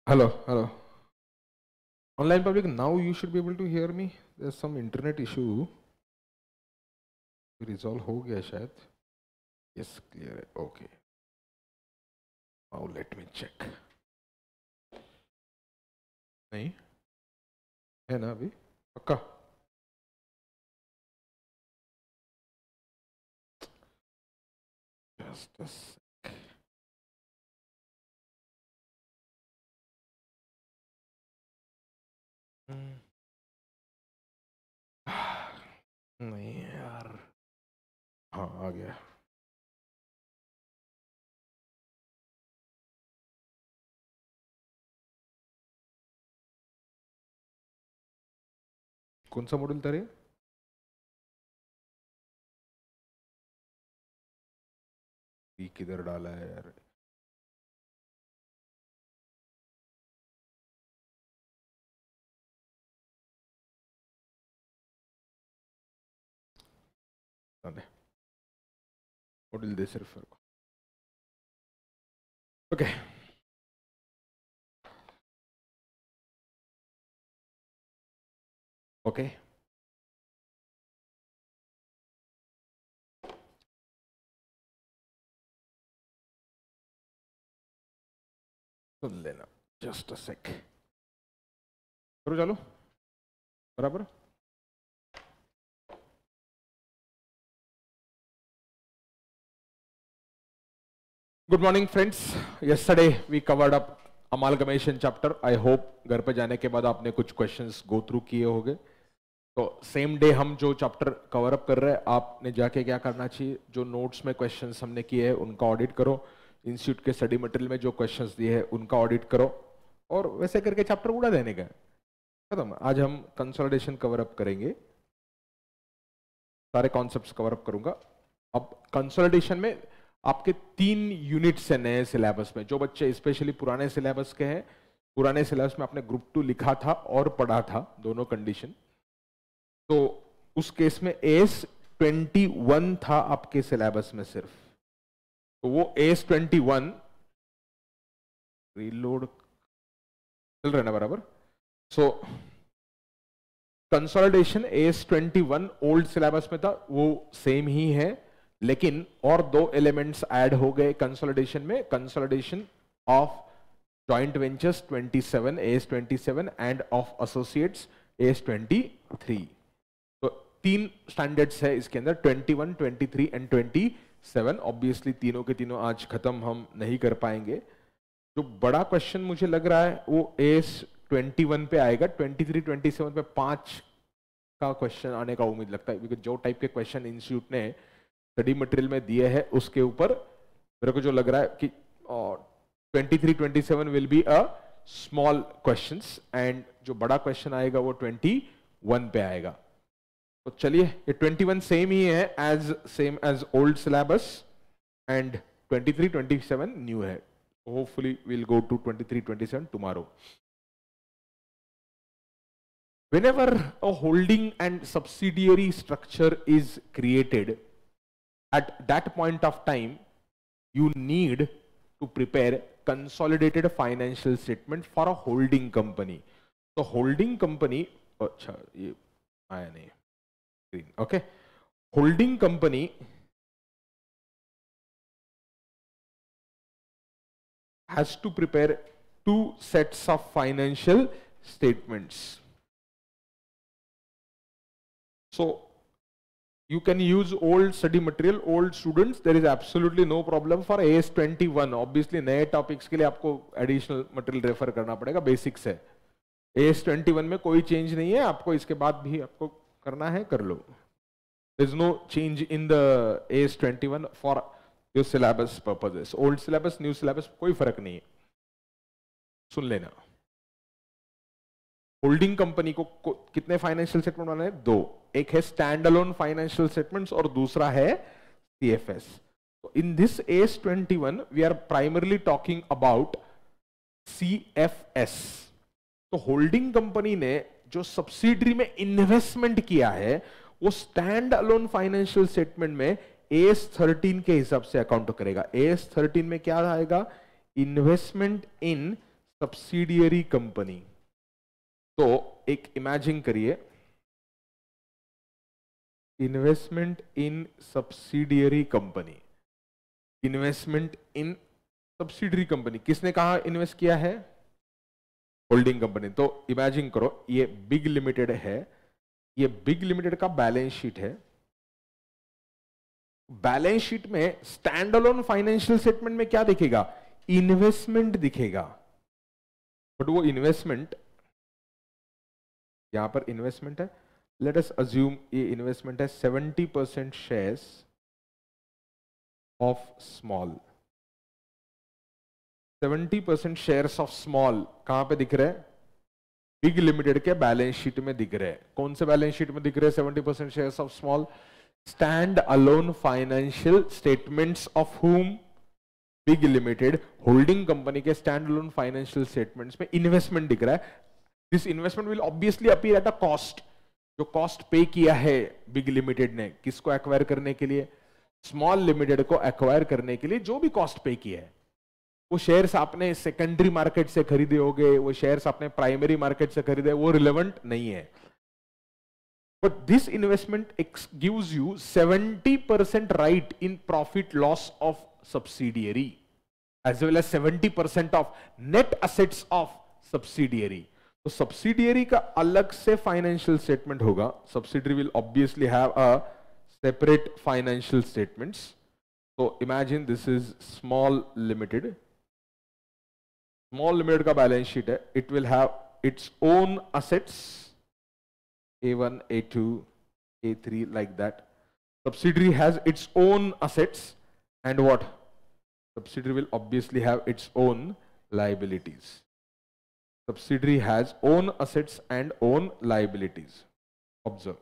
Hello, hello. Online public, now you should be able to hear me. There's some internet issue. Resolve हो गया शायद. Yes, clear है. Okay. Now let me check. नहीं है ना अभी पक्का. Just a sec. नहीं यार. हाँ आ गया. कौन सा मॉड्यूल था रे? ये किधर डाला है यार? मॉड्यूल दे सिर्फ. ओके. ओके. सुन लेना. जस्ट अ सेक. करो चलो. बराबर. Good morning friends. Yesterday we covered up amalgamation chapter. I hope घर पे जाने के बाद आपने कुछ questions go through किए होंगे. तो same day हम जो chapter cover up कर रहे हैं, आपने जाके क्या करना चाहिए? जो notes में questions हमने किए हैं उनका audit करो. Institute के study material में जो questions दिए हैं उनका audit करो. और वैसे करके chapter उड़ा देने का. खत्म. आज हम consolidation cover up करेंगे. सारे concepts cover up करूँगा. अब consolidation में आपके 3 यूनिट्स है नए सिलेबस में. जो बच्चे स्पेशली पुराने सिलेबस के हैं, पुराने सिलेबस में आपने ग्रुप 2 लिखा था और पढ़ा था दोनों कंडीशन, तो उस केस में AS21 था आपके सिलेबस में सिर्फ. तो वो AS21 रीलोड चल रहा है ना बराबर. सो कंसोलिडेशन AS21 ओल्ड सिलेबस में था, वो सेम ही है, लेकिन और 2 एलिमेंट्स ऐड हो गए कंसोलिडेशन में. Consolidation of joint ventures 27 AS27 end of associates AS23. तो 3 स्टैंडर्ड्स है इसके अंदर, 21, 23 एंड 27. ऑब्वियसली तीनों के तीनों आज खत्म हम नहीं कर पाएंगे. जो बड़ा क्वेश्चन मुझे लग रहा है वो AS21 पे आएगा. 23, 27 पे 5 का क्वेश्चन आने का उम्मीद लगता है, क्योंकि जो टाइप के क्वेश्चन इंस्टीट्यूट ने स्टडी मटेरियल में दिए हैं उसके ऊपर मेरे को जो लग रहा है कि 23, 27 will be a small questions and जो बड़ा क्वेश्चन आएगा वो 21 पे आएगा. तो चलिए, ये 21 सेम ही है same as old syllabus and 23, 27 new है. Hopefully will go to 23, 27 tomorrow. Whenever a holding and subsidiary structure is created, at that point of time you need to prepare consolidated financial statement for a holding company. So holding company, अच्छा ये आया नहीं screen. Okay. Holding company has to prepare 2 sets of financial statements. So you can use old study material, old students, there is absolutely no problem for AS21. Obviously नए topics के लिए आपको additional material refer करना पड़ेगा, basics है. AS21 में कोई change नहीं है, आपको इसके बाद भी आपको करना है कर लो. There is no change in the AS21 for your syllabus purposes. Old syllabus, new syllabus कोई फर्क नहीं है. सुन लेना. होल्डिंग कंपनी को कितने फाइनेंशियल स्टेटमेंट बनाने हैं? 2. एक है स्टैंड अलोन फाइनेंशियल स्टेटमेंट्स और दूसरा है CFS. तो in this AS21 we are primarily talking about CFS. तो होल्डिंग कंपनी ने जो सब्सिडरी में इन्वेस्टमेंट किया है वो स्टैंड अलोन फाइनेंशियल स्टेटमेंट में AS13 के हिसाब से अकाउंट करेगा. AS13 में क्या आएगा? इन्वेस्टमेंट इन सब्सिडियरी कंपनी, तो एक इमेजिन करिए, इन्वेस्टमेंट इन सब्सिडियरी कंपनी, इन्वेस्टमेंट इन सब्सिडियरी कंपनी, किसने कहा इन्वेस्ट किया है? Holding company. तो इमेजिन करो ये बिग लिमिटेड है, ये बिग लिमिटेड का बैलेंस शीट है। बैलेंस शीट में स्टैंड अलोन फाइनेंशियल स्टेटमेंट में क्या दिखेगा? इन्वेस्टमेंट दिखेगा, बट वो इन्वेस्टमेंट, यहां पर इन्वेस्टमेंट है, लेट अस अज्यूम ये इन्वेस्टमेंट है 70% shares of small, 70% shares of small कहां पे दिख रहे हैं? बिग लिमिटेड के बैलेंस शीट में दिख रहे हैं। कौन से बैलेंस शीट में दिख रहे हैं 70% shares of small? Stand alone financial statements of हुम? बिग लिमिटेड होल्डिंग कंपनी के स्टैंड अलोन फाइनेंशियल स्टेटमेंट्स में इन्वेस्टमेंट दिख रहा है। This investment will obviously appear at a cost, जो कॉस्ट पे किया है बिग लिमिटेड ने, किसको एक्वायर करने के लिए? स्मॉल लिमिटेड को एक्वायर करने के लिए जो भी कॉस्ट पे किया है, वो शेयर्स आपने सेकेंडरी मार्केट से खरीदे होंगे, वो शेयर्स आपने प्राइमरी मार्केट से खरीदे, वो रिलेवेंट नहीं है। But this investment gives you 70% right in profit loss of subsidiary as well as 70% of net assets of subsidiary. तो सब्सिडियरी का अलग से फाइनेंशियल स्टेटमेंट होगा, subsidiary will obviously have a separate financial statements. तो imagine this is small limited, small limited का balance sheet है, it will have its own assets A1, A2, A3 like that. Subsidiary has its own assets and what? Subsidiary will obviously have its own liabilities. Subsidiary has own assets and own liabilities. Observe.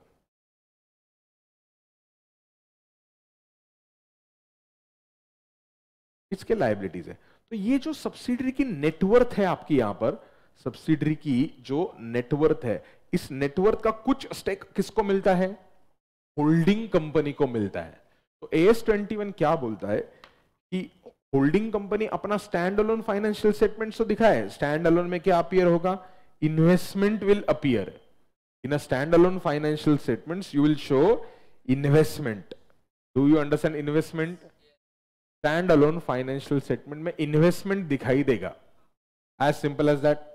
इसके liabilities है। तो ये जो subsidiary की net worth है आपकी, यहां पर सब्सिडरी की जो नेटवर्थ है, इस नेटवर्थ का कुछ स्टेक किसको मिलता है? होल्डिंग कंपनी को मिलता है। तो AS21 क्या बोलता है कि होल्डिंग कंपनी अपना स्टैंड अलोन फाइनेंशियल स्टेटमेंट तो दिखाए, स्टैंड अलोन में क्या अपीयर होगा? Investment will appear in a standalone financial statements, you will show investment. Do you understand investment? Standalone financial statement में इन्वेस्टमेंट दिखाई देगा, as simple as that.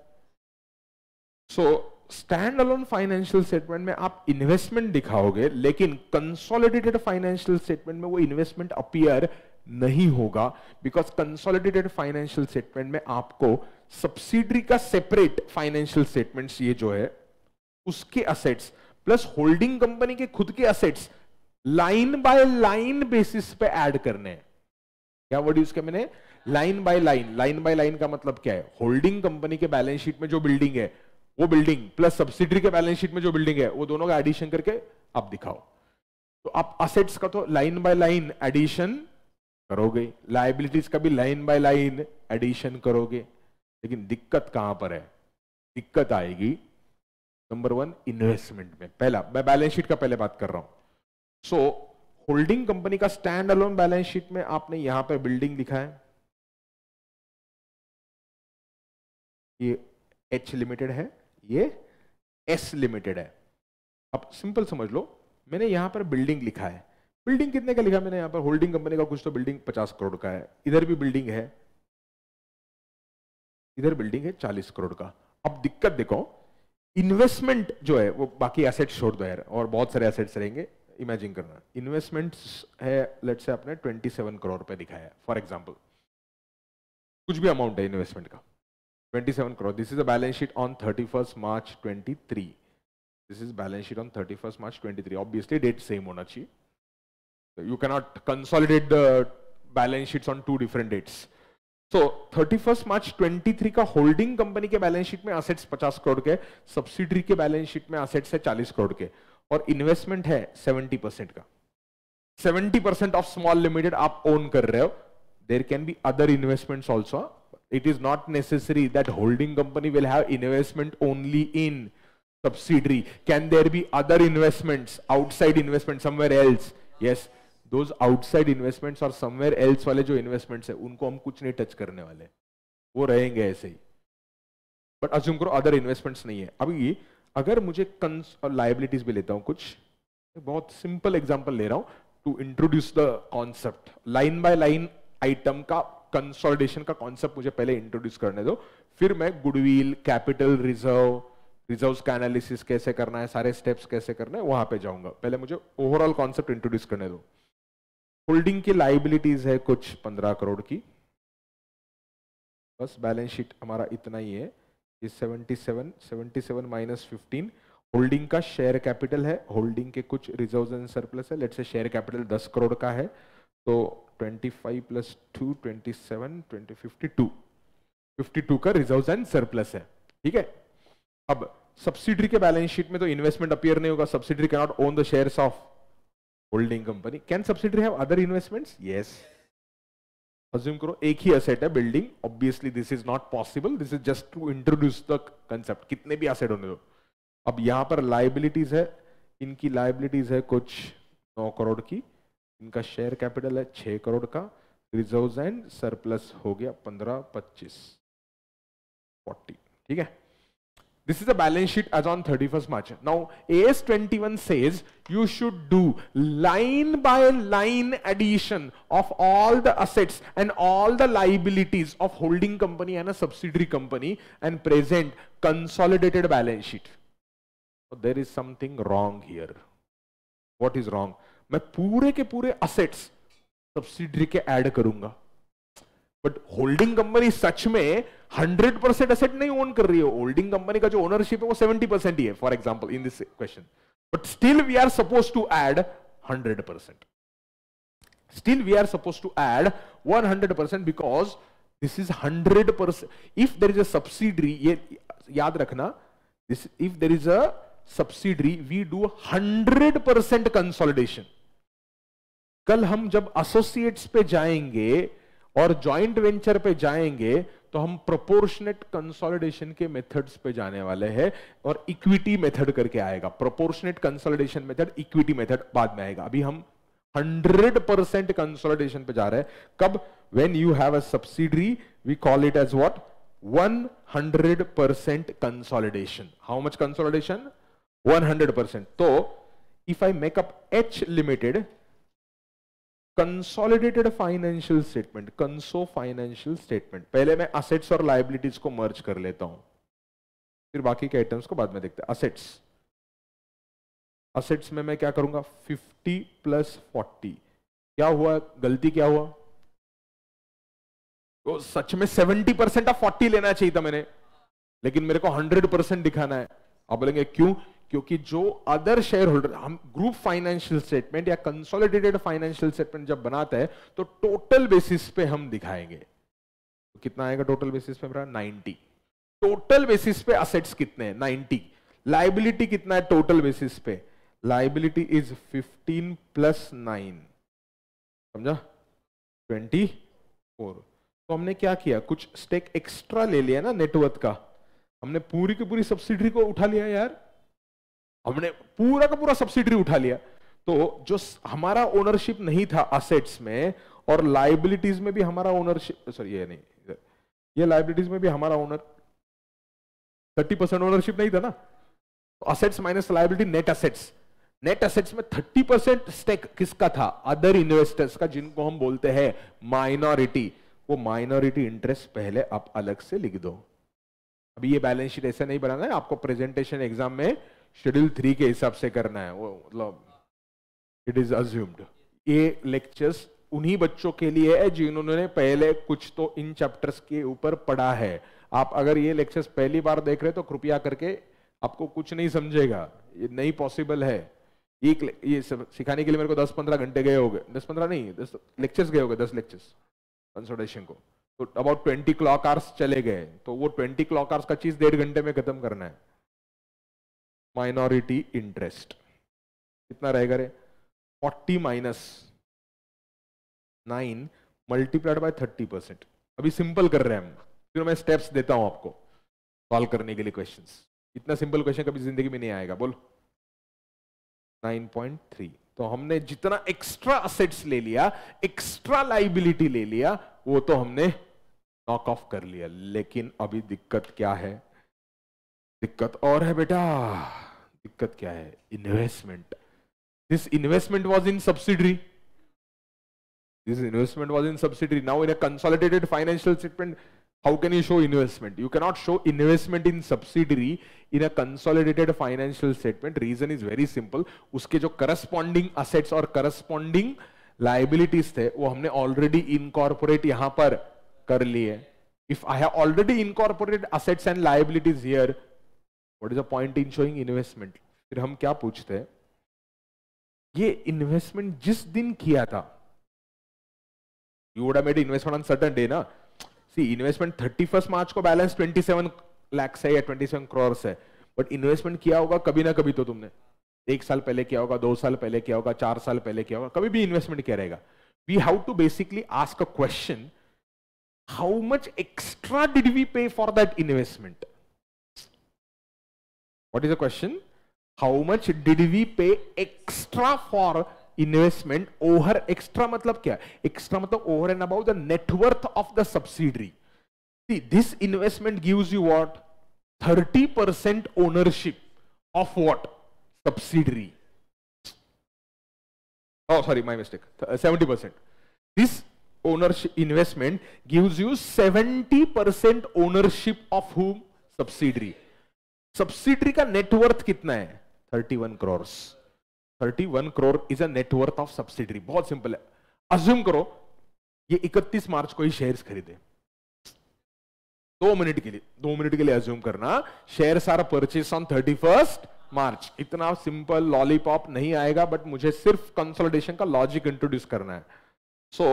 So standalone financial statement में आप investment दिखाओगे, लेकिन consolidated financial statement में वो investment appear नहीं होगा, बिकॉज कंसोलिडेटेड फाइनेंशियल स्टेटमेंट में आपको सब्सिडरी का सेपरेट फाइनेंशियल स्टेटमेंट्स, ये जो है उसके असेट्स प्लस होल्डिंग कंपनी के खुद के assets line by line basis पे ऐड करने हैं। क्या वर्ड यूज किया मैंने? Line by line. Line by line का मतलब क्या है? होल्डिंग कंपनी के बैलेंस शीट में जो बिल्डिंग है वो बिल्डिंग प्लस सब्सिडरी के बैलेंस शीट में जो बिल्डिंग है वो दोनों का एडिशन करके आप दिखाओ। तो आप असेट्स का तो लाइन बाय लाइन एडिशन करोगे, लायबिलिटीज का भी लाइन बाय लाइन एडिशन करोगे, लेकिन दिक्कत कहां पर है? दिक्कत आएगी नंबर 1 इन्वेस्टमेंट में। पहला, मैं बैलेंस शीट का पहले बात कर रहा हूं। सो होल्डिंग कंपनी का स्टैंड अलोन बैलेंस शीट में आपने यहां पर बिल्डिंग लिखा है, ये H लिमिटेड है, ये S लिमिटेड है। अब सिंपल समझ लो, मैंने यहां पर बिल्डिंग लिखा है। बिल्डिंग कितने का लिखा मैंने यहां पर? होल्डिंग कंपनी का कुछ तो बिल्डिंग 50 करोड़ का है, इधर भी बिल्डिंग है, इधर बिल्डिंग है 40 करोड़ का। अब दिक्कत देखो, इन्वेस्टमेंट जो है वो, बाकी एसेट्स छोड़ दो यार, और बहुत सारे एसेट्स रहेंगे, इमेजिन करना। इन्वेस्टमेंट्स है लेट्स से आपने 27 करोड़ रुपए दिखाया है फॉर एग्जांपल, कुछ भी अमाउंट है इन्वेस्टमेंट का 27 crore. This is a balance sheet on 31st March 23. This is balance sheet on 31st March 23. Obviously date same होना चाहिए. You cannot consolidate the balance sheets on two different dates. So 31st March 23 का holding company के balance sheet में assets 50 crore के, subsidiary के balance sheet में assets है 40 करोड़ के, और इन्वेस्टमेंट है 70% का। 70% ऑफ स्मॉल लिमिटेड आप ओन कर रहे हो। There can be other investments also. It is not necessary that holding company will have investment only in subsidiary. Can there be other investments, outside investment somewhere else? Yes, those outside investments or somewhere else वाले जो investments है उनको हम कुछ नहीं touch करने वाले, वो रहेंगे ऐसे ही। बट अज्यूम करो अदर इन्वेस्टमेंट्स नहीं है। अभी अगर मुझे लायबिलिटीज भी लेता हूं, कुछ बहुत सिंपल एग्जांपल ले रहा हूं to introduce the concept, line by line item का कंसोलिडेशन का कॉन्सेप्ट मुझे पहले इंट्रोड्यूस करने दो, फिर मैं गुडविल, कैपिटल रिजर्व, रिजर्व्स का एनालिसिस कैसे करना है, सारे स्टेप्स कैसे करना है वहां पे जाऊंगा। पहले मुझे ओवरऑल कॉन्सेप्ट इंट्रोड्यूस करने दो। होल्डिंग की लायबिलिटीज है कुछ 15 करोड़ की, बस बैलेंस शीट हमारा इतना ही है, ये 77 माइनस 15। होल्डिंग का शेयर कैपिटल है, होल्डिंग के कुछ रिजर्व्स एंड सरप्लस है, let's say share capital 10 crore का है, तो 25 प्लस 2 27 52 52 का रिजर्व्स एंड सरप्लस है, ठीक है। अब सब्सिडरी के बैलेंस शीट में तो इन्वेस्टमेंट अपीयर नहीं होगा, subsidiary can not own the shares of holding company. Can subsidiary have other investments? Yes. Assume करो एक ही एसेट है building, obviously this is not possible, this is just to introduce the concept, कितने भी asset होने दो। अब यहां पर लायबिलिटीज है, इनकी लायबिलिटीज है कुछ 9 करोड़ की, इनका शेयर कैपिटल है 6 करोड़ का, रिजर्व्स एंड सरप्लस हो गया 15 25 40, ठीक है। This is the balance sheet as on 31st March. Now, AS 21 says you should do line by line addition of all the assets and all the liabilities of holding company and a subsidiary company and present consolidated balance sheet. So there is something wrong here. What is wrong? मैं पूरे के पूरे assets subsidiary के add करूंगा, but holding company सच में 100% asset नहीं own कर रही है, होल्डिंग कंपनी का जो ओनरशिप है वो 70% ही है, for example in this question, but still we are suppose to add 100%, still we are suppose to add 100% because this is 100%। If there is a subsidiary, ये याद रखना, this if there is a subsidiary we do 100% consolidation. कल हम जब associates पे जाएंगे और joint venture पे जाएंगे तो हम प्रोपोर्शनेट कंसोलिडेशन के मेथड्स पे जाने वाले हैं और इक्विटी मेथड करके आएगा। Proportionate consolidation method, equity method बाद में आएगा। अभी हम 100% कंसोलिडेशन पे जा रहे हैं। कब? When you have a subsidiary we call it as what? 100% consolidation. How much consolidation? 100%। तो if I make up H limited consolidated financial statement, conso financial statement, पहले मैं असेट्स और लायबिलिटीज को मर्ज कर लेता हूं, फिर बाकी के आइटम्स को बाद में देखते हैं। असेट्स, असेट्स में मैं क्या करूंगा? 50 प्लस 40। क्या हुआ? गलती क्या हुआ? तो सच में 70% ऑफ 40 लेना चाहिए था मैंने, लेकिन मेरे को 100% दिखाना है। आप बोलेंगे क्यों? क्योंकि जो अदर शेयर होल्डर, हम ग्रुप फाइनेंशियल स्टेटमेंट या कंसोलिडेटेड फाइनेंशियल स्टेटमेंट जब बनाते हैं तो टोटल बेसिस पे हम दिखाएंगे। तो कितना आएगा टोटल बेसिस पे? 90। टोटल बेसिस पे असेट्स कितने हैं? 90। लायबिलिटी कितना है टोटल बेसिस पे? लायबिलिटी इज 15 प्लस 9, समझा? 24। तो हमने क्या किया? कुछ स्टेक एक्स्ट्रा ले लिया ना नेटवर्थ का, हमने पूरी की पूरी सब्सिडरी को उठा लिया यार, हमने पूरा का पूरा सब्सिडरी उठा लिया। तो जो हमारा ओनरशिप नहीं था असेट्स में और लायबिलिटीज में भी हमारा ओनरशिप, सॉरी ये नहीं, ये लायबिलिटीज में भी हमारा ओनर 30% ओनरशिप नहीं था ना, तो assets minus liability net assets, net assets में 30% स्टेक किसका था? अदर इन्वेस्टर्स का, जिनको हम बोलते हैं माइनॉरिटी। वो माइनॉरिटी इंटरेस्ट पहले आप अलग से लिख दो। अभी ये बैलेंस शीट ऐसे नहीं बनाना है, आपको प्रेजेंटेशन एग्जाम में शेड्यूल 3 के हिसाब से करना है, वो मतलब इट इज अज्यूम्ड। ये लेक्चर्स उन्हीं बच्चों के लिए है जिन्होंने पहले कुछ तो इन चैप्टर्स के ऊपर पढ़ा है। आप अगर ये लेक्चर्स पहली बार देख रहे तो कृपया करके, आपको कुछ नहीं समझेगा, ये नहीं पॉसिबल है। ये सिखाने के लिए मेरे को 10-15 घंटे गए हो गए, 10-15 नहीं 10 लेक्चर्स गए हो गए, 10 लेक्चर्स कंसोलिडेशन को, तो अबाउट 20 क्लॉक आवर्स चले गए। तो वो 20 क्लॉक आवर्स का चीज 1.5 घंटे में खत्म करना है। माइनॉरिटी इंटरेस्ट कितना रहेगा रे? 40 माइनस 9 मल्टीप्लाइड बाय 30%। अभी सिंपल कर रहे हैं हम, फिर मैं स्टेप्स देता हूं आपको सॉल्व करने के लिए क्वेश्चंस। इतना सिंपल क्वेश्चन कभी जिंदगी में नहीं आएगा। बोल 9.3। तो हमने जितना एक्स्ट्रा असेट्स ले लिया, एक्स्ट्रा लायबिलिटी ले लिया, वो तो हमने नॉक ऑफ कर लिया। लेकिन अभी दिक्कत क्या है? दिक्कत और है बेटा। दिक्कत क्या है? Investment. This investment was in subsidiary. This investment was in subsidiary. Now in a consolidated financial statement, how can you show investment? You cannot show investment in subsidiary in a consolidated financial statement. Reason is very simple. उसके जो corresponding assets और corresponding liabilities थे वो हमने already incorporate यहाँ पर कर लिए. If I have already incorporated assets and liabilities here, what is the point in showing investment? फिर हम क्या पूछते हैं? ये investment जिस दिन किया था, you would have made investment on certain day ना. See, investment 31st मार्च को बैलेंस 27 lakhs है या 27 crores है, बट इन्वेस्टमेंट किया होगा कभी ना कभी तो तुमने 1 साल पहले किया होगा, 2 साल पहले किया होगा, 4 साल पहले किया होगा, कभी भी इन्वेस्टमेंट किया रहेगा. We have to basically ask a question, how much extra did we pay for that investment? What is the question? How much did we pay extra for investment? Over extra मतलब क्या? Extra मतलब over and about the net worth of the subsidiary. See this investment gives you what? 30% ownership of what? Subsidiary. Oh, sorry, my mistake. 70%. This ownership investment gives you 70% ownership of whom? Subsidiary. Subsidiary का net worth कितना है? 31 crores. 31 crore is a net worth of subsidiary. बहुत simple है. Assume करो ये 31 मार्च को ही shares खरीदे. 2 minute के लिए अज्यूम करना, shares are purchase on 31st March. इतना सिंपल लॉलीपॉप नहीं आएगा, बट मुझे सिर्फ कंसोलिडेशन का लॉजिक इंट्रोड्यूस करना है. सो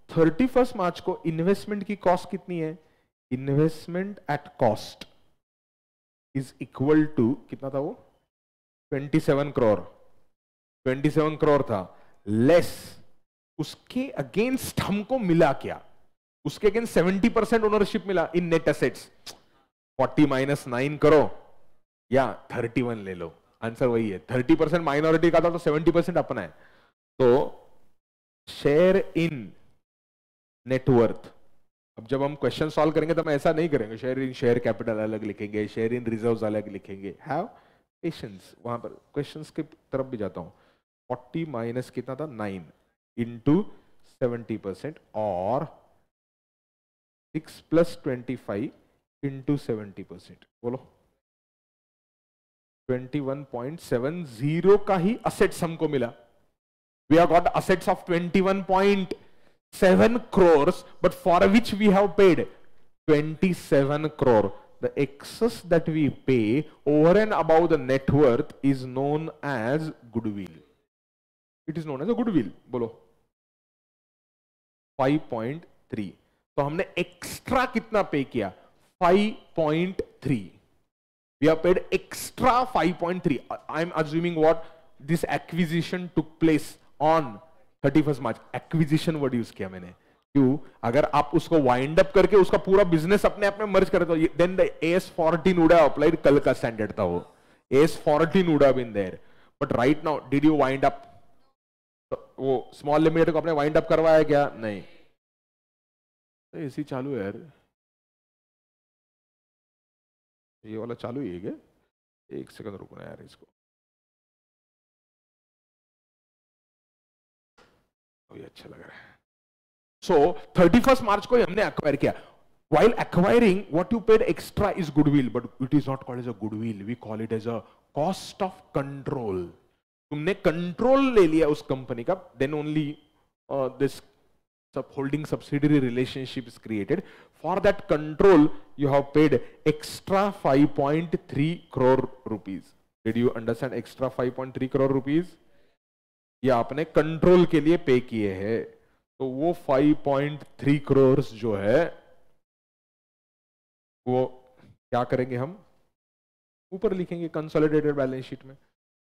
31st मार्च को इन्वेस्टमेंट की कॉस्ट कितनी है? Investment at cost is equal to कितना था वो? 27 करोड़. 27 करोड़ था, लेस उसके अगेंस्ट हमको मिला क्या? उसके अगेंस्ट 70% ओनरशिप मिला इन नेट एसेट्स. 40 माइनस 9 करो या 31 ले लो, आंसर वही है. 30% माइनॉरिटी का था तो 70% अपना है. तो शेयर इन नेटवर्थ. अब जब हम क्वेश्चन सॉल्व करेंगे तो हम ऐसा नहीं करेंगे शेयर इन शेयर कैपिटल अलग लिखेंगे, शेयर इन रिजर्व्स अलग लिखेंगे. Have patience. वहां पर क्वेश्चंस की तरफ भी जाता हूं. 40 माइनस कितना था? 9 इंटू 70% और 6 प्लस 25 इंटू 70%. बोलो 21.70 का ही असेट्स हमको मिला. We have got assets of 21.7 crores, but for which we have paid 27 crore. The excess that we pay over and above the net worth is known as goodwill. It is known as a goodwill. बोलो 5.3. तो हमने extra कितना पे किया? 5.3. We have paid extra 5.3. I am assuming what? This acquisition took place on 31st March. Acquisition word use किया मैंने. क्यों? अगर आप उसको वाइंड अप करके उसका पूरा बिजनेस अपने आप में मर्ज करे तो then the AS14 would have applied. कल का स्टैंडर्ड था वो. AS14 would have been there. But right now did you wind up? वो स्मॉल लिमिटेड को आपने वाइंड अप करवाया क्या? नहीं. तो एसी चालू है यार. ये वाला चालू ही है क्या? 1 सेकंड रुकना यार इसको. ये अच्छा लग रहा है. सो 31st मार्च को हमने एक्वायर किया. While acquiring, what you paid extra is goodwill, but it is not called as a goodwill. We call it as a cost of control. तुमने कंट्रोल ले लिया उस कंपनी का, then only this holding subsidiary relationship is created. For that control, you have paid extra 5.3 crore rupees. Did you understand extra 5.3 crore rupees? ये आपने control के लिए पे किए हैं. तो वो 5.3 crores जो है वो क्या करेंगे? हम ऊपर लिखेंगे कंसोलिडेटेड बैलेंस शीट में.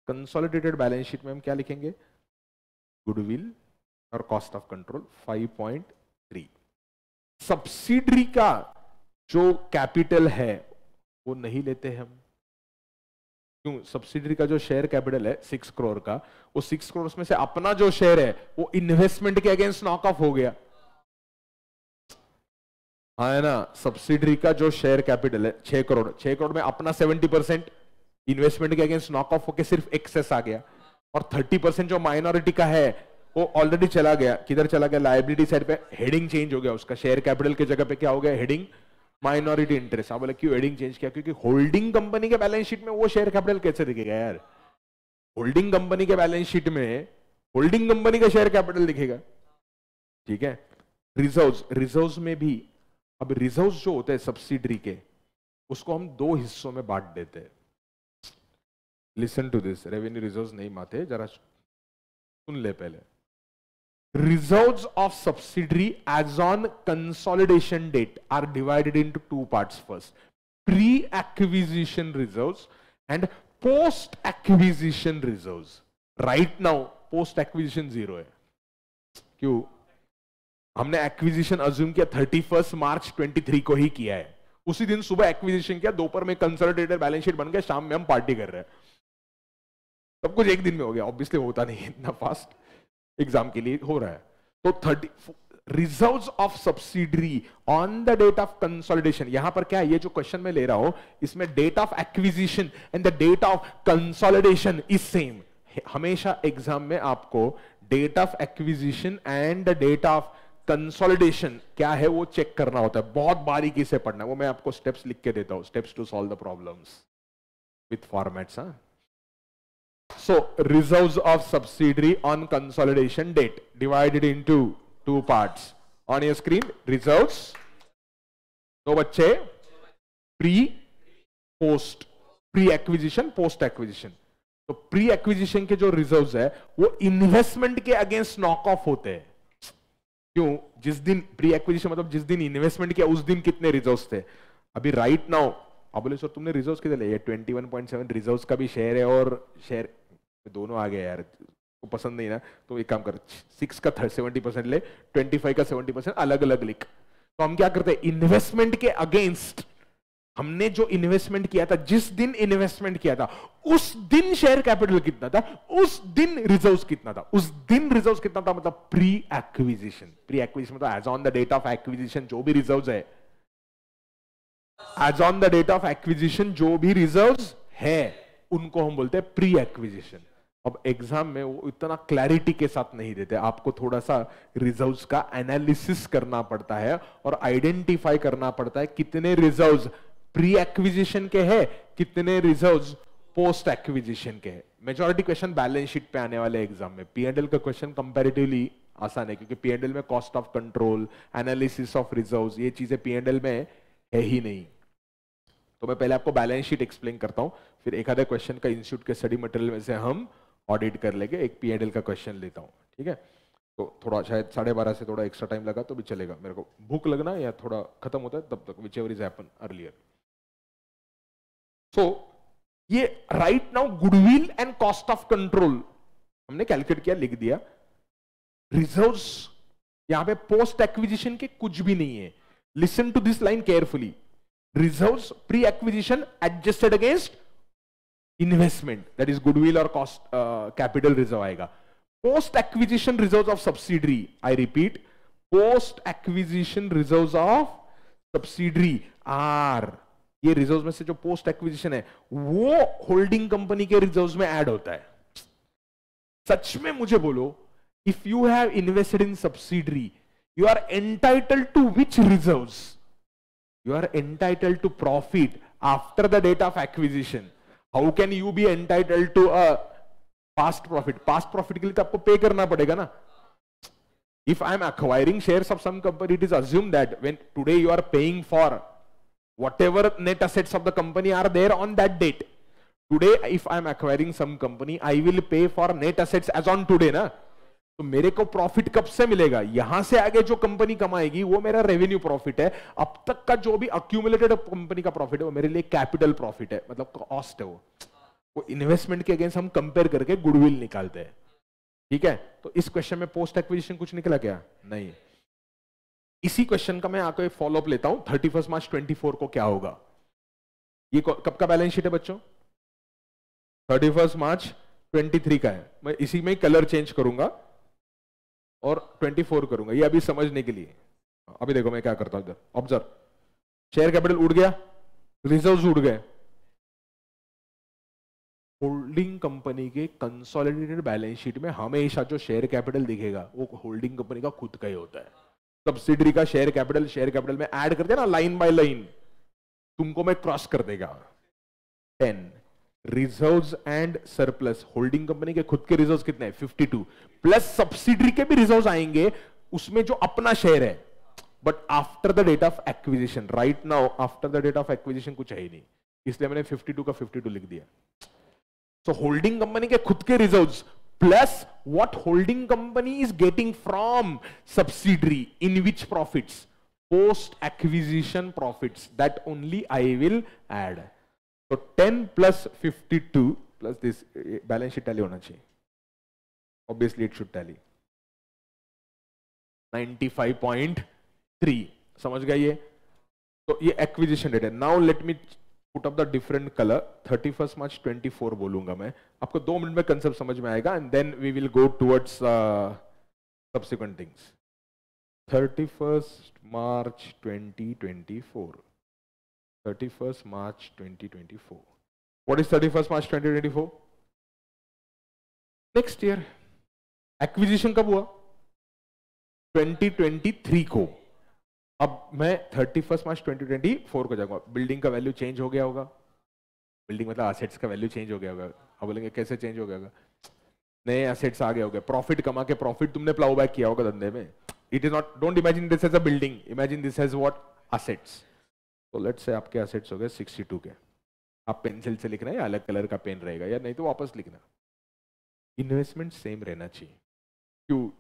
कंसोलिडेटेड बैलेंस शीट में हम क्या लिखेंगे? गुडविल और कॉस्ट ऑफ कंट्रोल 5.3. सब्सिडरी का जो कैपिटल है वो नहीं लेते हम. क्यों? सब्सिडरी का जो शेयर कैपिटल है 6 करोड़ का, वो 6 करोड़ में से अपना जो शेयर है वो इन्वेस्टमेंट के अगेंस्ट नॉक ऑफ हो गया. हाँ है ना, सब्सिडरी का जो शेयर कैपिटल है 6 करोड़, 6 करोड़ में अपना 70% इन्वेस्टमेंट के अगेंस्ट नॉक ऑफ होके सिर्फ एक्सेस आ गया, और 30% जो माइनॉरिटी का है वो ऑलरेडी चला गया, किधर चला गया, लायबिलिटी साइड पे, हेडिंग चेंज हो गया उसका, शेयर कैपिटल के जगह पे क्या हो गया, हेडिंग माइनॉरिटी इंटरेस्ट। आप बोले क्यों हेडिंग चेंज किया, क्योंकि होल्डिंग कंपनी के बैलेंस शीट में वो शेयर कैपिटल कैसे दिखेगा यार, होल्डिंग कंपनी के बैलेंस शीट में होल्डिंग कंपनी का शेयर कैपिटल दिखेगा, ठीक है। रिजर्व्स, रिजर्व्स में भी, अब रिजर्व्स जो होते हैं सब्सिडरी के, उसको हम दो हिस्सों में बांट देते हैं। Listen to this, revenue reserves नहीं माते, जरा सुन ले पहले। Reserves of subsidiary as on consolidation date are divided into two parts first. Pre-acquisition reserves and post-acquisition reserves. Right now, post-acquisition zero है। क्यों? हमने acquisition assume किया 31 मार्च 23 को ही किया है। उसी दिन सुबह acquisition किया, दोपहर में consolidated balance sheet बन गया, शाम में हम पार्टी कर रहे हैं। सब कुछ एक दिन में हो गया, ऑब्वियसली होता नहीं है इतना फास्ट, एग्जाम के लिए हो रहा है। तो 30 reserves of subsidiary on the date of consolidation, यहां पर क्या है, ये जो क्वेश्चन मैं ले रहा हूं इसमें date of acquisition and the date of consolidation is same. हमेशा एग्जाम में आपको date of acquisition and the date of consolidation क्या है वो चेक करना होता है, बहुत बारीकी से पढ़ना है। वो मैं आपको स्टेप्स लिख के देता हूं, steps to solve the problems with formats. So reserves of subsidiary on consolidation date divided into two parts on your screen. Reserves, तो बच्चे pre, post, pre acquisition, post acquisition। तो pre acquisition के जो reserves है वो investment के against knock off होते हैं। क्यों? जिस दिन प्री एक्विजिशन मतलब जिस दिन इन्वेस्टमेंट किया उस दिन कितने रिजर्व्स थे। अभी राइट नाउ आप बोले सर तुमने रिजर्व्स कितने लिए, 21.7 रिजर्व्स का भी शेयर है और शेयर दोनों आ गए यार, को पसंद नहीं ना, तो एक काम कर 6 का 70% ले, 25 का 70% अलग अलग लिख। तो हम क्या करते हैं, इन्वेस्टमेंट के अगेंस्ट हमने जो इन्वेस्टमेंट किया था, जिस दिन इन्वेस्टमेंट किया था उस दिन शेयर कैपिटल कितना था, उस दिन रिजर्व्स कितना था, उस दिन रिजर्व्स कितना था, मतलब प्री एक्विजिशन। प्री एक्विजिशन मतलब as on the date of acquisition जो भी रिजर्व्स है, as on the date of acquisition जो भी रिजर्व्स है उनको हम बोलते हैं प्री एक्विजिशन। अब एग्जाम में वो इतना क्लैरिटी के साथ नहीं देते, आपको थोड़ा सा रिजर्व्स का एनालिसिस करना पड़ता है और आइडेंटिफाई करना पड़ता है कितने रिजर्व्स प्री एक्विजिशन के हैं, कितने रिजर्व्स पोस्ट एक्विजिशन के हैं। मेजॉरिटी क्वेश्चन बैलेंस शीट पे आने वाले एग्जाम में, पीएनएल का क्वेश्चन कंपैरेटिवली आसान है क्योंकि पीएनएल में cost of control, analysis of reserves, ये चीजें पीएनएल में है ही नहीं। तो मैं पहले आपको बैलेंस शीट एक्सप्लेन करता हूं, फिर एक आधा क्वेश्चन का इंस्टीट्यूट के स्टडी मटेरियल में से हम ऑडिट कर लेंगे, एक पीएनएल का क्वेश्चन लेता हूं, ठीक है। तो थोड़ा शायद 12:30 से थोड़ा एक्स्ट्रा टाइम लगा तो भी चलेगा, मेरे को भूख लगना या थोड़ा खत्म होता है तब तक, whichever is happen earlier. So ये right now goodwill and cost of control हमने कैलकुलेट किया, लिख दिया। रिजर्व्स यहां पे पोस्ट एक्विजिशन के कुछ भी नहीं है। Listen to this line carefully, reserves pre acquisition adjusted against investment, that is goodwill और कॉस्ट कैपिटल रिजर्व आएगा। Post acquisition reserves of subsidiary, I repeat, post acquisition reserves of subsidiary are, ये reserves में से जो post acquisition है वो holding company के reserves में ऐड होता है। सच में मुझे बोलो, if you have invested in subsidiary you are entitled to which reserves? You are entitled to profit after the date of acquisition. How can you be entitled to a past profit? Past profit के लिए तो आपको पे करना पड़ेगा ना। If I am acquiring shares of some company, it is assumed that when today you are paying for whatever net assets of the company are there on that date. Today, if I am acquiring some company, I will pay for net assets as on today ना। तो मेरे को profit कब से मिलेगा? यहां से आगे जो कंपनी कमाएगी वो मेरा रेवेन्यू प्रॉफिट है। अब तक का जो भी अक्यूमुलेटेड कंपनी का प्रॉफिट है वो मेरे लिए कैपिटल प्रॉफिट है, मतलब कॉस्ट है। वो इन्वेस्टमेंट के अगेंस्ट हम कंपेयर करके गुडविल निकालते हैं, ठीक है। तो इस क्वेश्चन में पोस्ट एक्विजिशन कुछ निकला क्या? नहीं। इसी क्वेश्चन का मैं आके फॉलो अप लेता हूं, 31 मार्च 24 को क्या होगा। ये कब का बैलेंस शीट है बच्चों? 31 मार्च 23 का है। मैं इसी में कलर चेंज करूंगा और 24 करूंगा, ये अभी समझने के लिए। अभी देखो मैं क्या करता हूं इधर, ऑब्जर्व, शेयर कैपिटल उड़ गया, रिजर्व्स उड़ गए। होल्डिंग कंपनी के कंसोलिडेटेड बैलेंस शीट में हमेशा जो शेयर कैपिटल दिखेगा वो होल्डिंग कंपनी का खुद का ही होता है। सब्सिडरी का शेयर कैपिटल में ऐड कर दिया ना लाइन बाय लाइन, तुमको मैं क्रॉस कर देगा। 10 reserves and surplus, holding company के खुद के रिजर्व्स कितने हैं 52, प्लस सब्सिडरी के भी रिजर्व्स आएंगे उसमें जो अपना शेयर है, but after the date of acquisition, right now after the date of acquisition कुछ है ही नहीं, इसलिए मैंने 52 का 52 लिख दिया। So holding company के खुद के reserves plus what holding company is getting from subsidiary, in which profits, post acquisition profits, that only I will add. So 10 plus 52 plus this balance sheet tally होना चाहिए, obviously it should tally 95.3, समझ गए ये? तो ये acquisition date है। Now let me put up the different color, 31st March 24 बोलूंगा मैं, आपको 2 मिनट में कंसेप्ट समझ में आएगा, and then we will go towards subsequent things. 31st March 2024. 31st March 2024. What is 31st March 2024? Next year. Acquisition कब हुआ? 2023 को। अब मैं 31st मार्च 2024 को जाऊंगा, बिल्डिंग का वैल्यू चेंज हो गया होगा, बिल्डिंग मतलब एसेट्स का वैल्यू चेंज हो गया होगा। अब बोलेंगे कैसे चेंज हो गया होगा? नए एसेट्स आ गए होंगे, प्रॉफिट कमा के प्रॉफिट तुमने प्लाउ बैक किया होगा धंधे में। It is not, don't imagine this as a building, imagine this as what, assets. तो लेट्स से आपके एसेट्स हो गए 62 के, आप पेंसिल से लिख रहे हैं या अलग कलर का पेन रहेगा, या नहीं तो वापस लिखना। इन्वेस्टमेंट सेम रहना चाहिए, क्यों?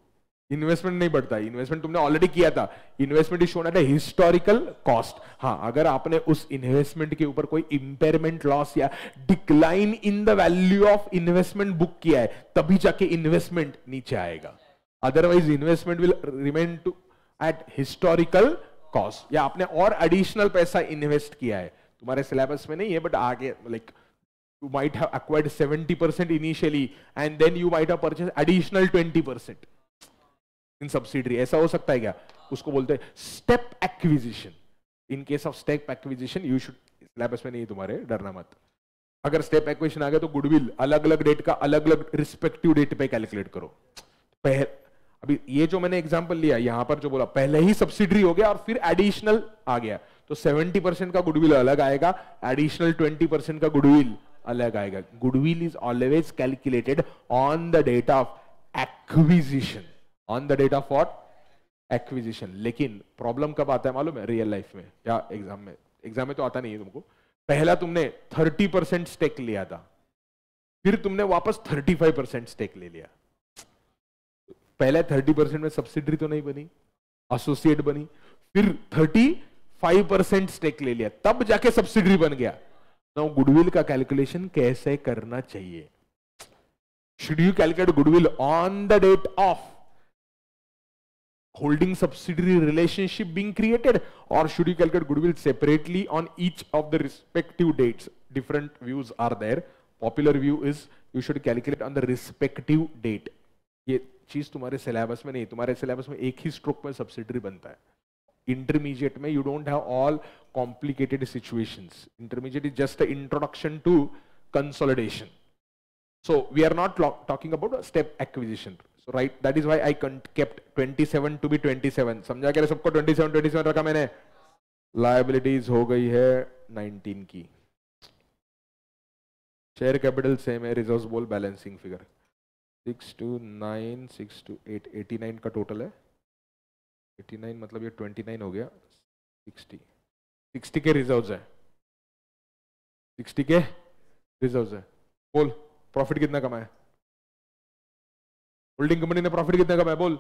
इन्वेस्टमेंट नहीं बढ़ता, इन्वेस्टमेंट तुमने ऑलरेडी किया था, investment is shown at historical cost. हाँ, अगर आपने उस इन्वेस्टमेंट के ऊपर कोई इंपेयरमेंट लॉस या decline in the value of investment book किया है, तभी जाके इन्वेस्टमेंट नीचे आएगा, otherwise investment will remain to at historical cost. या आपने और एडिशनल पैसा इन्वेस्ट किया है, तुम्हारे सिलेबस में नहीं है बट आगे, like you might have acquired 70% initially and then you might have purchased additional 20% in subsidiary, ऐसा हो सकता है क्या? उसको बोलते हैं step acquisition. In case of step acquisition you should, syllabus में नहीं तुम्हारे, डरना मत। अगर स्टेप एक्विजिशन आ गया तो गुडविल अलग अलग डेट का अलग अलग रिस्पेक्टिव डेट पे कैलकुलेट करो। अभी ये जो मैंने एग्जांपल लिया यहां पर जो बोला, पहले ही सब्सिडरी हो गया और फिर एडिशनल आ गया, तो 70% का गुडविल अलग आएगा, एडिशनल 20% का गुडविल अलग आएगा। Goodwill is always calculated on the date of acquisition, on the date of what, acquisition. लेकिन प्रॉब्लम कब आता है मालूम है? रियल लाइफ में या एग्जाम में? एग्जाम में तो आता नहीं है तुमको। पहला तुमने 30% स्टेक लिया था, फिर तुमने वापस 35% स्टेक ले लिया। पहले 30% में सब्सिडरी तो नहीं बनी, एसोसिएट बनी, फिर 35% स्टेक ले लिया, तब जाके सब्सिडरी बन गया। नाउ गुडविल का कैलकुलेशन कैसे करना चाहिए? Should you calculate goodwill on the date of holding subsidiary relationship being created, or should you calculate goodwill separately on each of the respective dates? Different views are there. Popular view is you should calculate on the respective date. ये चीज तुम्हारे syllabus में नहीं, तुम्हारे syllabus में एक ही stroke में subsidiary बनता है। इंटरमीडिएट में you don't have all complicated situations. Intermediate is just an introduction to consolidation. So we are not talking about a step acquisition. So right, that is why I kept 27 to be 27. समझा क्या सबको? 27 रखा मैंने। Liabilities हो गई है 19 की, share capital same है, रिजर्व्स बोल बैलेंसिंग फिगर 6 to 9, 6 to 8, 89 का टोटल है। 89 मतलब ये 29 हो गया, 60 के रिजर्व्स है, 60 के रिजर्व्स है। बोल प्रॉफिट कितना कमाया होल्डिंग कंपनी ने? प्रॉफिट कितना कमाया बोल?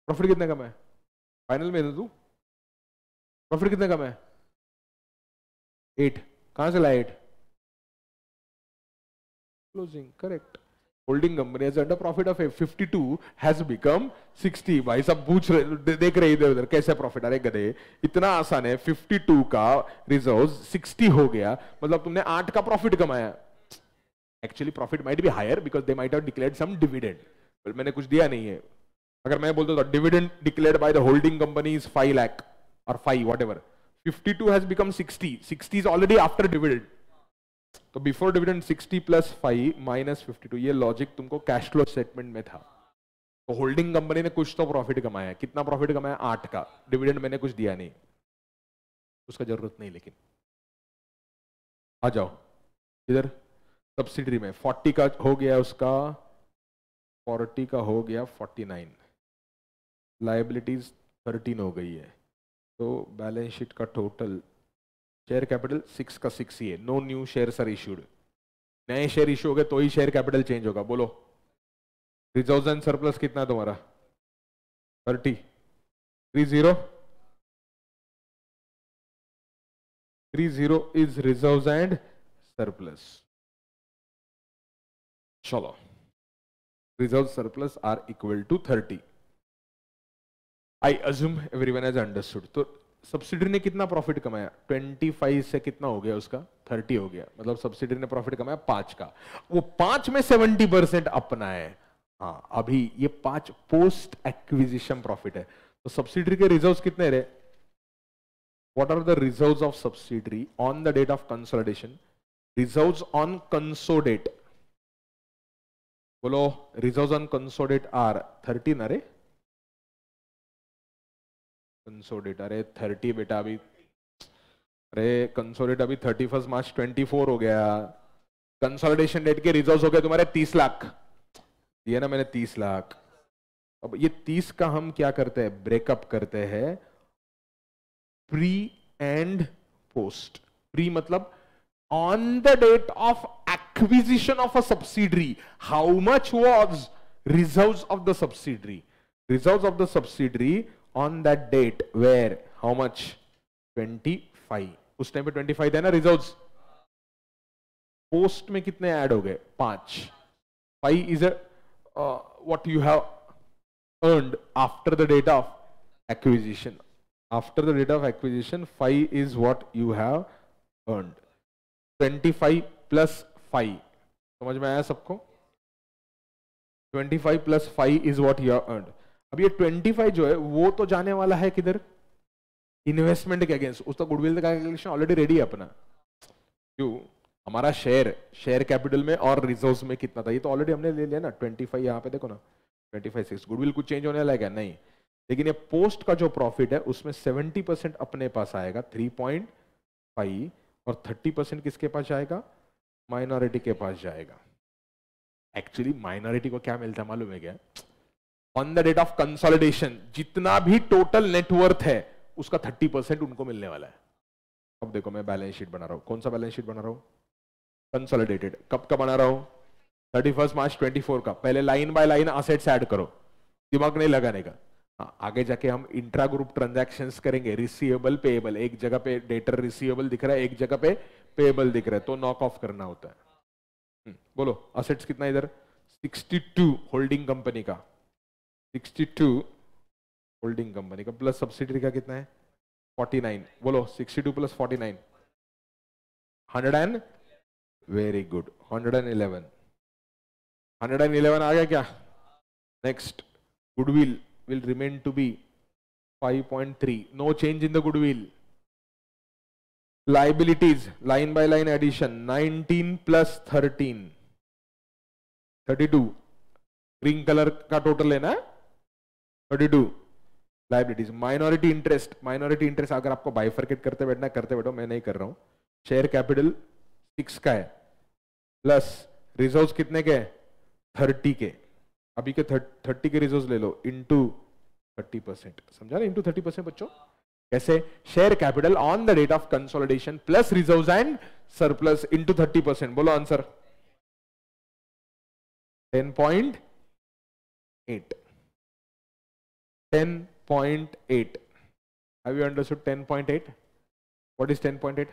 प्रॉफिट कितना कमाया? फाइनल में तू प्रॉफिट कितना कमाया? 8। कहां से लाया 8? Closing, correct. Holding company has earned a profit of 52 has become 60। भाई सब पूछ रहे, देख रहे इधर उधर कैसे प्रॉफिट? अरे गधे, इतना आसान है। 52 का रिजर्व 60 हो गया, मतलब तुमने 8 का प्रॉफिट कमाया। Actually profit might be higher because they might have declared some dividend, पर मैंने कुछ दिया नहीं है। अगर मैं बोलता था dividend declared by the holding company is 5 lakh और 5 whatever, 52 has become 60, 60 is already after dividend, तो बिफोर डिविडेंड 60 प्लस 5 माइनस 52, ये लॉजिक तुमको कैश फ्लो स्टेटमेंट में था। तो होल्डिंग कंपनी ने कुछ तो प्रॉफिट कमाया, कितना प्रॉफिट कमाया? 8 का, डिविडेंड मैंने कुछ दिया नहीं, उसका जरूरत नहीं। लेकिन आ जाओ इधर सब्सिडरी में 40 का हो गया, उसका 40 का हो गया 49, लायबिलिटीज 13 हो गई है, तो बैलेंस शीट का टोटल शेयर कैपिटल 6 का 6 ही है। No new shares are issued, नए शेयर इश्यू हो गए तो ही शेयर कैपिटल चेंज होगा। बोलो रिजर्व्स एंड सरप्लस कितना है तुम्हारा? 30 इज रिजर्व्स एंड सरप्लस। चलो reserve surplus are equal to 30। I assume everyone has understood. तो सब्सिडरी ने कितना प्रॉफिट कमाया? 25 से कितना हो गया उसका? 30 हो गया, मतलब सब्सिडरी ने प्रॉफिट कमाया 5 का, वो 5 में 70% अपना है। हाँ, अभी ये 5 पोस्ट एक्विजिशन प्रॉफिट है। तो सब्सिडरी के रिजर्व्स कितने रहे? What are the reserves of subsidiary on the date of consolidation? Reserves on conso date, बोलो रिजर्व्स ऑन कंसोडेट आर 30 ना रे? कंसोडेट, अरे 30 बेटा, अभी अरे कंसोडेट अभी 31 मार्च 24 हो गया। कंसोलिडेशन डेट के रिजर्व्स हो गए तुम्हारे 30 लाख, दिया ना मैंने 30 लाख। अब ये 30 का हम क्या करते हैं? ब्रेकअप करते हैं प्री एंड पोस्ट। प्री मतलब on the date of acquisition of a subsidiary, how much was reserves of the subsidiary? Reserves of the subsidiary on that date where how much? 25। उस टाइम पे 25 थे ना reserves. Post में कितने add हो गए? 5। 5 is a what you have earned after the date of acquisition. After the date of acquisition, 5 is what you have earned. 25 plus 5, समझ में आया सबको? 25 plus 5 is what you have earned. अब ये 25 जो है वो तो जाने वाला है किधर? इन्वेस्टमेंट के अगेंस्ट। उसका गुडविल का कैलकुलेशन ऑलरेडी रेडी है अपना। क्यों? हमारा शेयर कैपिटल में और रिजर्व्स में कितना था ये तो ऑलरेडी हमने ले लिया ना। 25 यहाँ पे देखो ना, 25 6। गुडविल कुछ चेंज होने लगा नहीं, लेकिन ये पोस्ट का जो प्रॉफिट है उसमें 70% अपने पास आएगा 3.5, और 30% किसके पास जाएगा? माइनॉरिटी के पास जाएगा। एक्चुअली माइनॉरिटी को क्या मिलता है मालूम है क्या? On the date of consolidation जितना भी टोटल नेटवर्थ है उसका 30% उनको मिलने वाला है। अब देखो मैं बैलेंस शीट बना रहा हूं। कौन सा बैलेंस शीट बना रहा हूं? कंसोलिडेटेड। कब का बना रहा हूं? 31 मार्च 24 का। पहले line by line assets add करो, दिमाग नहीं लगाने का। हाँ, आगे जाके हम इंट्रा ग्रुप ट्रांजैक्शंस करेंगे। रिसीवेबल पेएबल, एक जगह पे डेटर रिसीवेबल दिख रहा है, एक जगह पे पेएबल दिख रहा है, तो नॉक ऑफ करना होता है। बोलो असेट्स कितना इधर? 62 होल्डिंग कंपनी का, 62 होल्डिंग कंपनी का, प्लस सब्सिडरी का कितना है? 49। बोलो 62 प्लस 49 100 एंड वेरी गुड 111। 111 आ गया क्या? Next goodwill will remain to be 5.3, no change in the goodwill. Liabilities, line by line addition, 19 plus 13 32। Green colour का टोटल लेना है 32। लाइबिलिटीज, माइनॉरिटी इंटरेस्ट अगर आपको बाइफरकेट करते बैठना करते बैठो, मैं नहीं कर रहा हूं। शेयर कैपिटल 6 का है, प्लस रिजर्व्स कितने के? 30 के। अभी के 30 के रिजर्व्स ले लो इंटू 30%, समझा ना? इंटू 30% बच्चों कैसे? Share capital on the date of consolidation plus reserves and surplus into 30%। बोलो answer 10.8। 10.8। Have you understood 10.8? What is 10.8?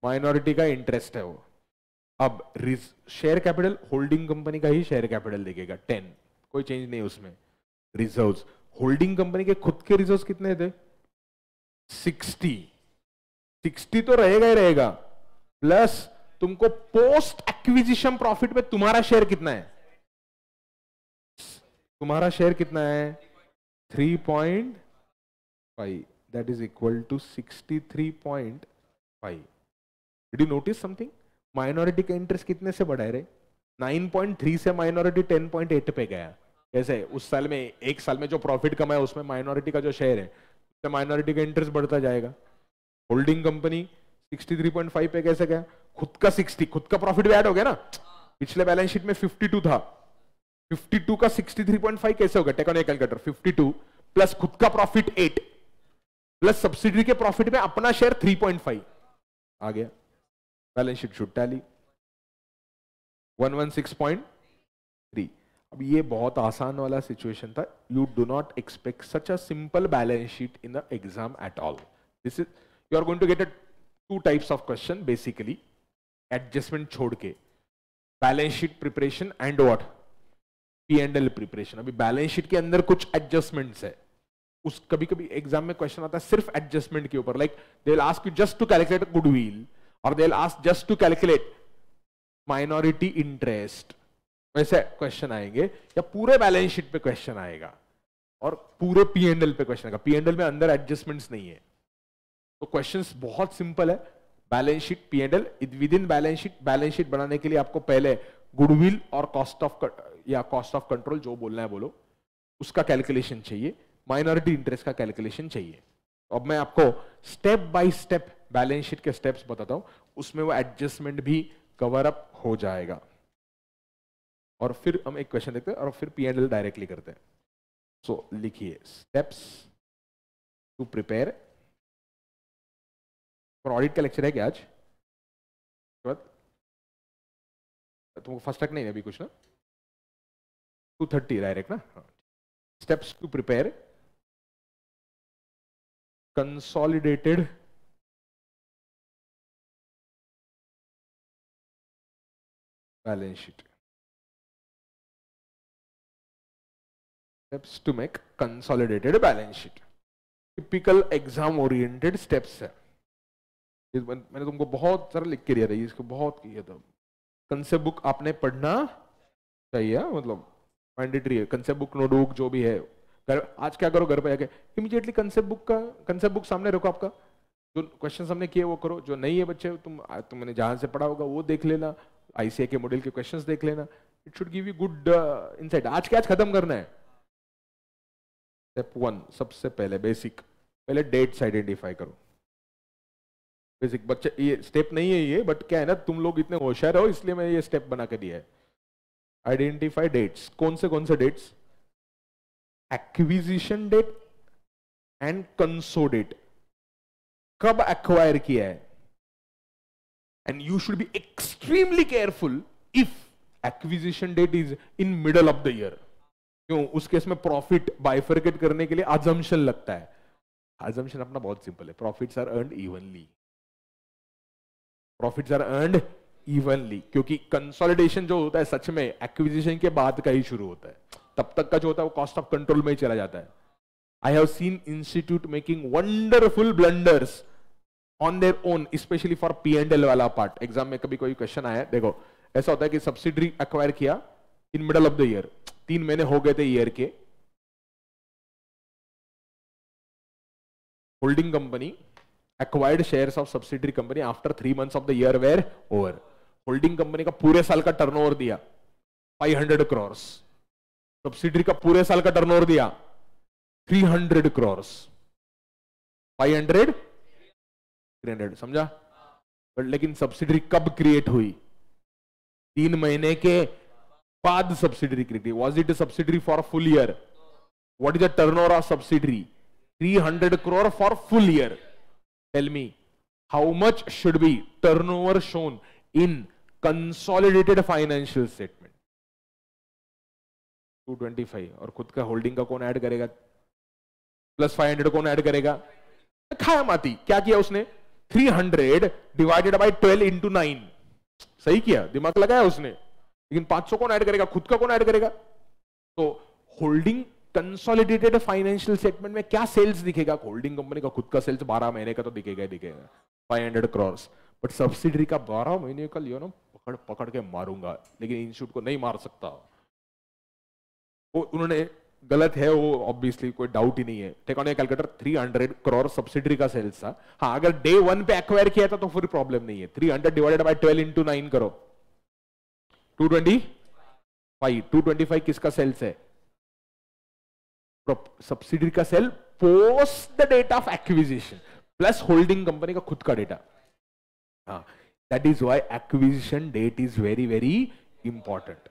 Minority का इंटरेस्ट है वो। अब शेयर कैपिटल होल्डिंग कंपनी का ही शेयर कैपिटल देखेगा 10, कोई चेंज नहीं उसमें। रिजर्व्स, होल्डिंग कंपनी के खुद के रिजर्व्स कितने थे? 60 तो रहेगा ही रहेगा, प्लस तुमको पोस्ट एक्विजिशन प्रॉफिट में तुम्हारा शेयर कितना है? तुम्हारा शेयर कितना है? 3.5, that is equal to 63.5. Did you notice something? Minority का इंटरेस्ट कितने से बढ़ा है रे? 9.3 से माइनॉरिटी 10.8 पे गया. कैसे? उस साल में, एक साल में जो प्रॉफिट कमाया उसमें माइनॉरिटी का जो शेयर है, उससे माइनॉरिटी का इंटरेस्ट बढ़ता जाएगा. होल्डिंग कंपनी 63.5 पे कैसे गया? खुद का 60, खुद का प्रॉफिट भी ऐड हो गया ना. पिछले बैलेंस शीट में 52 था, 52 का 63.5 कैसे होगा? Take on a calculator. 52 plus खुद का प्रॉफिट 8 प्लस सब्सिडी के प्रॉफिट में अपना शेयर 3.5 आ गया. Balance sheet should tally 116.3. अब ये बहुत आसान वाला सिचुएशन था. You do not expect such a simple balance sheet in the exam at all. This is, you are going to get a 2 types of question basically. Adjustment छोड़ के balance sheet preparation and what, P&L preparation. अभी balance sheet के अंदर कुछ adjustments है. उस कभी कभी एग्जाम में क्वेश्चन आता है सिर्फ एडजस्टमेंट के ऊपर. Like they will ask you just to calculate goodwill, और they will ask just to calculate minority interest. वैसे क्वेश्चन आएंगे, या पूरे बैलेंस शीट पे क्वेश्चन आएगा और पूरे P&L पे क्वेश्चन आएगा. P&L में अंदर एडजस्टमेंट्स नहीं है. तो क्वेश्चंस बहुत सिंपल है. Balance sheet, P&L, with in balance sheet बनाने के लिए आपको पहले गुडविल और कॉस्ट ऑफ या कॉस्ट ऑफ कंट्रोल, जो बोलना है बोलो, उसका कैलकुलेशन चाहिए. माइनॉरिटी इंटरेस्ट का कैलकुलेशन चाहिए. अब मैं आपको step by step balance sheet के स्टेप्स बताता हूं, उसमें वो एडजस्टमेंट भी कवर अप हो जाएगा. और फिर हम एक क्वेश्चन देखते हैं और फिर P&L डायरेक्टली करते हैं. सो लिखिए, steps to prepare for audit का लेक्चर है क्या आज? तुमको फर्स्ट तक नहीं है अभी कुछ ना? 2:30 डायरेक्ट ना? Steps to prepare consolidated balance sheet. Steps to make consolidated balance sheet. Typical exam oriented steps है. मैंने तुमको बहुत सारा लिख के दिया था, इसको बहुत किया था. कंसेप्ट बुक आपने पढ़ना चाहिए, मतलब मैंडेटरी है. कंसेप्ट बुक, नोटबुक जो भी है, आज क्या करो, घर पे जाके इमीडिएटली कंसेप्ट बुक सामने रखो. आपका जो क्वेश्चन हमने किए वो करो. जो नहीं है बच्चे, तुमने जहां से पढ़ा होगा वो देख लेना. ICA के मॉडल के क्वेश्चंस देख लेना. It should give you good insight. आज क्या खत्म करना है? स्टेप 1 सबसे पहले बेसिक, पहले डेट्स आइडेंटिफाई करो. बेसिक बच्चे, ये स्टेप नहीं है ये, बट क्या है ना, तुम लोग इतने होशियार हो इसलिए मैं ये स्टेप बना के दिया है. Identify dates. कौन से dates? Acquisition date and conso date. कब एक्वायर किया है. And you should be extremely careful if acquisition date is in middle of the year. क्यों? उस केस में प्रॉफिट बाइफरकेट करने के लिए अजम्पशन लगता है. अजम्पशन अपना बहुत सिंपल है. Profits are earned evenly. Profits are earned evenly. क्योंकि कंसोलिडेशन जो होता है सच में एक्विजिशन के बाद का ही शुरू होता है. तब तक का जो होता है वो कॉस्ट ऑफ कंट्रोल में ही चला जाता है. I have seen institute making wonderful blunders on their own, specially for P&L वाला पार्ट. एग्जाम में कभी कोई क्वेश्चन आया, देखो ऐसा होता है कि सब्सिडी एक्वायर किया इन मिडल ऑफ द ईयर, 3 महीने हो गए थे ईयर के. Holding company acquired shares of subsidiary company after 3 months of the year were over. Holding company का पूरे साल का टर्नओवर दिया 500 crores. सब्सिडरी का पूरे साल का टर्नओवर दिया 300 crores. 500 300, समझा? लेकिन सब्सिडरी कब क्रिएट हुई? 3 महीने के बाद सब्सिडरी क्रिएट हुई. Was it subsidiary for full year? What is the turnover of subsidiary? 300 crore for full year. Tell me, how much should be turnover shown in consolidated financial statement? 225. और खुद का holding का कौन add करेगा? Plus 500 कौन add करेगा? खाया माती. क्या किया उसने? 300 डिवाइडेड बाय 12 into 9. सही किया, दिमाग लगाया उसने. लेकिन 500 कौन ऐड करेगा? खुद का कौन ऐड करेगा? तो होल्डिंग कंसोलिडेटेड फाइनेंशियल स्टेटमेंट में क्या सेल्स दिखेगा? होल्डिंग कंपनी का खुद का सेल्स 12 महीने का तो दिखेगा 500 crores. बट सब्सिडरी का 12 महीने का लियो ना, पकड़ पकड़ के मारूंगा, लेकिन इंस्टीट्यूट को नहीं मार सकता। वो उन्होंने गलत है, वो ऑब्वियसली कोई डाउट ही नहीं है। Take on a calculator, 300 crore subsidiary का सेल्स था। हाँ, अगर डे 1 पे एक्वायर किया था तो फिर प्रॉब्लम नहीं है। 300 डिवाइडेड बाय 12 इंटू 9 करो, 225। 225 किसका सेल्स है? सब्सिडरी का sale post the date of acquisition plus holding company का खुद का डेटा। हाँ, that is why acquisition date is very very important.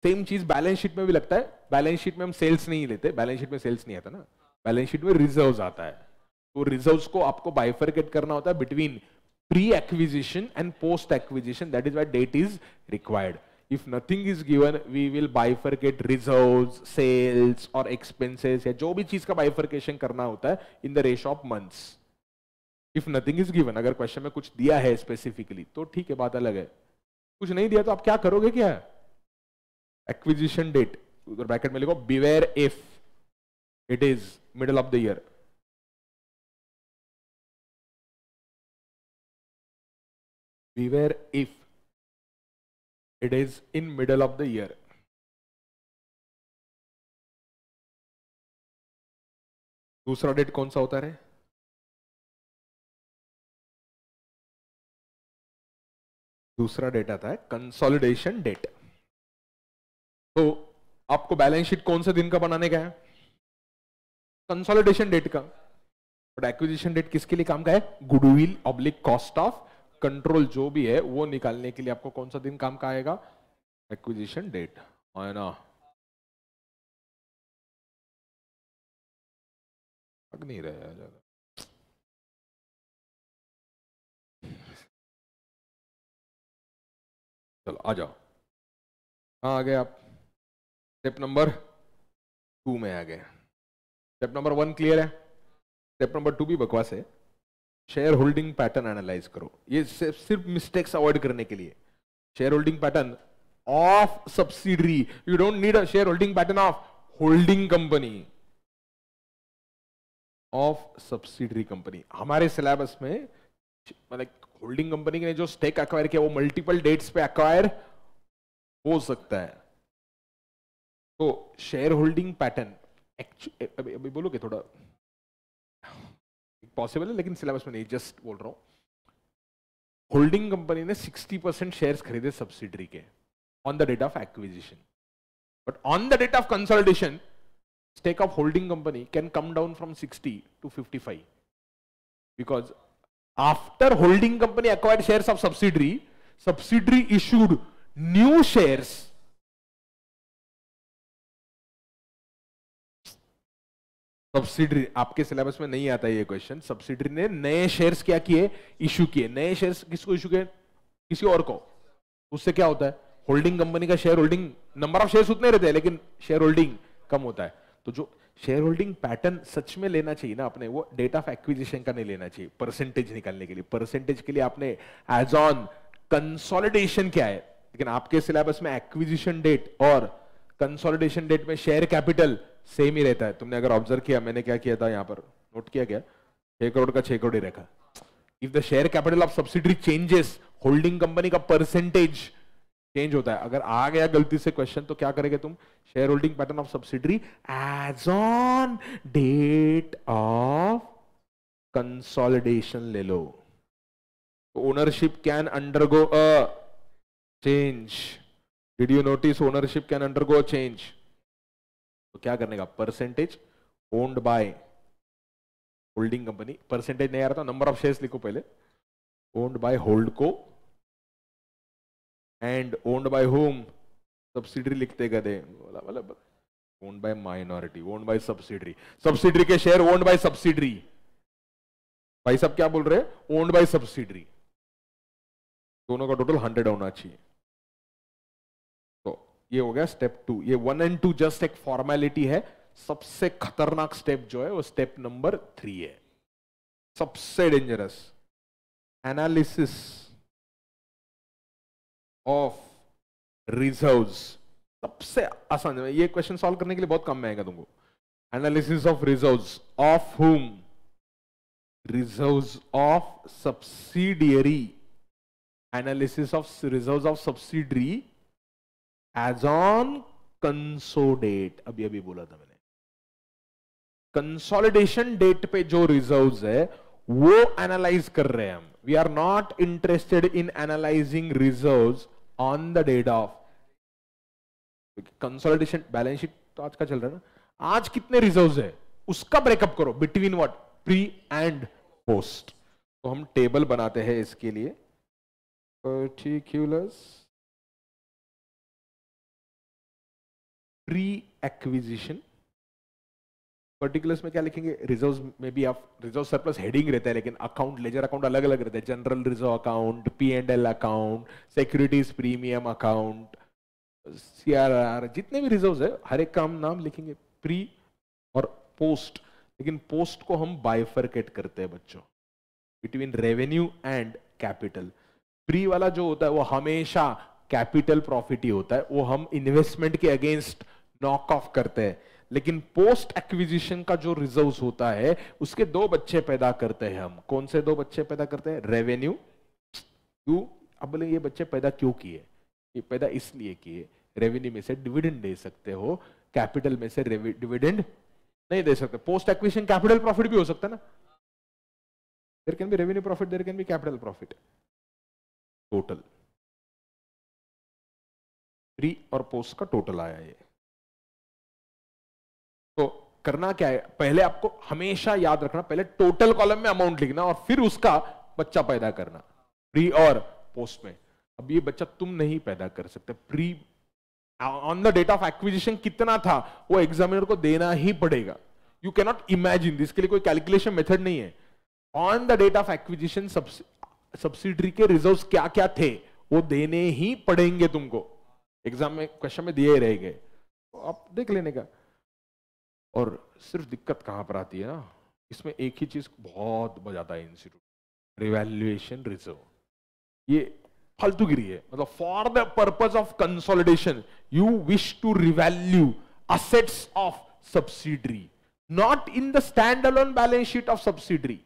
Same चीज बैलेंस शीट में भी लगता है। बैलेंस शीट में हम सेल्स नहीं लेते, बैलेंस शीट में सेल्स नहीं आता ना, बैलेंस शीट में रिजर्व्स आता है। तो रिजर्व्स को आपको बाइफरकेट करना होता है between pre acquisition and post acquisition. That is why date is required. If nothing is given, we will bifurcate reserves, sales और expenses या जो भी चीज का bifurcation करना होता है in the ratio of months. If nothing is given, अगर क्वेश्चन में कुछ दिया है स्पेसिफिकली तो ठीक है, बात अलग है। कुछ नहीं दिया तो आप क्या करोगे? क्या एक्विजिशन डेट उधर ब्रैकेट में लिखो, beware if it is middle of the year. Beware if it is in middle of the year. दूसरा डेट कौन सा होता है? दूसरा डेट आता है कंसोलिडेशन डेट। तो आपको बैलेंस शीट कौन से दिन का बनाने का है? कंसोलिडेशन डेट का। बट एक्विजिशन डेट किसके लिए काम का है? Goodwill oblique cost of control जो भी है वो निकालने के लिए आपको कौन सा दिन काम का आएगा? एक्विजिशन डेट, है ना? लग नहीं रहा है ज्यादा। चलो आ जाओ, कहाँ आ गए आप? स्टेप नंबर 2 में आ गए। स्टेप नंबर 1 क्लियर है। स्टेप नंबर 2 भी बकवास है। शेयर होल्डिंग पैटर्न एनालाइज करो। ये सिर्फ मिस्टेक्स अवॉइड करने के लिए। Share holding pattern of subsidiary, you don't need a share holding pattern of holding company, of subsidiary company. हमारे सिलेबस में मतलब होल्डिंग कंपनी ने जो स्टेक एक्वायर किया वो मल्टीपल डेट्स पे एक्वायर हो सकता है। तो शेयर होल्डिंग पैटर्न अभी बोलोगे थोड़ा पॉसिबल है, लेकिन सिलेबस में नहीं, जस्ट बोल रहा हूं। होल्डिंग कंपनी ने 60% शेयर्स खरीदे सब्सिडरी के on the date of acquisition, but on the date of consolidation stake of holding company can come down from 60 to 55 because after holding company acquired shares of subsidiary issued new shares. Subsidiary आपके syllabus में नहीं आता ये question. Subsidiary ने नए shares क्या किए? Issue किए। नए शेयर्स किसको इशू किए? किसी और को। उससे क्या होता है? होल्डिंग कंपनी का share holding, number of shares उतने रहते हैं लेकिन शेयर होल्डिंग कम होता है। तो जो शेयर होल्डिंग पैटर्न सच में लेना चाहिए ना अपने, वो डेट ऑफ एक्विजिशन का नहीं लेना चाहिए परसेंटेज निकालने के लिए। परसेंटेज के लिए आपने एज ऑन कंसोलिडेशन क्या है, लेकिन आपके सिलेबस में एक्विजिशन डेट और कंसोलिडेशन डेट में शेयर कैपिटल सेम ही रहता है। तुमने अगर ऑब्जर्व किया, मैंने क्या किया था यहाँ पर नोट किया गया, 6 करोड़ का 6 करोड़ ही रखा। If the share capital of subsidiary changes, holding company का परसेंटेज चेंज होता है। अगर आ गया गलती से क्वेश्चन तो क्या करेंगे तुम? Share holding pattern of subsidiary as on date of consolidation ले लो। Ownership can undergo a change. Did you notice ownership can undergo a change? तो क्या करने का? Percentage owned by holding company. Percentage नहीं आ रहा था, नंबर ऑफ शेयर्स लिखो पहले। Owned by holdco and owned by whom? Subsidiary लिखते गए, मतलब owned by minority, owned by subsidiary. Subsidiary के शेयर ओन्ड बाय सब्सिडरी। भाई साहब क्या बोल रहे हैं? Owned by subsidiary. दोनों का टोटल 100 होना चाहिए। तो ये हो गया स्टेप 2। ये 1 एंड 2 जस्ट एक फॉर्मेलिटी है। सबसे खतरनाक स्टेप जो है वो स्टेप नंबर 3 है, सबसे डेंजरस। Analysis of reserves. सबसे आसान है ये क्वेश्चन सॉल्व करने के लिए, बहुत कम में आएगा तुमको। Analysis of reserves of whom? Reserves of subsidiary analysis of reserves of subsidiary as on conso date, अभी अभी बोला था मैंने, कंसोलिडेशन डेट पे जो रिजर्व्स है वो एनालाइज कर रहे हैं हम. We are not interested in analysing reserves on the date of consolidation. Balance sheet तो आज का चल रहा है ना, आज कितने रिजर्व्स है उसका ब्रेकअप करो between what, pre and post. तो हम टेबल बनाते हैं इसके लिए, पर्टिकुलर्स प्री एक्विजिशन. पर्टिकुलर्स में क्या लिखेंगे, रिजर्व्स में भी आप रिजर्व सरप्लस हेडिंग रहता है, लेकिन अकाउंट लेजर अकाउंट अलग अलग रहता है. General reserve account, P&L account, securities premium account, CRR, जितने भी रिजर्व्स है हर एक का हम नाम लिखेंगे, प्री और पोस्ट. लेकिन पोस्ट को हम बाइफरकेट करते हैं बच्चों, between revenue and capital. Pre वाला जो होता है वो हमेशा कैपिटल प्रॉफिट ही होता है, वो हम इन्वेस्टमेंट के अगेंस्ट नॉक ऑफ करते हैं. लेकिन पोस्ट एक्विजिशन का जो रिजर्व्स होता है उसके दो बच्चे पैदा करते हैं हम. कौन से दो बच्चे पैदा करते हैं, रेवेन्यू. क्यों, अब बोले ये बच्चे पैदा क्यों किए, ये पैदा इसलिए किए, रेवेन्यू में से डिविडेंड दे सकते हो, कैपिटल में से डिविडेंड नहीं दे सकते. पोस्ट एक्विजिशन कैपिटल प्रॉफिट भी हो सकता है ना, there can be revenue profit, there can be capital profit. Total pre और पोस्ट का टोटल आया ये. तो करना क्या है, पहले आपको हमेशा याद रखना, पहले टोटल कॉलम में अमाउंट लिखना और फिर उसका बच्चा पैदा करना, प्री और पोस्ट में. अब ये बच्चा तुम नहीं पैदा कर सकते. Pre on the date of acquisition कितना था वो एग्जामिनर को देना ही पड़ेगा. यू कैन नॉट इमेजिन, इसके लिए कोई कैलकुलेशन मेथड नहीं है. On the date of acquisition subsidiary के रिजर्व्स क्या क्या थे वो देने ही पड़ेंगे तुमको. एग्जाम में क्वेश्चन में दिए रहेंगे, तो आप देख लेने का. और सिर्फ दिक्कत कहां पर आती है ना, इसमें एक ही चीज बहुत बजाता है इंस्टीट्यूट, रिवैल्यूएशन रिजर्व. ये फालतूगिरी है. मतलब for the purpose of consolidation you wish to revalue assets of subsidiary, not in the stand alone balance sheet of subsidiary,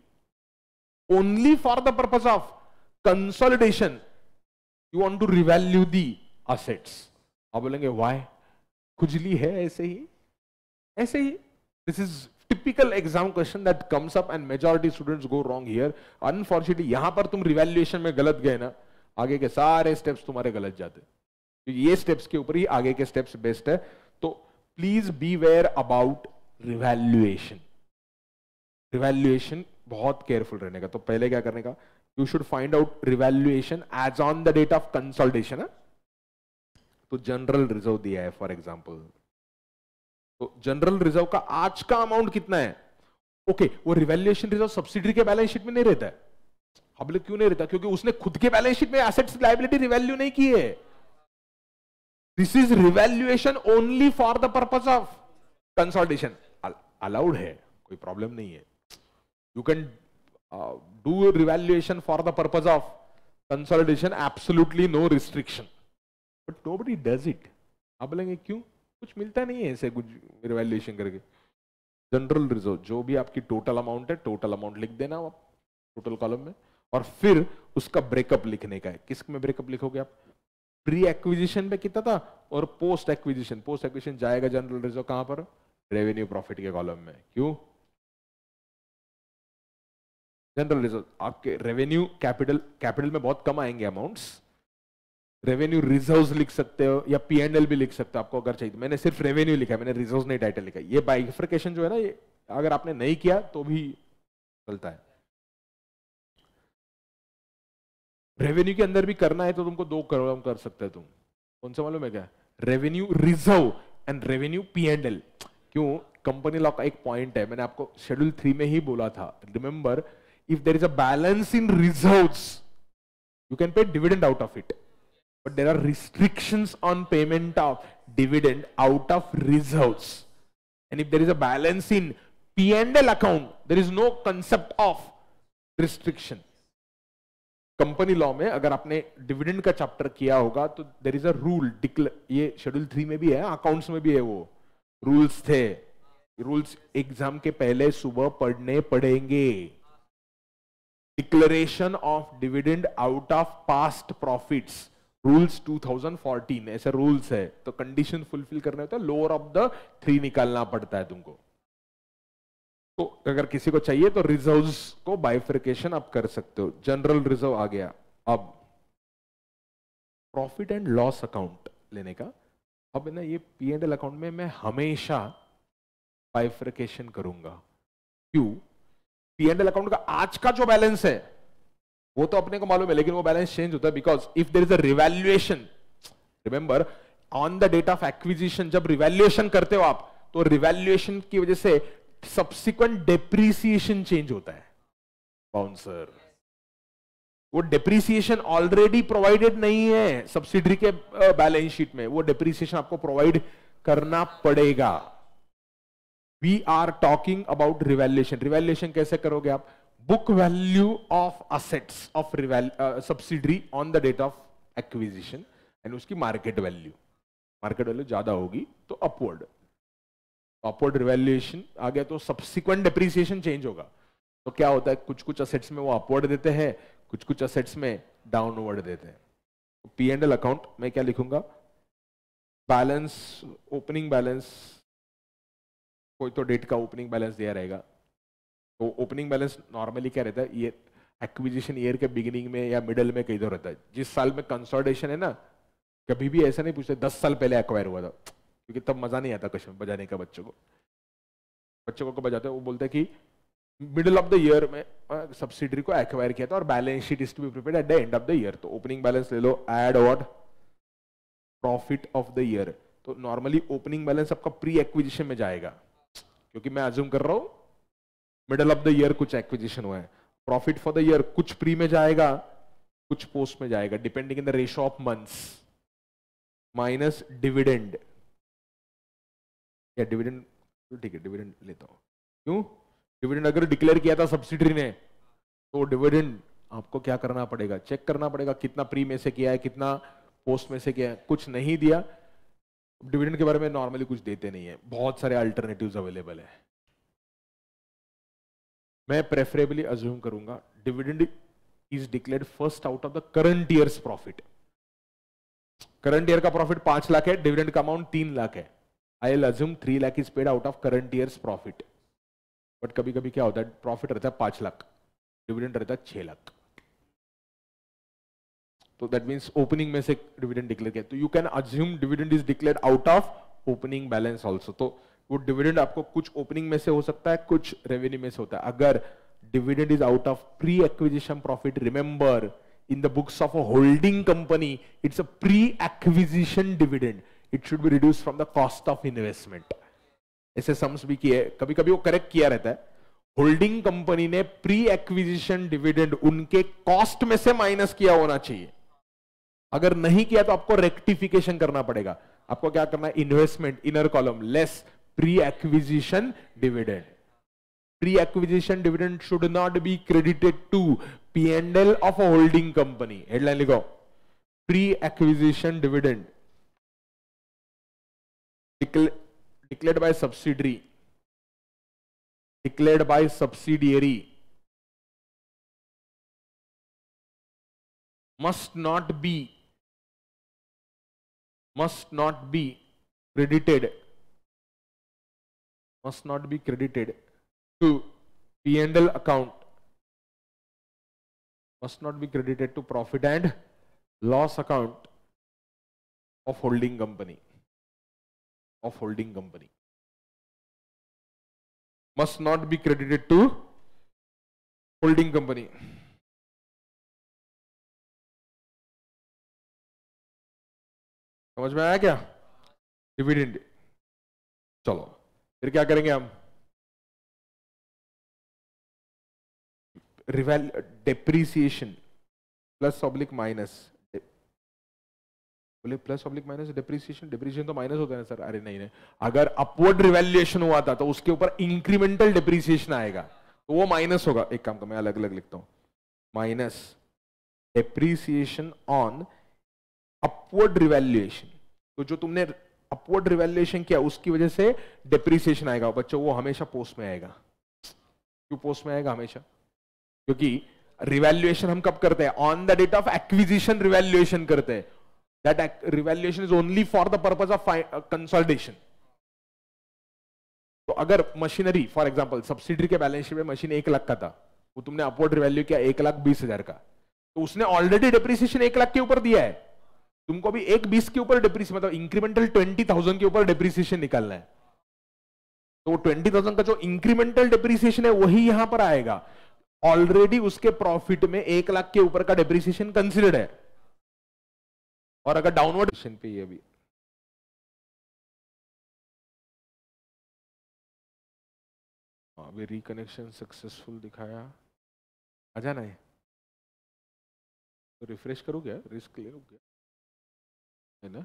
only for the purpose of consolidation you want to revalue the assets. आप बोलेंगे why, खुजली है ऐसे ही ऐसे ही. This is typical exam question that comes up and majority students go wrong here. Unfortunately यहां पर तुम रिवैल्यूएशन में गलत गए ना, आगे के सारे स्टेप्स तुम्हारे गलत जाते. ये स्टेप्स के ऊपर ही आगे के स्टेप्स बेस्ट है. तो please beware about revaluation. Revaluation बहुत केयरफुल रहने का. तो पहले क्या करने का, you should find out revaluation as on the date of consolidation. तो जनरल रिजर्व दिया है फॉर एग्जाम्पल, तो जनरल रिजर्व का आज का अमाउंट कितना है. ओके, वो रिवैल्यूएशन रिजर्व सब्सिडरी के बैलेंस शीट में नहीं रहता है. अब क्यों नहीं रहता, क्योंकि उसने खुद के बैलेंस शीट में एसेट्स लायबिलिटी रिवैल्यू नहीं की है. This is revaluation only for the purpose of consolidation. Allowed है, कोई प्रॉब्लम नहीं है. You can do revaluation for the purpose of consolidation, absolutely no restriction, but nobody does it. आप बोलेंगे क्यों, कुछ मिलता नहीं है ऐसे कुछ रिवैल्यूएशन करके. जनरल रिजर्व जो भी आपकी टोटल अमाउंट है, टोटल अमाउंट लिख देना आप टोटल कॉलम में, और फिर उसका ब्रेकअप लिखने का है. किस में ब्रेकअप लिखोगे आप, प्री एक्विजिशन पे कितना था और पोस्ट एक्विजिशन. पोस्ट एक्विजिशन जाएगा जनरल रिजर्व कहां पर, रेवेन्यू प्रॉफिट के कॉलम में. क्यों, जनरल रिजर्व आपके रेवेन्यू कैपिटल में बहुत कम आएंगे अमाउंट्स. रेवेन्यू रिजर्व्स लिख सकते हो या P&L भी लिख सकते हो आपको अगर चाहिए. मैंने सिर्फ रेवेन्यू लिखा है, मैंने रिजर्व्स नहीं टाइटल लिखा. ये बाइफरकेशन जो है ना, ये अगर आपने नहीं किया तो भी चलता है. रेवेन्यू के अंदर भी करना है तो तुमको दो कॉलम कर सकते हो तुम. कौन सा मालूम है क्या, revenue reserve and revenue P&L. क्यों, कंपनी लॉ का एक पॉइंट है, मैंने आपको शेड्यूल 3 में ही बोला था. Remember, if there is a balance in reserves you can pay dividend out of it, but there are restrictions on payment of dividend out of reserves. And if there is a balance in P&L account, there is no concept of restriction. Company law में अगर आपने dividend का chapter किया होगा तो there is a rule, ये schedule 3 में भी है, अकाउंट्स में भी है. वो रूल्स थे, रूल्स एग्जाम के पहले सुबह पढ़ने पड़ेंगे. Declaration of dividend out of past profits, rules 2014 ऐसे रूल्स है, तो कंडीशन फुलफिल करने होता है, लोअर ऑफ द 3 निकालना पड़ता है तुमको। तो अगर किसी को चाहिए तो रिजर्व्स को बाइफर्केशन आप कर सकते हो। जनरल रिजर्व आ गया। अब प्रॉफिट एंड लॉस अकाउंट लेने का, अब ना ये P&L अकाउंट में मैं हमेशा बाइफर्केशन करूंगा। क्यों? P&L अकाउंट का आज का जो बैलेंस है वो तो अपने को मालूम है, लेकिन वो बैलेंस चेंज होता है because if there is a revaluation, remember on the date of acquisition जब रिवैल्यूएशन करते हो आप, तो रिवैल्यूएशन की वजह से सब्सिक्वेंट डेप्रीसिएशन चेंज होता है। बाउंसर, वो डेप्रीसिएशन ऑलरेडी प्रोवाइडेड नहीं है सब्सिडरी के बैलेंस शीट में, वो डेप्रीसिएशन आपको प्रोवाइड करना पड़ेगा। We are talking about revaluation. Revaluation कैसे करोगे आप? Book value of assets of subsidiary on the date of acquisition and उसकी मार्केट वैल्यू ज्यादा होगी तो अपवर्ड रिवैल्यूएशन आ गया, तो सब्सिक्वेंट डेप्रीसिएशन चेंज होगा। तो क्या होता है, कुछ कुछ असेट्स में वो अपवर्ड देते हैं, कुछ कुछ असेट्स में डाउनवर्ड देते हैं। तो P&L अकाउंट में क्या लिखूंगा? बैलेंस, ओपनिंग बैलेंस, कोई तो डेट का ओपनिंग बैलेंस दिया रहेगा। तो ओपनिंग बैलेंस नॉर्मली क्या रहता है, ये एक्विजिशन ईयर के बिगिनिंग में या मिडल में कहीं तो रहता है। जिस साल में कंसोलिडेशन है ना, कभी भी ऐसा नहीं पूछते 10 साल पहले एक्वायर हुआ था, क्योंकि तब मजा नहीं आता क्वेश्चन बजाने का। बच्चों को बजाते हैं, वो बोलते हैं कि मिडिल ऑफ द ईयर में सब्सिडरी को एक्वायर किया था और balance sheet is to be prepared at the end of the year. तो ओपनिंग बैलेंस ले लो, add what? Profit of the year. तो नॉर्मली ओपनिंग बैलेंस आपका प्री एक्विजिशन में जाएगा, क्योंकि मैं अज्यूम कर रहा हूं मिडिल ऑफ द ईयर कुछ एक्विजिशन हुआ है। प्रॉफिट फॉर द ईयर कुछ प्री में जाएगा, कुछ पोस्ट में जाएगा, depending in the ratio of months, minus dividend. या डिविडेंड, ठीक है डिविडेंड लेता हूं। क्यों? डिविडेंड अगर डिक्लेयर किया था सब्सिडरी ने, तो डिविडेंड आपको क्या करना पड़ेगा? चेक करना पड़ेगा कितना प्री में से किया है, कितना पोस्ट में से किया है। कुछ नहीं दिया, डिविडेंड के बारे में नॉर्मली कुछ देते नहीं है, बहुत सारे अल्टरनेटिव्स अवेलेबल है। मैं प्रेफरेबली अज्यूम करूंगा dividend is declared first out of the current years profit. Current year का प्रॉफिट 5 लाख है, डिविडेंड का अमाउंट 3 लाख है। I will assume 3 lakh is paid out of current years profit. But कभी कभी क्या होता है, प्रॉफिट रहता है 5 लाख, डिविडेंड रहता है 6 लाख, तो दैट मींस ओपनिंग में से डिविडेंड डिक्लेयर किया, तो you can assume dividend is declared out of opening balance also. तो वो डिविडेंड आपको कुछ ओपनिंग में से हो सकता है, कुछ रेवेन्यू में से होता है। अगर dividend is out of pre acquisition profit, remember in the books of a holding company it's a pre-acquisition dividend, it should be reduced from the cost of investment। ऐसे सम्स भी किए, कभी कभी वो करेक्ट किया रहता है। होल्डिंग कंपनी ने प्री एक्विजिशन डिविडेंड उनके कॉस्ट में से माइनस किया होना चाहिए। अगर नहीं किया तो आपको रेक्टिफिकेशन करना पड़ेगा। आपको क्या करना है? Investment, inner column, less pre acquisition dividend. Pre-acquisition dividend should not be credited to P&L of a holding company। Headline लिखो, pre-acquisition dividend declared by subsidiary, declared by subsidiary must not be credited to P&L account, must not be credited to profit and loss account of holding company, must not be credited to holding company। समझ में आया क्या? Dividend. चलो फिर क्या करेंगे हम? Depreciation plus oblique minus, बोले प्लस ऑब्लिक माइनस डेप्रीसिएशन तो माइनस होता है ना सर? अरे नहीं, अगर अपवर्ड रिवैल्यूएशन हुआ था तो उसके ऊपर इंक्रीमेंटल डेप्रीसिएशन आएगा, तो वो माइनस होगा। एक काम का मैं अलग अलग लिखता हूं, minus depreciation on upward revaluation. तो जो तुमने अपवर्ड रिवैल्यूएशन किया उसकी वजह से डेप्रीसिएशन आएगा। बच्चों वो हमेशा पोस्ट में आएगा। क्यों पोस्ट में आएगा हमेशा? क्योंकि रिवैल्यूएशन हम कब करते हैं? On the date of acquisition revaluation करते हैं. That revaluation is only for the purpose of consolidation. तो अगर मशीनरी फॉर एग्जांपल सब्सिडरी के बैलेंस शीट में मशीन 1 लाख का था, वो तुमने अपवर्ड रिवैल्यू किया 1,20,000 का, तो उसने ऑलरेडी डिप्रिसिएशन 1 लाख के ऊपर दिया है. तुमको भी 1,20 के ऊपर डिप्रिसिएशन मतलब इंक्रीमेंटल 20,000 के ऊपर डिप्रिसिएशन निकालना है. तो 20,000 का जो इंक्रीमेंटल डिप्रिसिएशन है वही यहां पर आएगा. ऑलरेडी उसके प्रॉफिट में 1 लाख के ऊपर का डिप्रिसिएशन कंसिडर्ड है. और अगर डाउनवर्ड पे ये भी अभी रिकनेक्शन सक्सेसफुल दिखाया, आ जाना है तो रिफ्रेश करो क्या, रिस्क ले लो क्या है ना.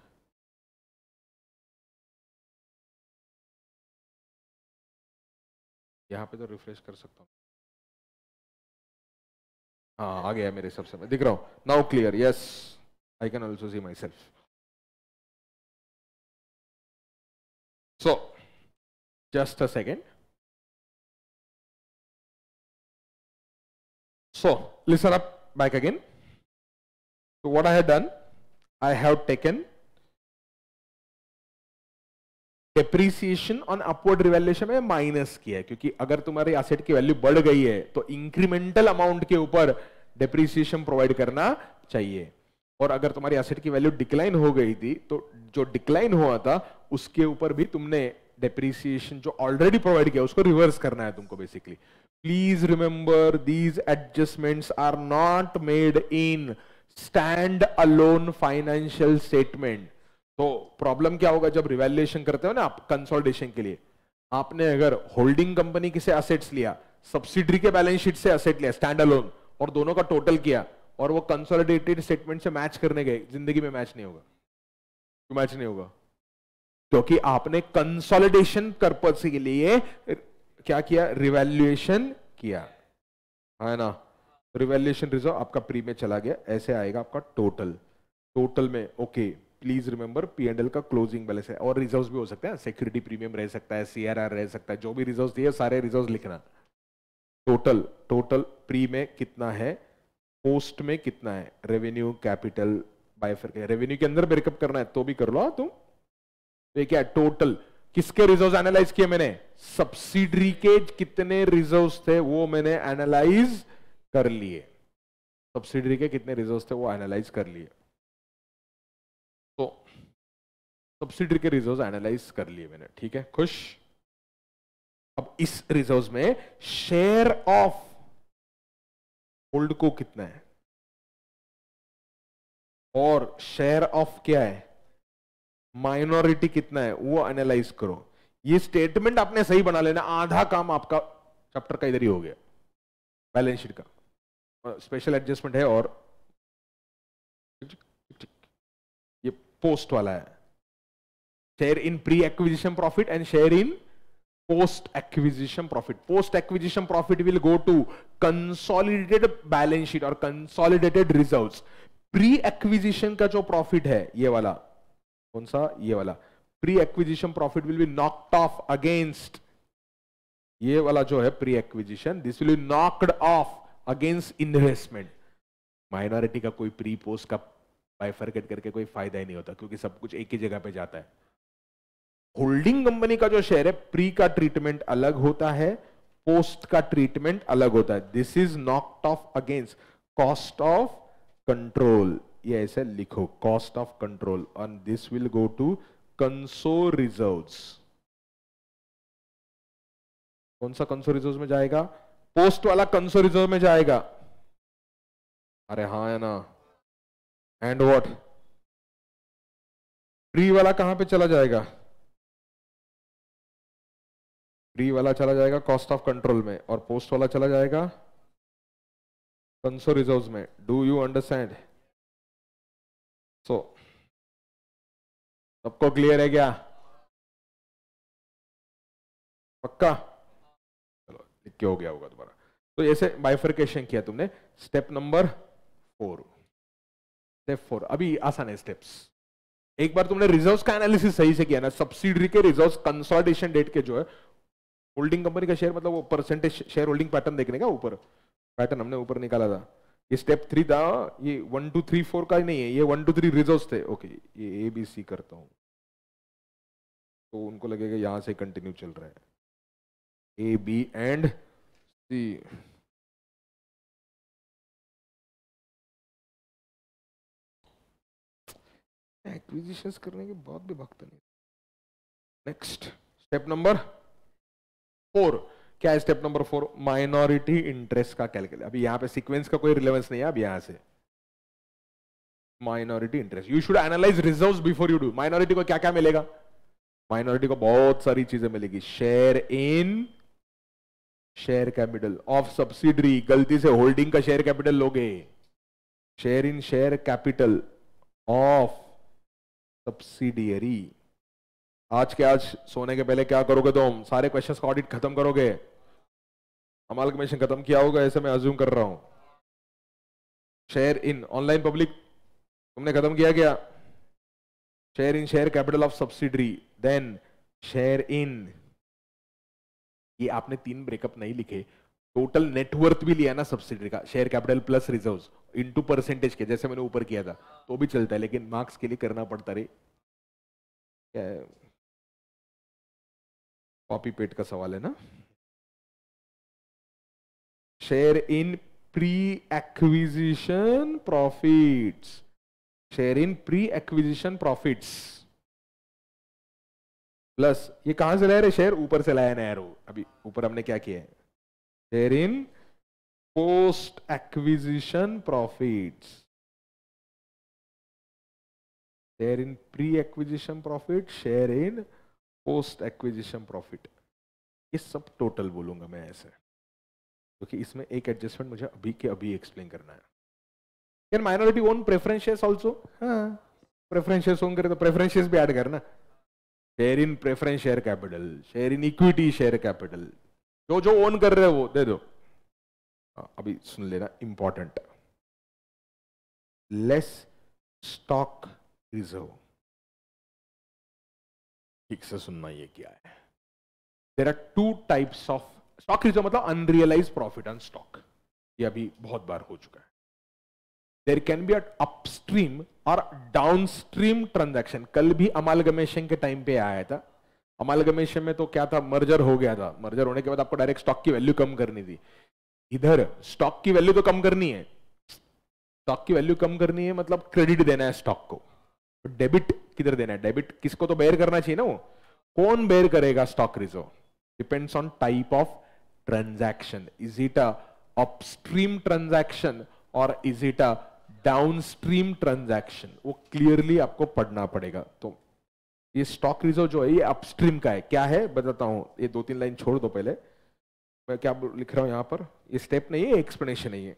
यहाँ पे तो रिफ्रेश कर सकता हूँ. हाँ आ गया मेरे सबसे, मैं दिख रहा हूँ. Now clear. Yes I can also see my self. So just a second. So listen up back again. So what I have done, I have taken depreciation on upward revaluation में माइनस किया है, क्योंकि अगर तुम्हारी asset की value बढ़ गई है तो इंक्रीमेंटल अमाउंट के ऊपर डेप्रिसिएशन प्रोवाइड करना चाहिए. और अगर तुम्हारी एसेट की वैल्यू डिक्लाइन हो गई थी तो जो डिक्लाइन हुआ था उसके ऊपर भी तुमने डेप्रिसिएशन जो ऑलरेडी प्रोवाइड किया उसको रिवर्स करना है तुमको basically. Please remember these adjustments are not made in stand-alone financial statement. तो प्रॉब्लम क्या होगा जब रिवैल्यूएशन करते हो ना आप कंसोलिडेशन के लिए, आपने अगर होल्डिंग कंपनी की से एसेट्स लिया, सब्सिडरी के बैलेंस शीट से एसेट लिया स्टैंड अलोन, और दोनों का टोटल किया और वो कंसोलिडेटेड स्टेटमेंट से मैच करने गए, जिंदगी में मैच नहीं होगा. क्यों मैच नहीं होगा? क्योंकि आपने कंसोलिडेशन पर्पस के लिए क्या किया? रिवैल्यूएशन किया है ना. रिवैल्यूएशन रिजर्व आपका प्री में चला गया, ऐसे आएगा आपका टोटल. टोटल में ओके प्लीज रिमेंबर P&L का क्लोजिंग बैलेंस है, और रिजर्व्स भी हो सकते हैं, सिक्योरिटी प्रीमियम रह सकता है, CRR रह सकता है, जो भी रिजर्व्स दिए सारे रिजर्व्स लिखना. टोटल प्री में कितना है, पोस्ट में कितना है, रेवेन्यू कैपिटल बाइफरकेशन, रेवेन्यू के अंदर ब्रेकअप करना है तो भी कर लो तुम. तो क्या टोटल किसके रिजर्व्स एनालाइज किए मैंने? सब्सिडरी के कितने रिजर्व्स थे वो मैंने एनालाइज कर लिए. सब्सिडरी के कितने रिजर्व्स थे वो एनालाइज कर लिए. तो सब्सिडरी के रिजर्व्स एनालाइज कर लिए मैंने, ठीक है, खुश. अब इस रिजर्व्स में शेयर ऑफ होल्ड को कितना है और शेयर ऑफ क्या है माइनॉरिटी कितना है वो एनालाइज करो. ये स्टेटमेंट आपने सही बना लेना, आधा काम आपका चैप्टर का इधर ही हो गया. बैलेंस शीट का स्पेशल एडजस्टमेंट है और ये पोस्ट वाला है, share in pre acquisition profit and share in post acquisition profit. Post acquisition profit will go to consolidated balance sheet और कंसोलिडेटेड रिजर्व्स. प्री एक्विजिशन का जो प्रॉफिट है ये वाला, कौन सा, ये वाला pre acquisition profit will be knocked off against, ये वाला जो है pre acquisition, this will be knocked off against investment. Minority का कोई प्री पोस्ट का बाइफरकेट करके कोई फायदा ही नहीं होता, क्योंकि सब कुछ एक ही जगह पे जाता है. होल्डिंग कंपनी का जो शेयर है प्री का ट्रीटमेंट अलग होता है, पोस्ट का ट्रीटमेंट अलग होता है. This is knocked off against cost of control, ये ऐसे लिखो, कॉस्ट ऑफ कंट्रोल, और this will go to conso reserves. कौन सा कंसो रिजर्व्स में जाएगा? पोस्ट वाला कंसो रिजर्व में जाएगा. अरे हाँ है ना. एंड व्हाट, प्री वाला कहां पे चला जाएगा? प्री वाला चला जाएगा कॉस्ट ऑफ कंट्रोल में, और पोस्ट वाला चला जाएगा कंसो रिजर्व्स में. Do you understand? सो सबको क्लियर है क्या? पक्का? चलो लिख के हो गया होगा तुम्हारा. तो ऐसे बाइफरकेशन किया तुमने. स्टेप नंबर 4, स्टेप 4 अभी आसान है स्टेप्स. एक बार तुमने रिजर्व्स का एनालिसिस सही से किया ना, सब्सिडरी के रिजर्व्स कंसोलिडेशन डेट के जो है, होल्डिंग कंपनी का शेयर मतलब वो परसेंटेज शेयर होल्डिंग पैटर्न देखने का ऊपर, पैटर्न हमने ऊपर निकाला था, ये स्टेप 3 था, ये 1 2 3 4 का ही नहीं है, ये 1 2 3 रिजल्ट्स थे। ओके, ये ABC करता हूं तो उनको लगेगा यहां से कंटिन्यू चल रहा है, AB एंड C। एक्विजिशंस करने के बाद भी भागता नहीं। नेक्स्ट स्टेप नंबर 4, क्या है स्टेप नंबर 4? माइनॉरिटी इंटरेस्ट का कैलकुलेट। अभी यहाँ पे सीक्वेंस का कोई रिलेवेंस नहीं है, अब यहां से minority interest, you should analyse reserves before you do. Minority को क्या क्या मिलेगा? माइनॉरिटी को बहुत सारी चीजें मिलेगी। Share in share capital of subsidiary, गलती से होल्डिंग का शेयर कैपिटल लोगे। Share in share capital of subsidiary. आज के आज सोने के पहले क्या करोगे तुम? सारे क्वेश्चंस का ऑडिट खत्म करोगे, अमालगमेशन खत्म किया होगा, ऐसे मैं अज्यूम कर रहा हूं। शेयर इन ऑनलाइन पब्लिक तुमने खत्म किया क्या? Share in share capital of subsidiary, then share in, ये आपने 3 ब्रेकअप नहीं लिखे, टोटल नेटवर्थ भी लिया ना सब्सिडरी का, share capital plus reserves into percentage के, जैसे मैंने ऊपर किया था तो भी चलता है, लेकिन मार्क्स के लिए करना पड़ता रे, क्या है, कॉपी पेट का सवाल है ना। Share in pre acquisition profits, share in pre acquisition profits plus, ये कहां से लाया रे? शेयर ऊपर से लाया ना एरो। अभी ऊपर हमने क्या किया है? Share in post acquisition profits, share in pre acquisition profit, share in post acquisition profit, ये सब टोटल बोलूंगा मैं ऐसे, क्योंकि इसमें एक एडजस्टमेंट मुझे अभी के अभी एक्सप्लेन करना है। Can minority own preference shares also? हाँ, प्रेफरेंस शेयर्स ओन करे तो प्रेफरेंस शेयर्स भी ऐड करना। Share in preference share capital, share in equity share capital, जो जो ओन कर रहे हो वो दे दो। अभी सुन लेना, इंपॉर्टेंट, लेस स्टॉक रिजर्व। ठीक से सुनना, ये क्या है? There are 2 types of stock reserve, मतलब अनरियलाइज प्रॉफिट ऑन स्टॉक, ये अभी बहुत बार हो चुका है। देयर कैन बी अपस्ट्रीम और डाउनस्ट्रीम ट्रांजैक्शन। कल भी अमालगमेशन के टाइम पे आया था। अमालगमेशन में तो क्या था, मर्जर हो गया था, मर्जर होने के बाद आपको डायरेक्ट स्टॉक की वैल्यू कम करनी थी। इधर स्टॉक की वैल्यू तो कम करनी है, स्टॉक की वैल्यू कम करनी है मतलब क्रेडिट देना है स्टॉक को, डेबिट किधर देना है? डेबिट किसको तो बेयर करना चाहिए ना, वो कौन बेयर करेगा? Stock reserve depends on type of transaction. Is it a upstream transaction और is it a downstream transaction? वो क्लियरली आपको पढ़ना पड़ेगा। तो ये स्टॉक रिजर्व जो है ये अपस्ट्रीम का है। क्या है बताता हूं, ये 2-3 लाइन छोड़ दो पहले, मैं क्या लिख रहा हूं यहां पर, ये स्टेप नहीं है, एक्सप्लेनेशन नहीं है।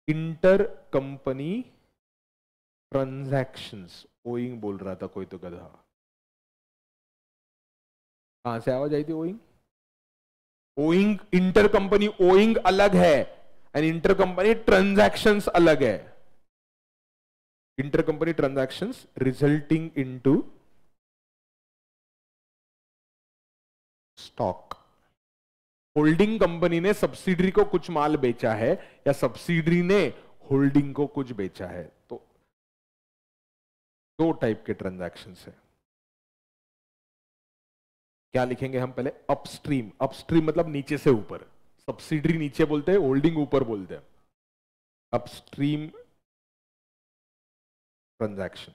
इंटर कंपनी ट्रांजैक्शंस, ओइंग बोल रहा था कोई तो गधा, कहां से आवाज आई थी? Owing, owing, inter company owing अलग है एंड इंटर कंपनी ट्रांजैक्शंस अलग है। Inter company transactions resulting into stock. Holding company ने सब्सिडरी को कुछ माल बेचा है या सब्सिडरी ने होल्डिंग को कुछ बेचा है, तो 2 टाइप के ट्रांजैक्शंस है। क्या लिखेंगे हम पहले? अपस्ट्रीम, अपस्ट्रीम मतलब नीचे से ऊपर, सब्सिडरी नीचे बोलते हैं, होल्डिंग ऊपर बोलते हैं, अपस्ट्रीम ट्रांजैक्शन।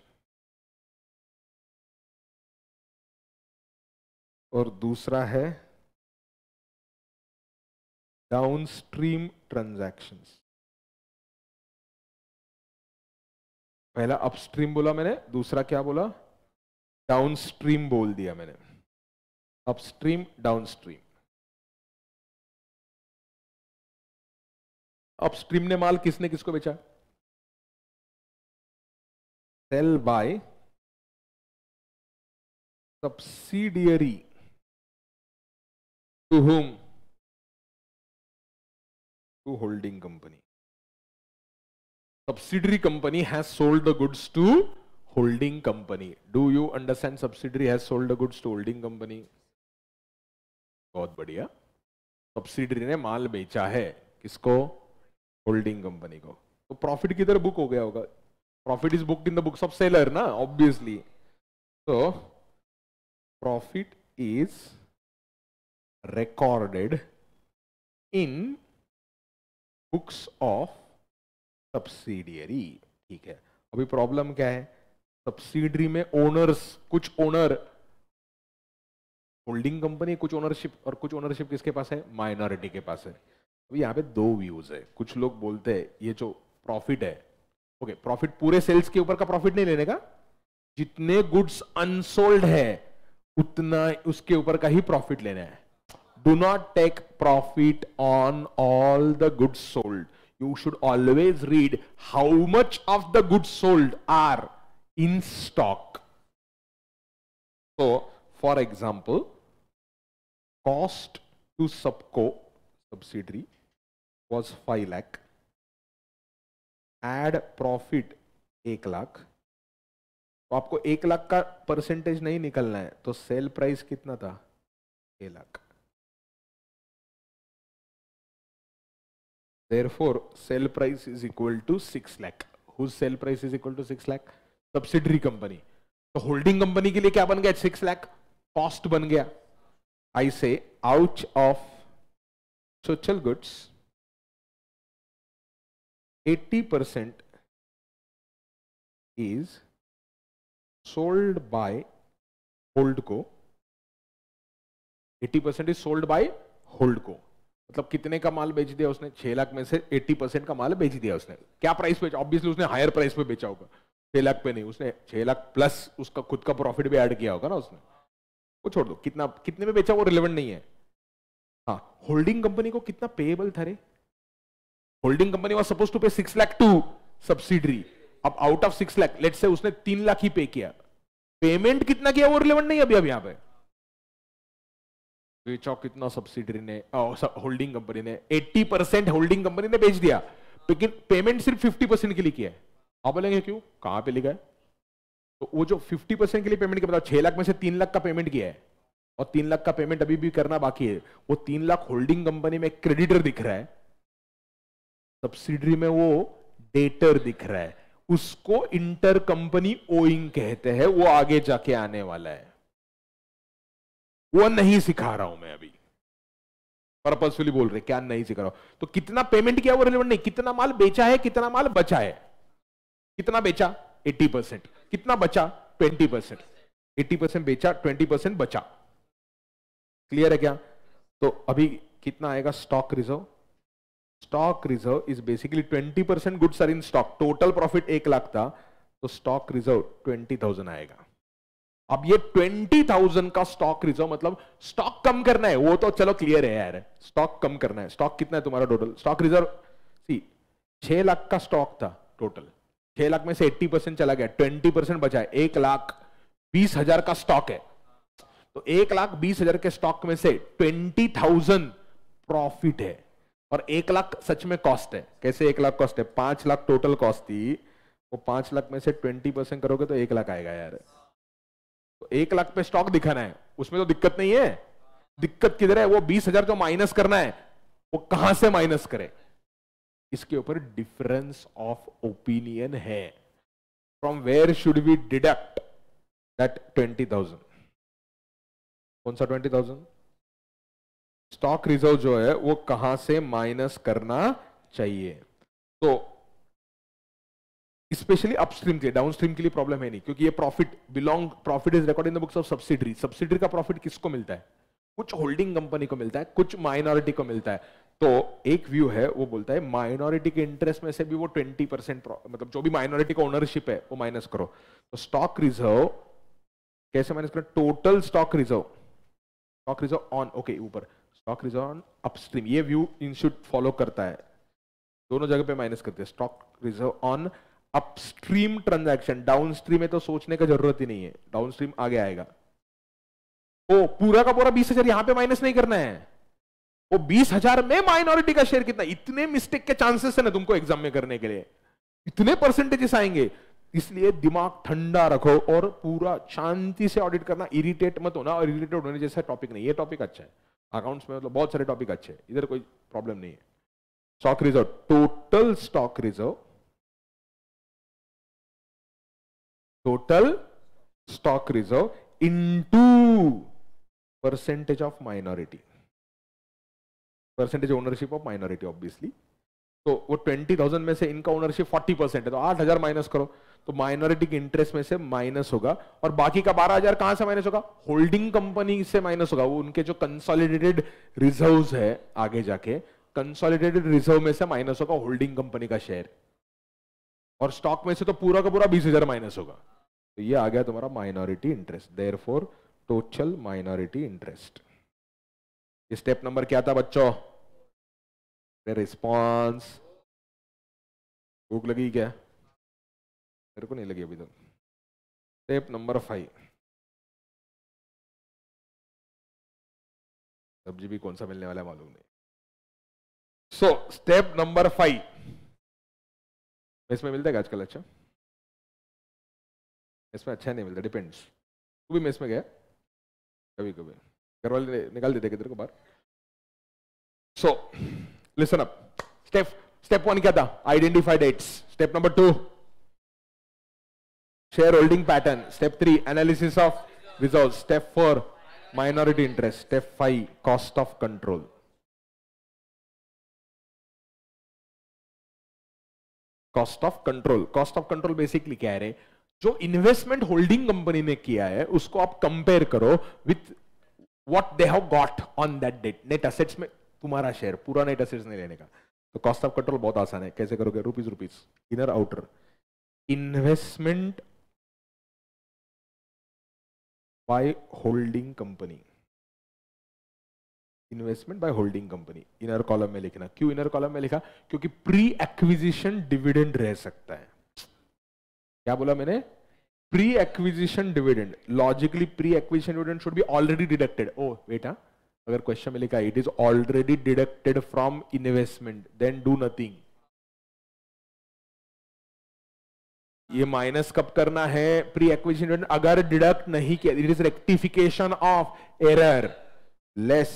और दूसरा है डाउनस्ट्रीम ट्रांजैक्शंस। पहला अपस्ट्रीम बोला मैंने, दूसरा क्या बोला? डाउनस्ट्रीम बोल दिया मैंने। Upstream, downstream. अपस्ट्रीम ने माल किसने किसको बेचा? Sale by subsidiary to whom? To holding company. Subsidiary company has sold the goods to holding company. Do you understand? Subsidiary has sold the goods to holding company. बहुत बढ़िया। Subsidiary ने माल बेचा है, किसको? होल्डिंग कंपनी को। तो profit किधर book हो गया होगा? Profit is booked in the books of seller ना, ऑब्वियसली। तो profit is recorded in books of subsidiary। ठीक है, अभी प्रॉब्लम क्या है? सब्सिडरी में ओनर्स, कुछ ओनर होल्डिंग कंपनी, कुछ ओनरशिप, और कुछ ओनरशिप किसके पास है? माइनॉरिटी के पास है। अभी यहाँ पे दो व्यूज है। कुछ लोग बोलते हैं ये जो प्रॉफिट है, ओके, प्रॉफिट पूरे सेल्स के ऊपर का प्रॉफिट नहीं लेने का, जितने गुड्स अनसोल्ड है उतना उसके ऊपर का ही प्रॉफिट लेना है। Do not take profit on all the goods sold. You should always read how much of the goods sold are in stock. So, for example, cost to Subco subsidiary was 5 lakh. Add profit 1 lakh. तो आपको 1 लाख का percentage नहीं निकलना है, तो sale price कितना था? 6 lakh. Therefore, sell price is equal to 6 lakh. Whose sell price is equal to 6 lakh? Subsidiary company. तो होल्डिंग कंपनी के लिए क्या बन गया? 6 लाख कॉस्ट बन गया। I say out of social goods 80% is sold by holdco। 80% is sold by holdco। मतलब कितने का माल बेच दिया उसने? 6 लाख में से 80% का माल बेच दिया उसने। क्या प्राइस पे? ऑब्वियसली उसने हायर प्राइस पे बेचा होगा, 6 लाख पे नहीं। उसने 6 लाख प्लस उसका खुद का प्रॉफिट भी ऐड किया होगा ना उसने। वो छोड़ दो, कितना कितने में बेचा वो रिलेवेंट नहीं है। हाँ, होल्डिंग कंपनी को कितना पेएबल था रे? Holding company was suppose to pay 6 lakh to subsidiary. अब out of 6 lakh let's say उसने 3 लाख ही पे किया। पेमेंट कितना किया वो रिलेवेंट नहीं है अभी। अब यहाँ पे बेचा कितना सब्सिडरी ने, होल्डिंग कंपनी ने? 80% होल्डिंग कंपनी ने बेच दिया, लेकिन पेमेंट सिर्फ 50% के लिए किया है। आप बोलेंगे क्यों, कहां पे लिखा है? तो वो जो 50% के लिए पेमेंट किया, 6 लाख में से 3 लाख का पेमेंट किया है, और 3 लाख का पेमेंट अभी भी करना बाकी है। वो 3 लाख होल्डिंग कंपनी में क्रेडिटर दिख रहा है, सब्सिडरी में वो डेटर दिख रहा है। उसको इंटर कंपनी ओइंग कहते हैं। वो आगे जाके आने वाला है, वो नहीं सिखा रहा हूं मैं अभी, पर्पसफुली बोल रहे क्या नहीं सिखा रहा हूं। तो कितना पेमेंट किया वो रिलेवेंट नहीं, कितना माल बेचा है, कितना माल बचा है। कितना बेचा? 80%। कितना बचा? 20%। 80% बेचा, 20% बचा। क्लियर है क्या? तो अभी कितना आएगा stock reserve? Stock reserve is basically 20% goods are in stock. Total profit 1 lakh था, तो स्टॉक रिजर्व 20,000 आएगा। अब ये 20,000 का स्टॉक रिजर्व मतलब स्टॉक कम करना है, वो तो चलो क्लियर है यार, स्टॉक कम करना है। स्टॉक कितना है तुम्हारा टोटल? स्टॉक रिजर्व सी 6 लाख का स्टॉक था टोटल, 6 लाख में से 80% चला गया, 20% बचा है। 1,20,000 का स्टॉक है, तो 1,20,000 के स्टॉक में से 20,000 प्रॉफिट है, और 1 लाख सच में कॉस्ट है। कैसे 1 लाख कॉस्ट है? 5 लाख टोटल कॉस्ट थी, वो 5 लाख में से 20% करोगे तो 1 लाख आएगा यार। तो 1 लाख पे स्टॉक दिखाना है, उसमें तो दिक्कत नहीं है। दिक्कत किधर है? वो 20,000 जो माइनस करना है, वो कहां से माइनस करे, इसके ऊपर डिफरेंस ऑफ ओपिनियन है। From where should we deduct that 20,000? कौन सा 20,000? स्टॉक रिजर्व जो है वो कहां से माइनस करना चाहिए? तो स्पेशली अपस्ट्रीम के लिए, डाउनस्ट्रीम के लिए प्रॉब्लम है नहीं, क्योंकि ये profit is record in the books of subsidiary. Subsidiary का प्रॉफिट किसको मिलता है? कुछ होल्डिंग कंपनी को मिलता है, कुछ माइनॉरिटी को मिलता है। तो एक व्यू है वो बोलता है माइनॉरिटी के इंटरेस्ट में से भी वो 20%, मतलब जो भी माइनॉरिटी का ओनरशिप है वो माइनस करो। तो स्टॉक रिजर्व कैसे माइनस करो? Total stock reserve on, okay, ऊपर स्टॉक रिजर्व ऑन अपस्ट्रीम, ये व्यू इंस्टीट्यूट फॉलो करता है, दोनों जगह पे माइनस करते हैं। Stock reserve on upstream transaction, downstream में तो सोचने का जरूरत ही नहीं है, डाउनस्ट्रीम आगे आएगा। वो पूरा का पूरा 20,000 यहां पे माइनस नहीं करना है, वो 20,000 में माइनॉरिटी का शेयर कितना। इतने मिस्टेक के चांसेस है ना तुमको एग्जाम में करने के लिए, इतने परसेंटेजेस आएंगे, इसलिए दिमाग ठंडा रखो और पूरा शांति से ऑडिट करना। इरिटेट मत होना, और इरिटेट होने जैसा टॉपिक नहीं, ये टॉपिक अच्छा है। अकाउंट्स में मतलब बहुत सारे टॉपिक अच्छे हैं, इधर कोई प्रॉब्लम नहीं है। Stock reserve, total stock reserve, total stock reserve into percentage of minority, percentage ownership of minority obviously. तो वो 20,000 में से इनका ओनरशिप 40% है, तो 8,000 माइनस करो, तो माइनॉरिटी के इंटरेस्ट में से माइनस होगा, और बाकी का 12,000 कहां से माइनस होगा? होल्डिंग कंपनी से माइनस होगा। वो उनके जो कंसोलिडेटेड रिजर्व्स है, आगे जाके कंसोलिडेटेड रिजर्व में से माइनस होगा होल्डिंग कंपनी का शेयर, और स्टॉक में से तो पूरा का पूरा 20,000 माइनस होगा। तो ये आ गया तुम्हारा minority interest, therefore total minority interest. Step number क्या था बच्चों? रिस्पॉन्स। भूख लगी क्या? मेरे को नहीं लगी अभी तक। स्टेप नंबर 5, सब्जी भी कौन सा मिलने वाला है मालूम नहीं। सो स्टेप नंबर 5, इसमें मिलता है आजकल? अच्छा, इसमें अच्छा नहीं मिलता, डिपेंड्स। तू भी मेस में गया कभी कभी? घर वाले निकाल देते किधर को बाहर। सो लिसन अप, स्टेप 1 क्या था? Identify dates. Step number 2, share holding pattern. Step 3, analysis of reserve. Step 4, minority interest. Step 5, cost of control. Cost of control, cost of control basically क्या है रे? जो इन्वेस्टमेंट होल्डिंग कंपनी ने किया है उसको आप कंपेयर करो with what they have got on that date. Net assets में तुम्हारा शेयर, पूरा नेट असेट्स नहीं लेने का। तो कॉस्ट ऑफ कंट्रोल बहुत आसान है, कैसे करोगे? Rupees, inner outer, investment by holding company, investment by holding company inner column में लिखना। क्यों इनर कॉलम में लिखा? क्योंकि प्री एक्विजिशन डिविडेंड रह सकता है। क्या बोला मैंने? Pre acquisition dividend. Logically pre acquisition dividend should be already deducted. ओ बेटा, अगर क्वेश्चन में लिखा it is already deducted from investment, then do nothing. ये माइनस कब करना है? प्री एक्विजिशन डिविडेंड अगर डिडक्ट नहीं किया, it is rectification of error, less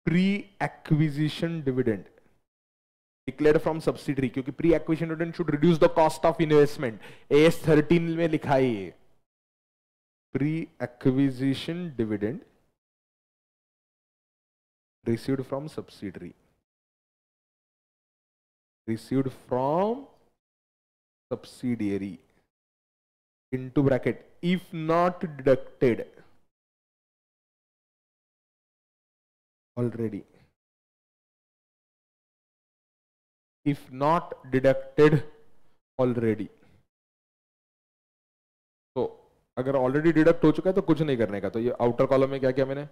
pre acquisition dividend declared from subsidiary, क्योंकि pre acquisition dividend should reduce the cost of investment. AS 13 में लिखा है pre acquisition dividend received from subsidiary, received from subsidiary into bracket if not deducted already, if not deducted already। तो अगर already deduct हो चुका है तो कुछ नहीं करने का। तो ये आउटर कॉलम में क्या किया मैंने?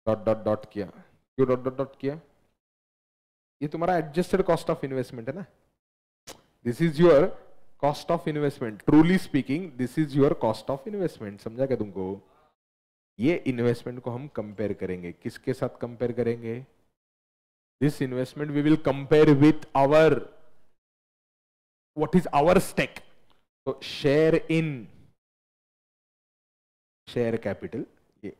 डॉट डॉट डॉट किया। क्यों डॉट डॉट डॉट किया? ये तुम्हारा एडजस्टेड कॉस्ट ऑफ इन्वेस्टमेंट है ना। This is your cost of investment, truly speaking this is your cost of investment. समझा क्या तुमको? ये इन्वेस्टमेंट को हम कंपेयर करेंगे, किसके साथ कंपेयर करेंगे? This investment we will compare with our, what is our stake. तो शेयर इन शेयर कैपिटल, ये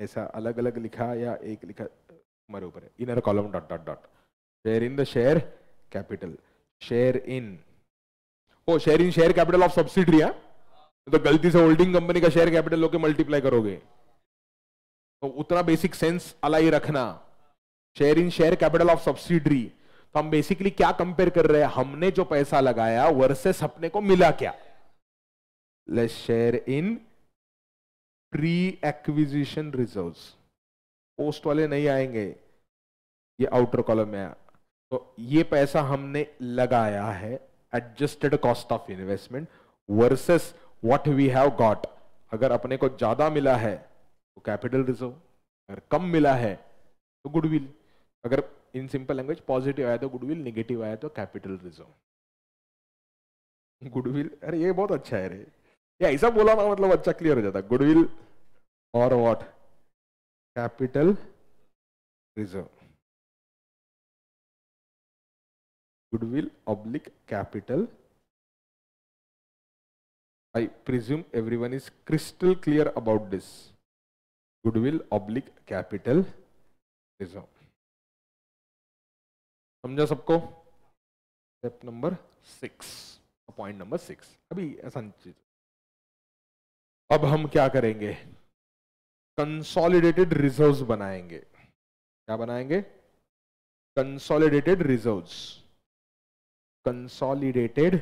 ऐसा अलग अलग लिखा या एक लिखा हमारे ऊपर है। Inner column dot dot dot, share in the share capital, share in, oh share in share capital of subsidiary है। तो गलती से होल्डिंग कंपनी का शेयर कैपिटल लोगे मल्टीप्लाई करोगे, तो उतना बेसिक सेंस अलाई रखना। Share in share capital of subsidiary, तो हम बेसिकली क्या कंपेयर कर रहे हैं? हमने जो पैसा लगाया वर्सेस अपने को मिला क्या। Let's share in pre acquisition reserves, post वाले नहीं आएंगे, ये आउटर कॉलम में आया। तो ये पैसा हमने लगाया है, adjusted cost of investment versus what we have got. अगर अपने को ज्यादा मिला है तो कैपिटल रिजर्व, अगर कम मिला है तो गुडविल। अगर इन सिंपल लैंग्वेज पॉजिटिव आया तो गुडविल, नेगेटिव आया तो कैपिटल रिजर्व। गुडविल, अरे ये बहुत अच्छा है रे, ये ऐसा बोला ना मतलब अच्छा क्लियर हो जाता। गुडविल और what? Capital reserve, goodwill oblique capital। I presume everyone is crystal clear about this. Goodwill oblique capital reserve. समझा सबको? Step number 6, point number 6। अभी आसान चीज। अब हम क्या करेंगे? कंसोलिडेटेड रिजर्व्स बनाएंगे। क्या बनाएंगे? Consolidated reserves. Consolidated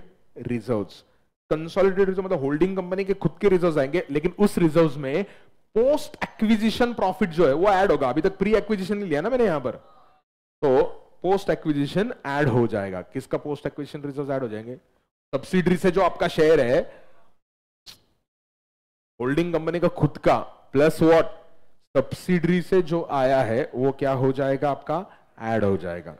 reserves. Consolidated reserve मतलब होल्डिंग कंपनी के खुद के रिजर्व्स आएंगे, लेकिन उस रिजर्व्स में पोस्ट एक्विजिशन प्रॉफिट जो है वो ऐड होगा। अभी तक प्री एक्विजिशन नहीं लिया ना मैंने यहां पर, तो पोस्ट एक्विजिशन ऐड हो जाएगा। किसका पोस्ट एक्विजिशन रिजर्व ऐड हो जाएंगे? सब्सिडरी से जो आपका शेयर है होल्डिंग कंपनी का खुद का, प्लस व्हाट, सब्सिडरी से जो आया है वो क्या हो जाएगा? आपका ऐड हो जाएगा।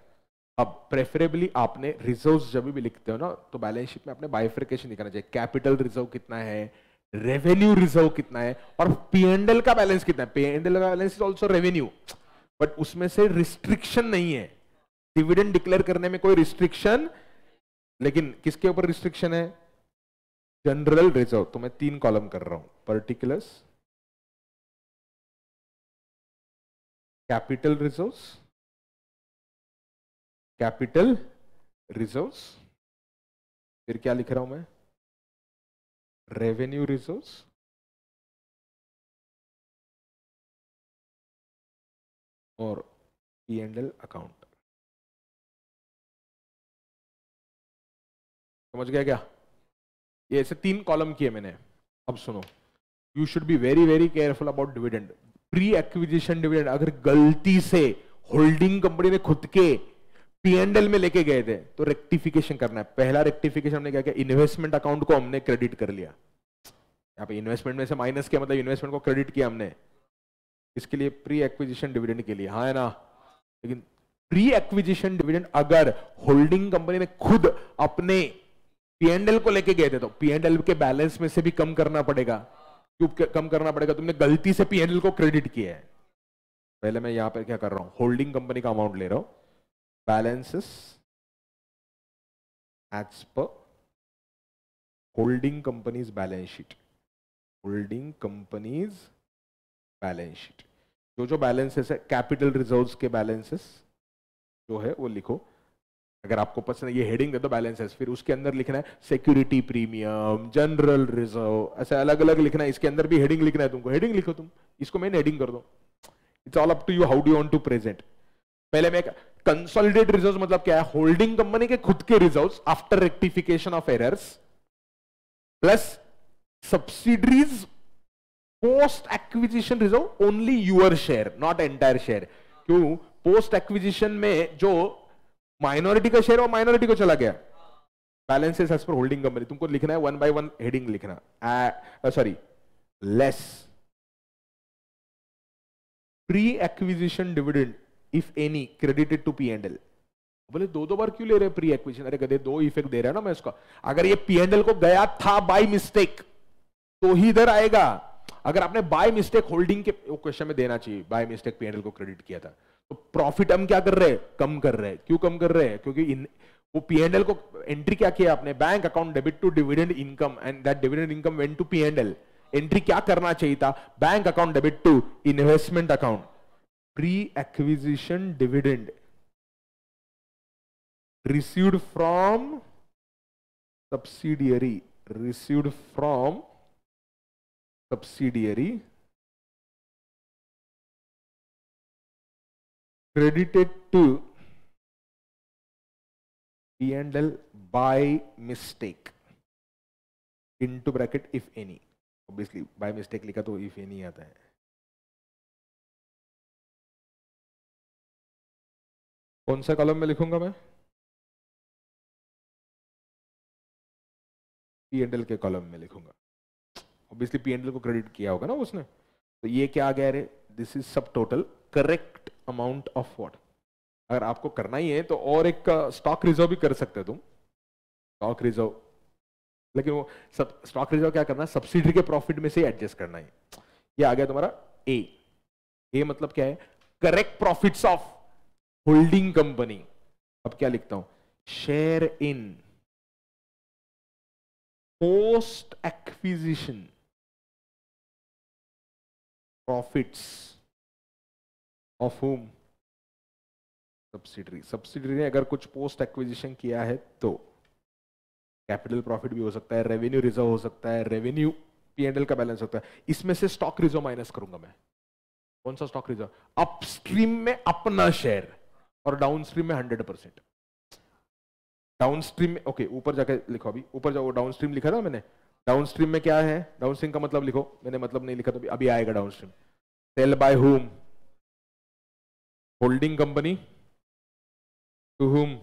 अब प्रेफरेबली आपने रिजर्व्स जब भी लिखते हो ना, तो बैलेंस शीट में आपने बाइफर्केशन दिखाना चाहिए। कैपिटल रिजर्व कितना है, रेवेन्यू रिजर्व कितना है, और पीएनएल का बैलेंस कितना है। पीएनएल का balance is also revenue, but उसमें से रिस्ट्रिक्शन नहीं है। डिविडेंड डिक्लेयर करने में कोई रिस्ट्रिक्शन, लेकिन किसके ऊपर रिस्ट्रिक्शन है? General reserve. तो मैं 3 कॉलम कर रहा हूं, particulars, capital reserves, capital reserves, फिर क्या लिख रहा हूं मैं? रेवेन्यू रिजर्व्स, और पीएनएल अकाउंट। समझ गया क्या? ये ऐसे 3 कॉलम किए मैंने। अब सुनो, you should be very very careful about dividend. Pre acquisition dividend अगर गलती से होल्डिंग कंपनी ने खुद के पीएनएल में लेके गए थे तो रेक्टिफिकेशन करना है। पहला रेक्टिफिकेशन हमने क्या किया? इन्वेस्टमेंट अकाउंट को हमने क्रेडिट कर लिया। यहाँ पे इन्वेस्टमेंट में से माइनस किया, मतलब इन्वेस्टमेंट को क्रेडिट किया हमने। इसके लिए प्री एक्विजिशन डिविडेंड के लिए, हाँ है ना? लेकिन प्री एक्विजिशन डिविडेंड अगर होल्डिंग कंपनी ने खुद अपने पीएनएल को लेके गए थे तो पीएनएल के बैलेंस में से भी कम करना पड़ेगा। क्यों कम करना पड़ेगा? तुमने गलती से पीएनएल को क्रेडिट किया है। पहले मैं यहां पर क्या कर रहा हूं? होल्डिंग कंपनी का अमाउंट ले रहा हूं, balances as per holding company's balance sheet. Holding company's balance sheet, जो बैलेंसेस है, कैपिटल रिजर्व्स के बैलेंसेस जो है वो लिखो। अगर आपको पसंद है ये हेडिंग दे दो बैलेंसेस, फिर उसके अंदर लिखना है सिक्योरिटी प्रीमियम, जनरल रिजर्व, ऐसे अलग अलग लिखना है। इसके अंदर भी हेडिंग लिखना है तुमको, हेडिंग लिखो तुम, इसको मैंने हेडिंग कर दो। It's all up to you how do you want to present. पहले मैं कंसोलिडेटेड रिजर्व्स मतलब क्या है? होल्डिंग कंपनी के खुद के reserves after rectification of errors, plus subsidiary's post acquisition reserve only your share, not entire share. क्यों? Post acquisition में जो माइनॉरिटी का शेयर, वो माइनॉरिटी को चला गया। Balances as per holding company तुमको लिखना है 1 by 1 हेडिंग लिखना। Sorry, less pre acquisition dividend if any credited to PNL. बोले दो बार क्यों ले रहे प्री एक्विजिशन? अरे गधे, 2 इफेक्ट दे रहा है ना मैं इसका। अगर ये पीएनएल को गया था बाय मिस्टेक तो ही इधर आएगा। अगर आपने बाय मिस्टेक होल्डिंग के क्वेश्चन में देना चाहिए, बाय मिस्टेक पीएनएल को क्रेडिट किया था, तो प्रॉफिट हम क्या कर रहे हैं? कम कर रहे हैं। क्यों कम कर रहे हैं? क्योंकि वो पीएनएल को एंट्री क्या किया आपने? Bank account debit to dividend income, and that dividend income went to PNL. Entry क्या करना चाहिए था? Bank account debit to investment account. Pre acquisition dividend received from subsidiary, received from subsidiary, credited to P&L by mistake, into bracket if any. Obviously by mistake लिखा तो if any आता है। कौन सा कॉलम में लिखूंगा मैं? पीएनएल के कॉलम में लिखूंगा। ऑब्वियसली पीएनएल को क्रेडिट किया होगा ना उसने, तो ये क्या आ गया रे? दिस इज सब total correct amount of what. अगर आपको करना ही है तो और एक स्टॉक रिजर्व भी कर सकते हो तुम, स्टॉक रिजर्व। लेकिन वो सब स्टॉक रिजर्व क्या करना है? सब्सिडी के प्रॉफिट में से एडजस्ट करना है। ये आ गया तुम्हारा ए। ए मतलब क्या है? Correct profits of holding company. अब क्या लिखता हूं? Share in post acquisition profits of whom? Subsidiary ने अगर कुछ पोस्ट एक्विजिशन किया है तो कैपिटल प्रॉफिट भी हो सकता है, रेवेन्यू रिजर्व हो सकता है, रेवेन्यू P&L का बैलेंस होता है। इसमें से स्टॉक रिजर्व माइनस करूंगा मैं। कौन सा स्टॉक रिजर्व? अपस्ट्रीम में अपना शेयर और डाउनस्ट्रीम में 100%। डाउनस्ट्रीम में ओके, ऊपर जाके लिखो, अभी ऊपर जाओ, डाउनस्ट्रीम लिखा था मैंने। डाउनस्ट्रीम में क्या है? डाउनस्ट्रीम का मतलब लिखो, मैंने मतलब नहीं लिखा तो अभी आएगा downstream. Sale by whom? Holding company. To whom?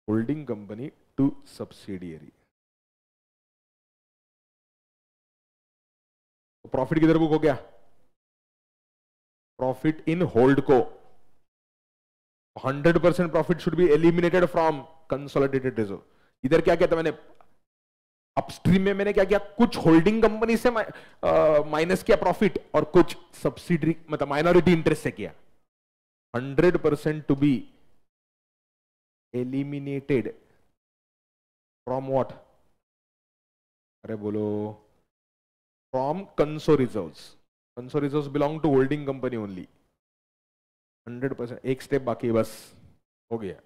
Holding company to subsidiary. तो प्रॉफिट किधर बुक हो गया? प्रॉफिट इन होल्ड को। 100% profit should be eliminated from consolidated reserve. इधर क्या कहता मैंने? अपस्ट्रीम में मैंने क्या किया? कुछ होल्डिंग कंपनी से माइनस किया प्रॉफिट और कुछ सब्सिडरी मतलब माइनॉरिटी इंटरेस्ट से किया। 100% to be eliminated from what? अरे बोलो, from conso reserves. Conso reserves belong to holding company only. 100%। एक स्टेप बाकी है, बस हो गया।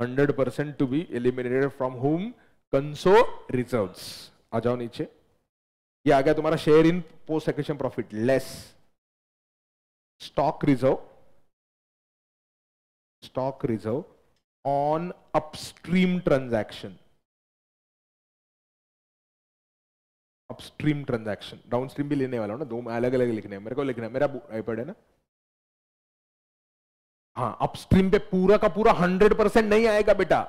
100% टू बी एलिमिनेटेड फ्रॉम हुम? कंसो रिजर्व्स। आ जाओ नीचे, ये आ गया तुम्हारा share in post acquisition profit less stock reserve. Stock reserve on upstream transaction. Upstream transaction, downstream भी लेने वाला हूं ना, दो अलग अलग लिखने हैं मेरे को। लिखना है, मेरा आईपैड है ना। हाँ, अपस्ट्रीम पे पूरा का पूरा 100% नहीं आएगा बेटा।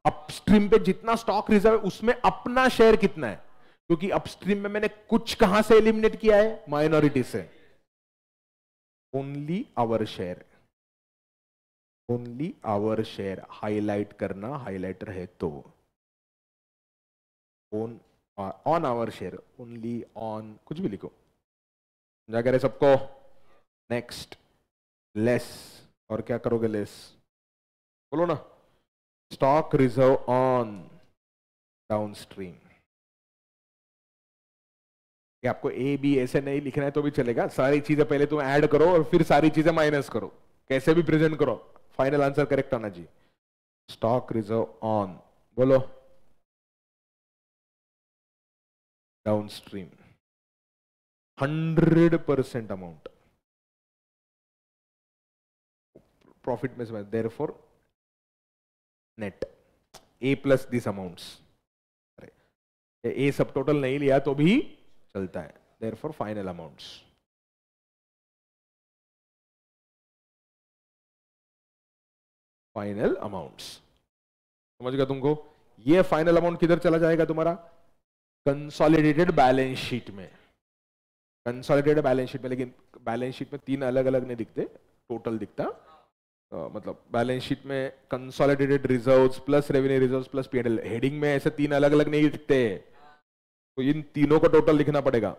अपस्ट्रीम पे जितना स्टॉक रिजर्व है उसमें अपना शेयर कितना है, क्योंकि अपस्ट्रीम में मैंने कुछ कहां से एलिमिनेट किया है? माइनॉरिटी से। Only our share, only our share highlight करना, हाईलाइटर है तो on our share, only on, कुछ भी लिखो, समझा करे सबको? नेक्स्ट, लेस, और क्या करोगे लेस? बोलो ना। Stock reserve on downstream. कि आपको ए बी ऐसे नहीं लिखना है तो भी चलेगा, सारी चीजें पहले तुम ऐड करो और फिर सारी चीजें माइनस करो, कैसे भी प्रेजेंट करो, फाइनल आंसर करेक्ट आना चाहिए। स्टॉक रिजर्व ऑन, बोलो, डाउनस्ट्रीम 100% अमाउंट प्रॉफिट में से, therefore net A plus this amounts. ए सब टोटल नहीं लिया तो भी चलता है, therefore final amounts. Final amounts समझ गया तुमको? ये फाइनल अमाउंट किधर चला जाएगा तुम्हारा? कंसोलिडेटेड बैलेंस शीट में। कंसोलिडेटेड बैलेंस शीट में, लेकिन बैलेंस शीट में तीन अलग अलग नहीं दिखते, टोटल दिखता। मतलब बैलेंस शीट में consolidated reserves plus revenue reserves plus P&L, heading में ऐसे तीन अलग अलग नहीं दिखते, तो इन तीनों को टोटल लिखना पड़ेगा।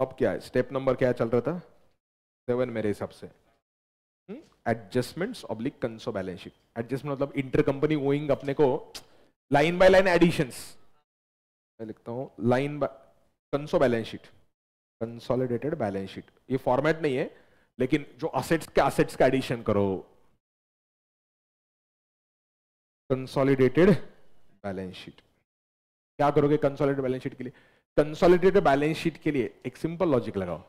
अब क्या है स्टेप नंबर, क्या चल रहा था? 7 मेरे हिसाब से। Adjustments oblique conso balance sheet. Adjustment मतलब इंटर कंपनी ओइंग अपने को लाइन बाय लाइन एडिशंस। मैं लिखता हूं line by conso balance sheet, consolidated balance sheet. ये फॉर्मेट नहीं है, लेकिन जो असेट्स का एडिशन करो। कंसोलिडेटेड बैलेंस शीट क्या करोगे? कंसोलिडेटेड बैलेंस शीट के लिए, कंसोलिडेटेड बैलेंस शीट के लिए एक सिंपल लॉजिक लगाओ,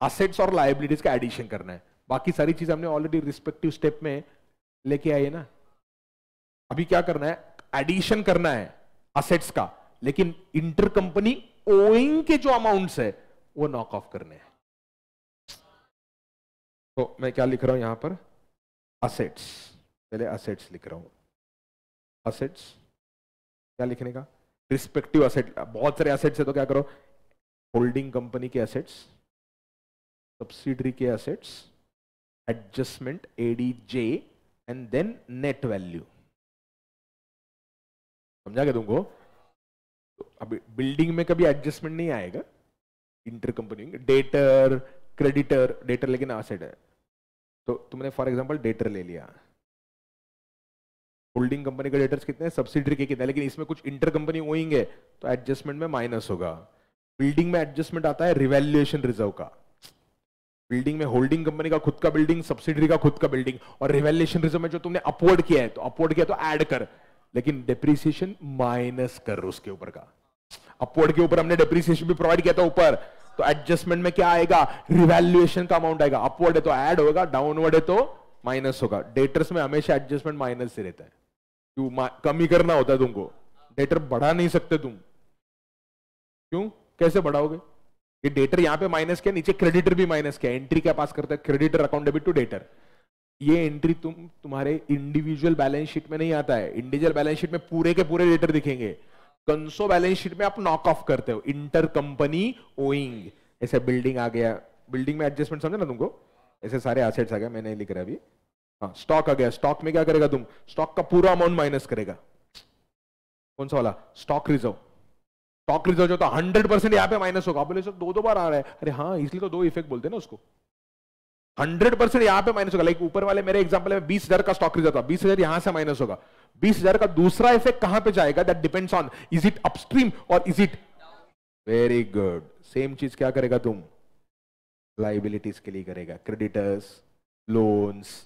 असेट्स और लायबिलिटीज का एडिशन करना है। बाकी सारी चीज हमने ऑलरेडी रिस्पेक्टिव स्टेप में लेके आए ना। अभी क्या करना है? एडिशन करना है असेट्स का, लेकिन इंटर कंपनी ओइंग के जो अमाउंट्स है वो नॉक ऑफ करने हैं। तो मैं क्या लिख रहा हूं यहां पर? असेट्स, पहले असेट्स लिख रहा हूं। असेट्स क्या लिखने का? रिस्पेक्टिव असेट, बहुत सारे असेट्स है तो क्या करो? होल्डिंग कंपनी के असेट्स, सब्सिडरी के assets, adjustment ADJ, and then net value. समझा क्या तुमको? तो अभी बिल्डिंग में कभी एडजस्टमेंट नहीं आएगा, inter company. Debtor, creditor, debtor लेकिन असेट है, तो तुमने फॉर एग्जांपल डेटर ले लिया, होल्डिंग कंपनी के डेटर्स कितने हैं, सब्सिडरी के कितने हैं, लेकिन इसमें कुछ इंटर कंपनी ओइंग है तो एडजस्टमेंट में माइनस होगा। बिल्डिंग में एडजस्टमेंट आता है रिवैल्यूएशन रिजर्व का, बिल्डिंग में होल्डिंग कंपनी का खुद का बिल्डिंग, सब्सिडरी का खुद का बिल्डिंग, और रिवैल्यूएशन रिजर्व में जो तुमने अपवर्ड किया है तो अपवर्ड किया तो ऐड कर, लेकिन डेप्रिसिएशन माइनस कर उसके ऊपर का। अपवर्ड के ऊपर हमने डेप्रिसिएशन भी प्रोवाइड किया था ऊपर, तो एडजस्टमेंट में क्या आएगा, रिवैल्यूएशन का अमाउंट आएगा। अपवर्ड है तो ऐड होगा, डाउनवर्ड है तो माइनस होगा। डेटर्स में हमेशा एडजस्टमेंट माइनस से रहता है, क्यों कम ही करना होता है तुमको, डेटर बढ़ा नहीं सकते तुम। क्यों, कैसे बढ़ाओगे? ये डेटर यहां पे माइनस किया, नीचे क्रेडिटर भी माइनस किया, एंट्री क्या पास करता है, creditor account debit to debtor. ये एंट्री तुम्हारे इंडिविजुअल बैलेंस शीट में नहीं आता है। इंडिविजुअल बैलेंस शीट में पूरे के पूरे डेटर दिखेंगे, कंसो बैलेंस शीट में आप नॉक ऑफ करते हो, इंटर कंपनी ओइंग। ऐसे बिल्डिंग आ गया, बिल्डिंग में एडजस्टमेंट समझे ना तुमको, ऐसे सारे एसेट्स आ गए, मैंने लिख रहा अभी। हाँ, स्टॉक आ गया, स्टॉक में क्या करेगा तुम, स्टॉक का पूरा अमाउंट माइनस करेगा। कौन सा वाला, स्टॉक रिजर्व। स्टॉक रिजर्व जो था 100% यहाँ पे माइनस होगा। बोले सर दो बार आ रहा है, अरे हाँ इसलिए तो दो इफेक्ट बोलते हैं ना उसको। 100% यहाँ पे माइनस होगा। लाइक ऊपर वाले मेरे एग्जांपल में 20,000 का स्टॉक रिजर्व था, 20,000 यहां से माइनस होगा। 20,000 का दूसरा इफेक्ट कहां पे जाएगा, that depends on is it upstream और is it, very good. Same चीज क्या करेगा तुम, लाइबिलिटीज के लिए करेगा, क्रेडिटर्स, लोन्स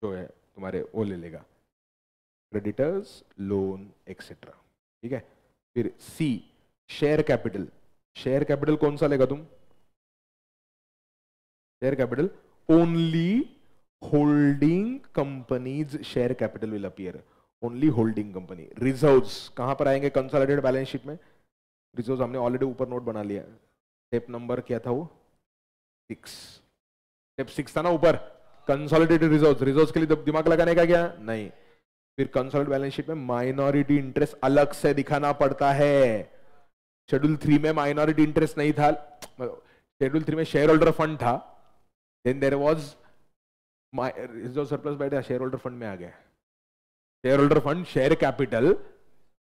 जो है तुम्हारे वो ले लेगा, क्रेडिटर्स, लोन एक्सेट्रा। ठीक है, फिर C share capital. Share capital कौन सा लेगा तुम, share capital only holding companies share capital will appear, only holding company. Reserves कहां पर आएंगे, कंसोलिडेटेड बैलेंस शीट में। रिजर्व्स हमने ऑलरेडी ऊपर नोट बना लिया, स्टेप नंबर क्या था वो, 6, स्टेप 6 था ना ऊपर, कंसोलिडेटेड रिजर्व्स। रिजर्व्स के लिए दिमाग लगाने का क्या नहीं। फिर कंसोलिडेटेड बैलेंस शीट में माइनॉरिटी इंटरेस्ट अलग से दिखाना पड़ता है। शेड्यूल 3 में माइनॉरिटी इंटरेस्ट नहीं था, शेड्यूल 3 में शेयर होल्डर फंड था, then there was reserve surplus बैठा शेयर होल्डर फंड में आ गया, share holder fund, share capital,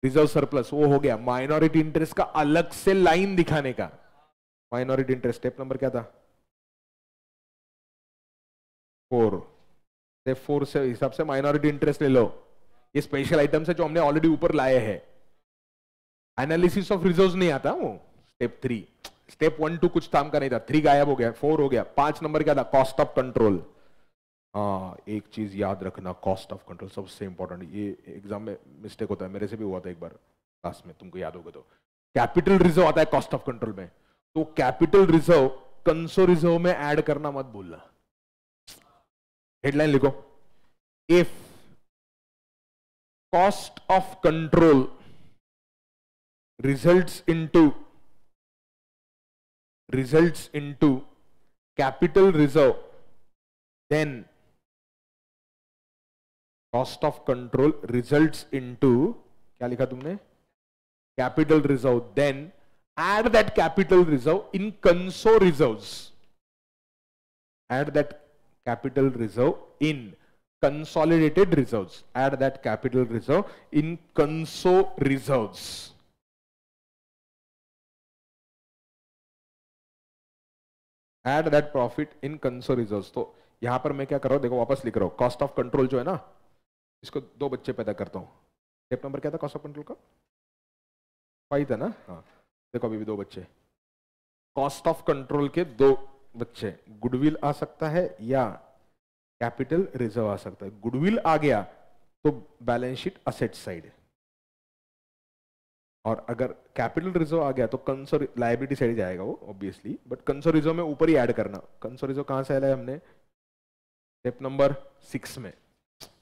reserve surplus, वो हो गया। माइनॉरिटी इंटरेस्ट का अलग से लाइन दिखाने का, माइनॉरिटी इंटरेस्ट स्टेप नंबर क्या था, 4। स्टेप 4 से हिसाब से माइनॉरिटी इंटरेस्ट ले लो। ये स्पेशल आइटम्स है जो हमने ऑलरेडी ऊपर लाए हैं। एनालिसिस ऑफ रिजर्व्स नहीं आता वो, स्टेप 3। स्टेप 1 2 कुछ काम का नहीं था, 3 गायब हो गया, 4 हो गया। 5 नंबर क्या था, कॉस्ट ऑफ कंट्रोल। हाँ, एक चीज याद रखना, कॉस्ट ऑफ कंट्रोल सबसे इंपॉर्टेंट। ये एग्जाम में मिस्टेक होता है, मेरे से भी हुआ था एक बार क्लास में, तुमको याद होगा तो। कैपिटल रिजर्व आता है कॉस्ट ऑफ कंट्रोल में, तो कैपिटल रिजर्व कंसो रिजर्व में ऐड करना मत भूलना। हेडलाइन लिखो, if cost of control results into capital reserve, then cost of control results into, क्या लिखा तुमने, capital reserve, then add that capital reserve in conso reserves, add that capital reserve in consolidated reserves, add that capital reserve in conso reserves, add that profit in conso reserves. तो यहां पर मैं क्या कर रहा हूं, देखो वापस लिख रहा हूं, कॉस्ट ऑफ कंट्रोल जो है ना, इसको 2 बच्चे पैदा करता हूं। स्टेप नंबर क्या था कॉस्ट ऑफ कंट्रोल का, 5 था ना। हाँ देखो अभी भी 2 बच्चे, कॉस्ट ऑफ कंट्रोल के 2 बच्चे, गुडविल आ सकता है या कैपिटल रिजर्व आ सकता है। गुडविल आ गया तो बैलेंस शीट असेट साइड है, और अगर कैपिटल रिजर्व आ गया तो कंसो लायबिलिटी साइड जाएगा वो ऑब्वियसली, बट कंसो रिजर्व में ऊपर ही ऐड करना। कंसो रिजर्व कहां से आया है हमने, स्टेप नंबर 6 में,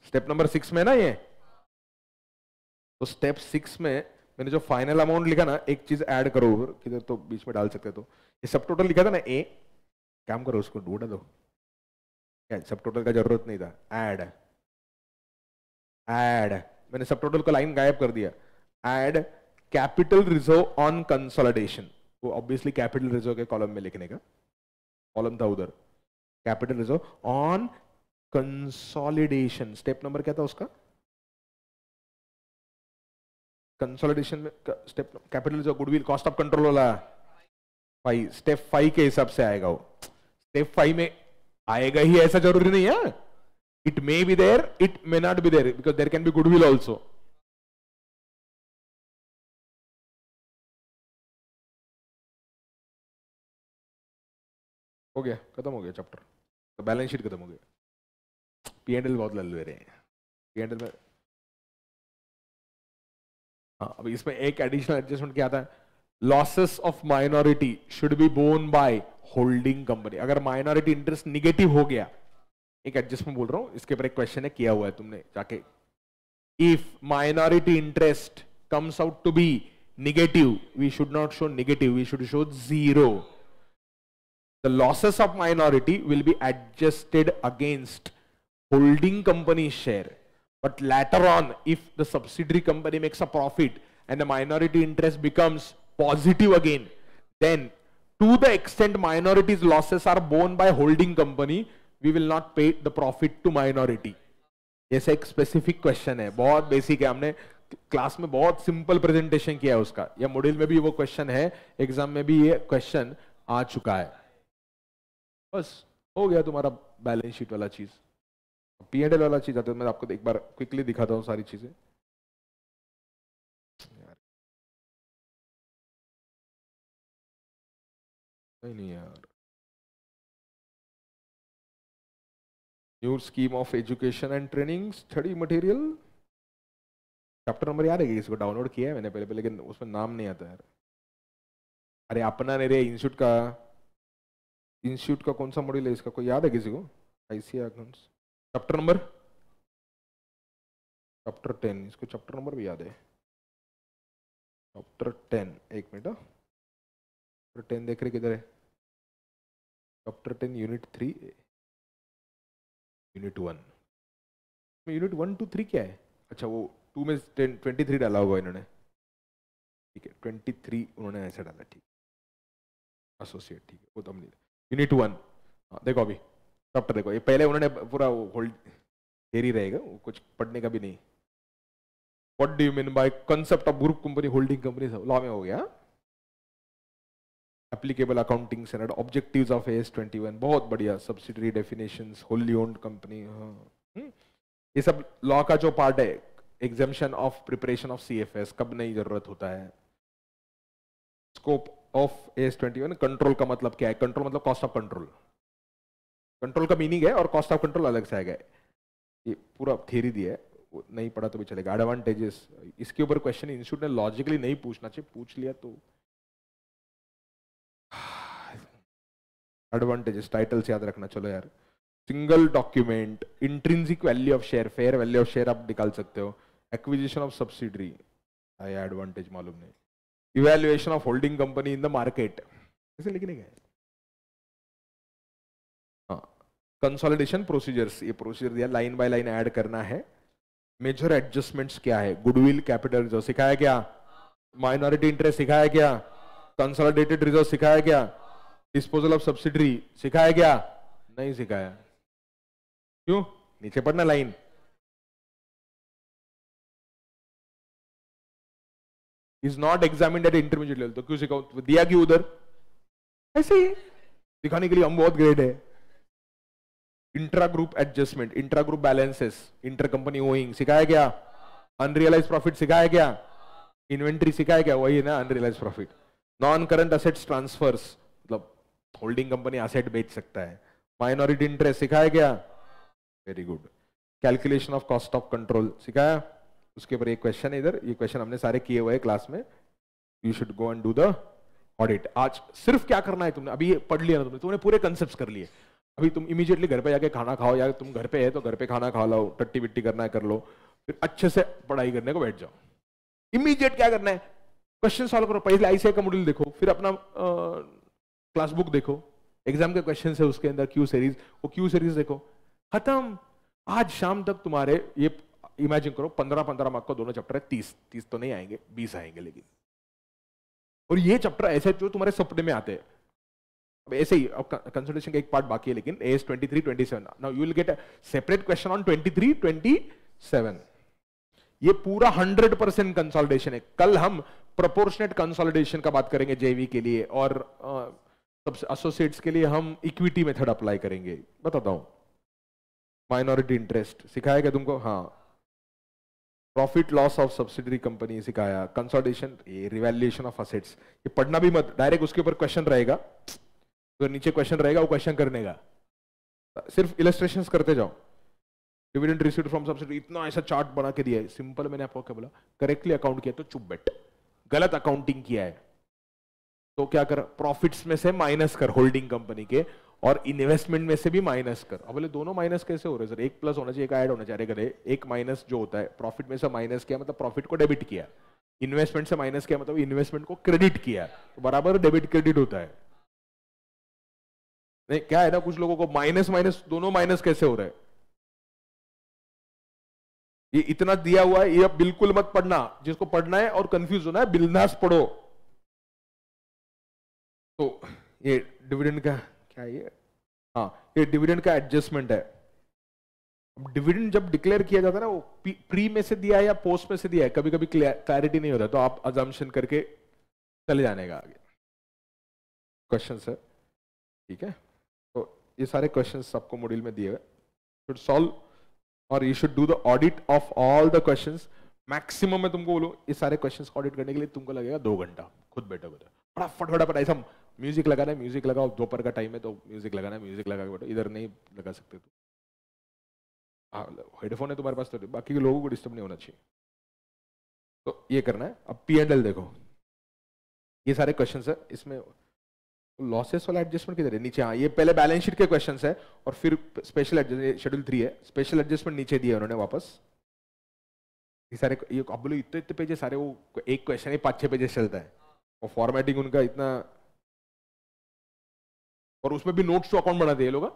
स्टेप नंबर 6 में ना ये, तो स्टेप 6 में मैंने जो फाइनल अमाउंट लिखा ना, एक चीज ऐड करो किधर तो बीच में डाल सकते, तो ये सब टोटल लिखा था ना ए, काम करो उसको ढूंढा दो, क्या सब टोटल का जरूरत नहीं था, ऐड मैंने सब टोटल का लाइन गायब कर दिया। Add capital reserve on consolidation, वो ऑब्वियसली कैपिटल रिजर्व के कॉलम में लिखने का, कॉलम था उधर, capital reserve on consolidation. Step number क्या था उसका, कंसोलिडेशन में step capital reserve, goodwill, cost of control वाला 5, स्टेप 5 के हिसाब से आएगा वो। स्टेप 5 में आएगा ही ऐसा जरूरी नहीं है, it may be there, it may not be there, because there can be goodwill also. हो गया, खत्म हो गया चैप्टर, तो बैलेंस शीट खत्म हो गया। P&L बहुत लल्लू रहे हैं P&L में। हाँ, अब इसमें एक एडिशनल एडजस्टमेंट क्या आता है, losses of minority should be borne by holding company. अगर माइनॉरिटी इंटरेस्ट निगेटिव हो गया, एक एडजस्टमेंट बोल रहा हूं, इसके ऊपर एक क्वेश्चन है, किया हुआ है तुमने जाके, if minority interest comes out to be negative, we should not show negative, we should show 0. The losses of minority will be adjusted against holding company's share. But later on, if the subsidiary company makes a profit and the minority interest becomes positive again, then to the extent minority's losses are borne by holding company, we will not pay the profit to minority. ऐसा एक specific question है, बहुत basic है, हमने class में बहुत simple presentation किया है उसका, या मॉड्यूल में भी वो क्वेश्चन है, एग्जाम में भी ये क्वेश्चन आ चुका है। बस हो गया तुम्हारा बैलेंस शीट वाला चीज। P&L वाला चीज आता है, मैं आपको एक बार क्विकली दिखाता हूँ सारी चीजें। नहीं यार, new scheme of education and training study material, chapter number याद है कि इसको डाउनलोड किया है मैंने पहले, लेकिन उसमें नाम नहीं आता यार। अरे अपना नहीं रे, इंस्टीट्यूट का कौन सा मॉड्यूल है इसका, कोई याद है किसी को? ICA accounts, chapter number, chapter 10, इसको चैप्टर नंबर भी याद है, चैप्टर 10, एक मिनट, चैप्टर 10 देख रहे किधर है, chapter 10 unit 3, unit 1, unit 1 to 3 क्या है? अच्छा वो 2 में 23 डाला होगा इन्होंने, ठीक है 23 उन्होंने ऐसे डाला, ठीक, एसोसिएट, ठीक है, वो तो हम नहीं, यूनिट 1, देखो अभी चैप्टर देखो, ये पहले उन्होंने पूरा होल्ड ही रहेगा, कुछ पढ़ने का भी नहीं। What do you mean by concept of group company holding company, law में हो गया। Applicable accounting standard, objectives of AS 21, बहुत बढ़िया, subsidiary definitions, wholly owned company, ये सब लॉ का जो पार्ट है। Exemption of preparation of CFS, कब नहीं जरूरत होता है। स्कोप ऑफ AS 21, कंट्रोल का मतलब क्या है, कंट्रोल मतलब कॉस्ट ऑफ कंट्रोल, कंट्रोल का मीनिंग है और कॉस्ट ऑफ कंट्रोल अलग से आएगा, ये पूरा थ्योरी दिया है, नहीं पढ़ा तो भी चलेगा। एडवांटेजेस, इसके ऊपर क्वेश्चन इंस्टीट्यूट ने लॉजिकली नहीं पूछना चाहिए, पूछ लिया तो। एडवांटेजेस टाइटल्स याद रखना, चलो यार। Single document, intrinsic value of share, fair value of share आप निकाल सकते हो, एक्विजिशन ऑफ सब्सिडरी, आया एडवांटेज मालूम नहीं, evaluation of holding company in the market, ऐसे लिखने का है। कंसोलिडेशन प्रोसीजर्स, ये प्रोसीजर दिया, लाइन बाय लाइन ऐड करना है। मेजर एडजस्टमेंट्स क्या है, गुडविल, कैपिटल रिजर्व सिखाया क्या, माइनॉरिटी इंटरेस्ट सिखाया क्या, कंसोलिडेटेड रिजर्व सिखाया क्या, डिस्पोजल ऑफ सब्सिडरी सिखाया क्या, नहीं सिखाया, क्यों? नीचे पढ़ना line. Is not examined eight intermediate level, तो क्यों सिखाओ, दिया क्यों उधर, ऐसे ही दिखाने के लिए हम बहुत ग्रेट है। Intra group adjustment, intra group balances, inter company owing सिखाया क्या, अनरियलाइज प्रॉफिट सिखाया क्या, इन्वेंट्री सिखाया क्या, वही है ना unrealised profit. Non current assets transfers, मतलब होल्डिंग कंपनी असेट बेच सकता है। माइनॉरिटी इंटरेस्ट सिखाया क्या, very good. Calculation of cost of control सिखाया, उसके ऊपर एक क्वेश्चन है इधर, ये क्वेश्चन हमने सारे किए हुए हैं क्लास में, you should go and do the audit. आज सिर्फ क्या करना है तुमने, अभी ये पढ़ लिया ना तुमने पूरे कंसेप्ट कर लिए, अभी तुम इमीडिएटली घर पे जाके खाना खाओ, या तुम घर पे है तो घर पे खाना खा लो, टट्टी बिट्टी करना है कर लो, फिर अच्छे से पढ़ाई करने को बैठ जाओ। इमीडिएट क्या करना है, क्वेश्चन सॉल्व करो, पहले आईसीए का मॉड्यूल देखो, फिर अपना क्लास बुक देखो, एग्जाम के क्वेश्चन है उसके अंदर क्यू सीरीज, वो क्यू सीरीज देखो, खत्म। आज शाम तक तुम्हारे ये इमेजिन करो 15-15 मार्क का दोनों चैप्टर है, 30 तो नहीं आएंगे, 20 आएंगे लेकिन, और ये चैप्टर ऐसे जो तुम्हारे सपने में आते हैं। अब ऐसे ही कंसल्टेशन का एक पार्ट बाकी है, लेकिन AS 23, 27, now you will get a separate question on 23, 27। ये पूरा 100% कंसोलिडेशन है। कल हम प्रोपोर्शनेट कंसोलिडेशन का बात करेंगे जेवी के लिए, और एसोसिएट्स के लिए हम इक्विटी मेथड अप्लाई करेंगे। बताता हूं, माइनॉरिटी इंटरेस्ट सिखाया क्या तुमको, हाँ। Profit loss of subsidiary company सिखाया, कंसोलिडेशन, रिवैल्यूएशन ऑफ असेट्स, ये पढ़ना भी मत, डायरेक्ट उसके ऊपर क्वेश्चन रहेगा, तो नीचे क्वेश्चन रहेगा, वो क्वेश्चन करने का, सिर्फ इलस्ट्रेशंस करते जाओ। डिविडेंड रिसीव्ड फ्रॉम सब्सिडी, इतना ऐसा चार्ट बना के दिया है, सिंपल। मैंने आपको क्या बोला, करेक्टली अकाउंट किया तो चुप बैठ, गलत अकाउंटिंग किया है तो क्या कर, प्रॉफिट्स में से माइनस कर होल्डिंग कंपनी के, और इन्वेस्टमेंट में से भी माइनस कर। अब बोले दोनों माइनस कैसे हो रहे सर, एक प्लस होना चाहिए, एक ऐड होना चाहिए। अरे एक माइनस जो होता है, प्रॉफिट में से माइनस किया मतलब प्रॉफिट को डेबिट किया, इन्वेस्टमेंट से माइनस किया मतलब इन्वेस्टमेंट को क्रेडिट किया, तो बराबर डेबिट क्रेडिट होता है। नहीं क्या है ना, कुछ लोगों को माइनस माइनस दोनों माइनस कैसे हो रहा है, ये इतना दिया हुआ है, ये अब बिल्कुल मत पढ़ना, जिसको पढ़ना है और कंफ्यूज होना है बिल्दास पढ़ो। तो ये डिविडेंड का क्या है ये, हाँ ये डिविडेंड का एडजस्टमेंट है। अब डिविडेंड जब डिक्लेयर किया जाता है ना, वो प्री में से दिया है या पोस्ट में से दिया है, कभी कभी क्लैरिटी नहीं होता, तो आप अजम्पशन करके चले जाने का आगे। क्वेश्चन है, ठीक है। तो ये सारे क्वेश्चंस आपको मॉड्यूल में दिए हुए, शुड सॉल्व और you should do the audit of all the questions. Maximum मैं तुमको बोलूं, ये सारे क्वेश्चंस ऑडिट करने के लिए तुमको लगेगा 2 घंटा, खुद बैठोगे तो फटाफट ऐसा म्यूजिक लगाना है, म्यूजिक लगाओ, दोपहर का टाइम है तो म्यूजिक लगाना है, म्यूजिक लगा के बैठो, इधर नहीं लगा सकते तो हेडफोन है तुम्हारे पास तो बाकी के लोगों को डिस्टर्ब नहीं होना चाहिए। तो ये करना है। अब P&L देखो, ये सारे क्वेश्चंस है, इसमें लॉसेस वाला एडजस्टमेंट किधर है, नीचे। हाँ ये पहले बैलेंस शीट के क्वेश्चंस है और फिर स्पेशल एडजस्टमेंट, शेड्यूल 3 है, स्पेशल एडजस्टमेंट नीचे दिया उन्होंने वापस। ये सारे, ये अब बोलो इतने इतने पेजेस सारे, वो एक क्वेश्चन ही 5-6 पेजेस चलता है, और फॉर्मेटिंग उनका इतना, और उसमें भी नोट्स टू अकाउंट बना दिए लोग।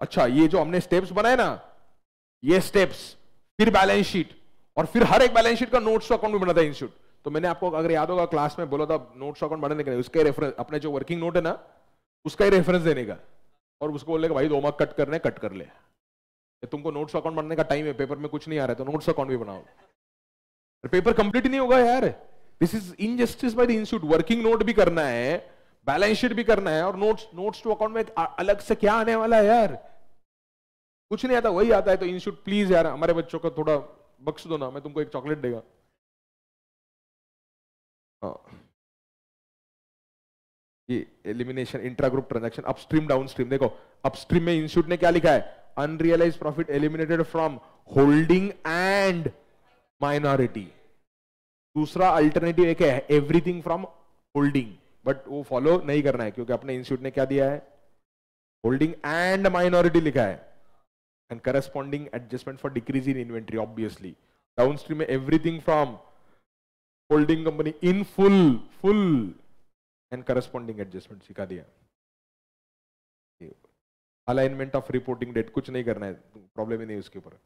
अच्छा ये जो हमने स्टेप्स बनाए ना, ये स्टेप्स, फिर बैलेंस शीट, और फिर हर एक बैलेंस शीट का नोट्स टू अकाउंट भी बनाता है इंस्टीट्यूट। तो मैंने आपको अगर याद होगा क्लास में बोला था, नोट्स टू अकाउंट बनाने के लिए उसका रेफरेंस, अपने जो वर्किंग नोट है ना उसका ही रेफरेंस देने का, और उसको बोलने का भाई 2 मार्क कट करने, कट कर ले, तुमको नोट्स टू अकाउंट बनाने का टाइम है, पेपर में कुछ नहीं आ रहा है तो नोट्स अकाउंट भी बनाओ, पेपर कंप्लीट ही नहीं होगा यार। This is injustice by the institute. Working note भी करना है, बैलेंस शीट भी करना है, और नोट्स टू अकाउंट में अलग से क्या आने वाला है यार, कुछ नहीं आता, वही आता है। तो इंस्टीट्यूट प्लीज यार हमारे बच्चों को थोड़ा बख्श दो ना, मैं तुमको एक चॉकलेट देगा। ये elimination, intra group transaction, upstream downstream. देखो अपस्ट्रीम में इंस्टीट्यूट ने क्या लिखा है, unrealised profit eliminated from holding and minority. दूसरा अल्टरनेटिव एक है एवरीथिंग फ्रॉम होल्डिंग, बट वो फॉलो नहीं करना है क्योंकि अपने इंस्टीट्यूट ने क्या दिया है, होल्डिंग एंड माइनॉरिटी लिखा है, and corresponding adjustment for decrease in inventory. Obviously downstream में everything from holding company in full and corresponding adjustment सिखा दिया। अलाइनमेंट ऑफ रिपोर्टिंग डेट कुछ नहीं करना है, प्रॉब्लम ही नहीं उसके ऊपर।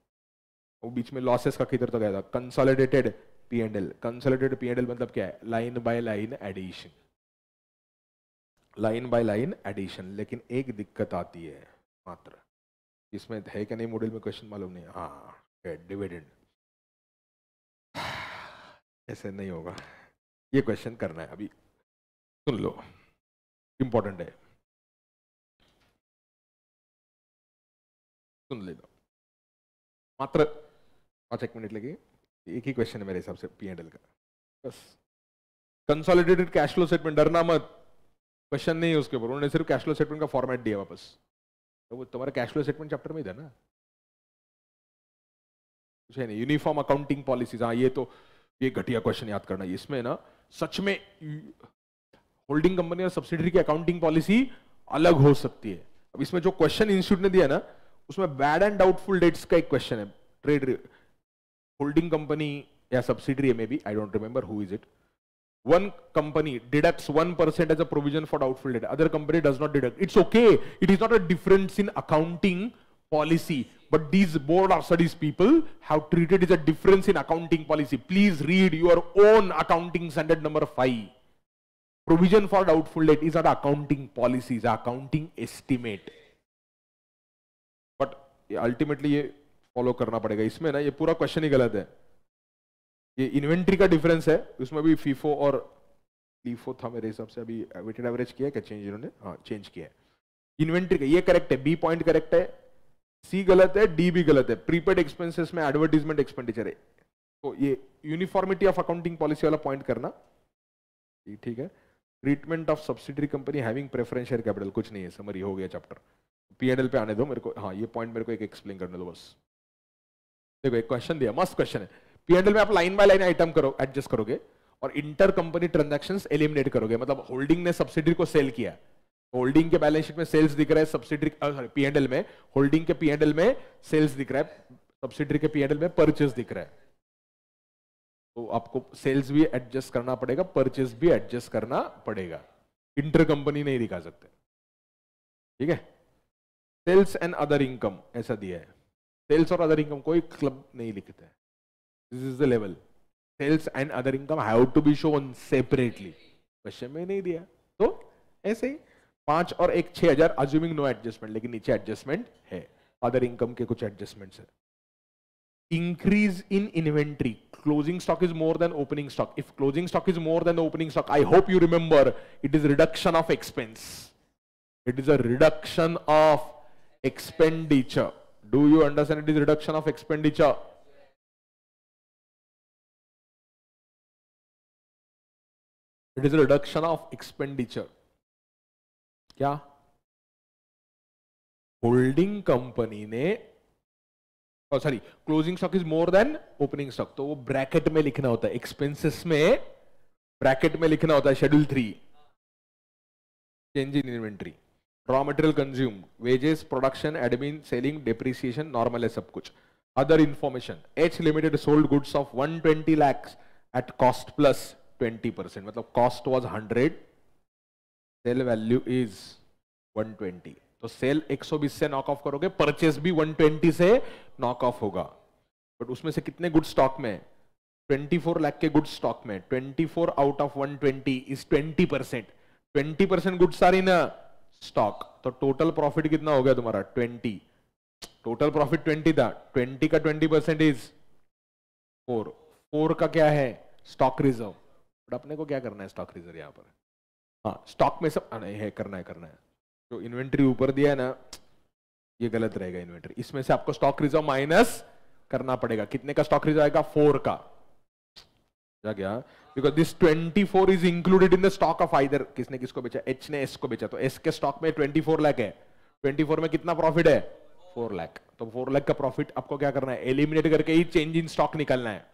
वो बीच में लॉसेस का किधर तो गया था, कंसोलिडेटेड P&L। कंसोलिडेटेड P&L मतलब क्या है, line by line addition, line by line addition. लेकिन एक दिक्कत आती है मात्र, इसमें है क्या नहीं मॉड्यूल में क्वेश्चन मालूम नहीं, हाँ डिविडेंड ऐसे नहीं होगा, ये क्वेश्चन करना है अभी, सुन लो इंपॉर्टेंट है, सुन ले लो मात्र 5-1 मिनट लगे। एक ही क्वेश्चन है मेरे हिसाब से P&L का, बस। कंसोलिडेटेड कैश फ्लो स्टेटमेंट, डरना मत, क्वेश्चन नहीं है उसके ऊपर, उन्होंने सिर्फ कैश फ्लो स्टेटमेंट का फॉर्मेट दिया वापस, तो वो तुम्हारा कैश फ्लो स्टेटमेंट चैप्टर में ही था ना, कुछ है नहीं। यूनिफॉर्म अकाउंटिंग पॉलिसीज, हाँ ये तो ये घटिया क्वेश्चन याद करना, इसमें ना सच में होल्डिंग कंपनी और सब्सिडरी की अकाउंटिंग पॉलिसी अलग हो सकती है। अब इसमें जो क्वेश्चन इंस्टीट्यूट ने दिया ना, उसमें बैड एंड डाउटफुल डेट्स का एक क्वेश्चन है, ट्रेड होल्डिंग कंपनी या सब्सिडरी में भी, I don't remember who is it, one company deducts 1% as a provision for doubtful debt, other company does not deduct. It's okay, it is not a difference in accounting policy, but these board of studies people have treated it as a difference in accounting policy. Please read your own accounting standard number 5. Provision for doubtful debt is not accounting policy, is accounting estimate, but ultimately ये follow करना पड़ेगा। इसमें ना ये पूरा question ही गलत है। ये इन्वेंट्री का डिफरेंस है, उसमें भी फीफो और लीफो था मेरे हिसाब से, अभी वेटेड एवरेज किया क्या चेंज इन्होंने, हाँ चेंज किया है। इन्वेंट्री का ये करेक्ट है, बी पॉइंट करेक्ट है, सी गलत है, डी भी गलत है। प्रीपेड एक्सपेंसेस में एडवर्टीजमेंट एक्सपेंडिचर है, तो ये यूनिफॉर्मिटी ऑफ अकाउंटिंग पॉलिसी वाला पॉइंट करना ठीक है। Treatment of subsidiary company having preference share capital, कुछ नहीं है, समरी हो गया चैप्टर। पीएनएल पे आने दो मेरे को, हाँ ये पॉइंट मेरे को एक एक्सप्लेन करने दो बस। देखो एक क्वेश्चन दिया, मस्त क्वेश्चन है। पीएनएल में आप लाइन बाय लाइन आइटम करो, एडजस्ट करोगे और इंटर कंपनी ट्रांजैक्शंस एलिमिनेट करोगे। मतलब होल्डिंग ने सब्सिडरी को सेल किया, होल्डिंग के बैलेंस शीट में सेल्स दिख रहा है, सब्सिडरी सॉरी पीएनएल में, होल्डिंग के पीएनएल में सेल्स दिख रहा है, सब्सिडरी के पीएनएल में परचेज दिख रहा है। तो आपको सेल्स भी एडजस्ट करना पड़ेगा, परचेज भी एडजस्ट करना पड़ेगा, इंटर कंपनी नहीं दिखा सकते। ठीक है, सेल्स एंड अदर इनकम ऐसा दिया है, सेल्स और अदर इनकम कोई क्लब नहीं लिखता है। This is the level, sales and other income have to be shown separately, question में नहीं दिया तो ऐसे ही 5 और 1 6000 अज्यूमिंग नो एडजस्टमेंट, लेकिन नीचे एडजस्टमेंट है, अदर इनकम के कुछ एडजस्टमेंट्स है। Increase in inventory, closing stock is more than opening stock. If closing stock is more than the opening stock, I hope you remember it is reduction of expense. It is a reduction of expenditure. Do you understand it is reduction of expenditure? It is a reduction of expenditure. क्या holding company ने sorry closing stock is more than opening stock, तो वो bracket में लिखना होता है, expenses में bracket में लिखना होता है schedule 3, change in inventory, raw material consume, wages, production, admin, selling, depreciation, normal है सब कुछ। Other information, H limited sold goods of 120 lakhs at cost plus 20%, मतलब cost was 100, sale value is 120, तो सेल 120 से नॉक ऑफ करोगे, purchase भी 120 से knock off होगा। बट उसमें से कितने गुड स्टॉक में, 24 लाख के गुड स्टॉक में 24 out of 120 is 20%, 20% goods are in stock, तो टोटल प्रॉफिट कितना हो गया तुम्हारा 20, टोटल प्रॉफिट 20 था, 20 का 20% इज 4 का क्या है स्टॉक रिजर्व। बट अपने को क्या करना है स्टॉक रिजर्व यहाँ पर, हाँ स्टॉक में सब नहीं है, करना है जो इन्वेंट्री ऊपर दिया है ना ये गलत रहेगा इन्वेंट्री, इसमें से आपको स्टॉक रिजर्व माइनस करना पड़ेगा। कितने का स्टॉक रिजर्व आएगा 4 का, जा गया, because this 24 is included in the stock of either, किसने किसको बेचा, एच ने एस को बेचा, तो एस के स्टॉक में 24 लाख है, 24 में कितना प्रॉफिट है 4 लाख, तो 4 लाख का प्रॉफिट आपको क्या करना है, एलिमिनेट करके ही चेंज इन स्टॉक निकालना है।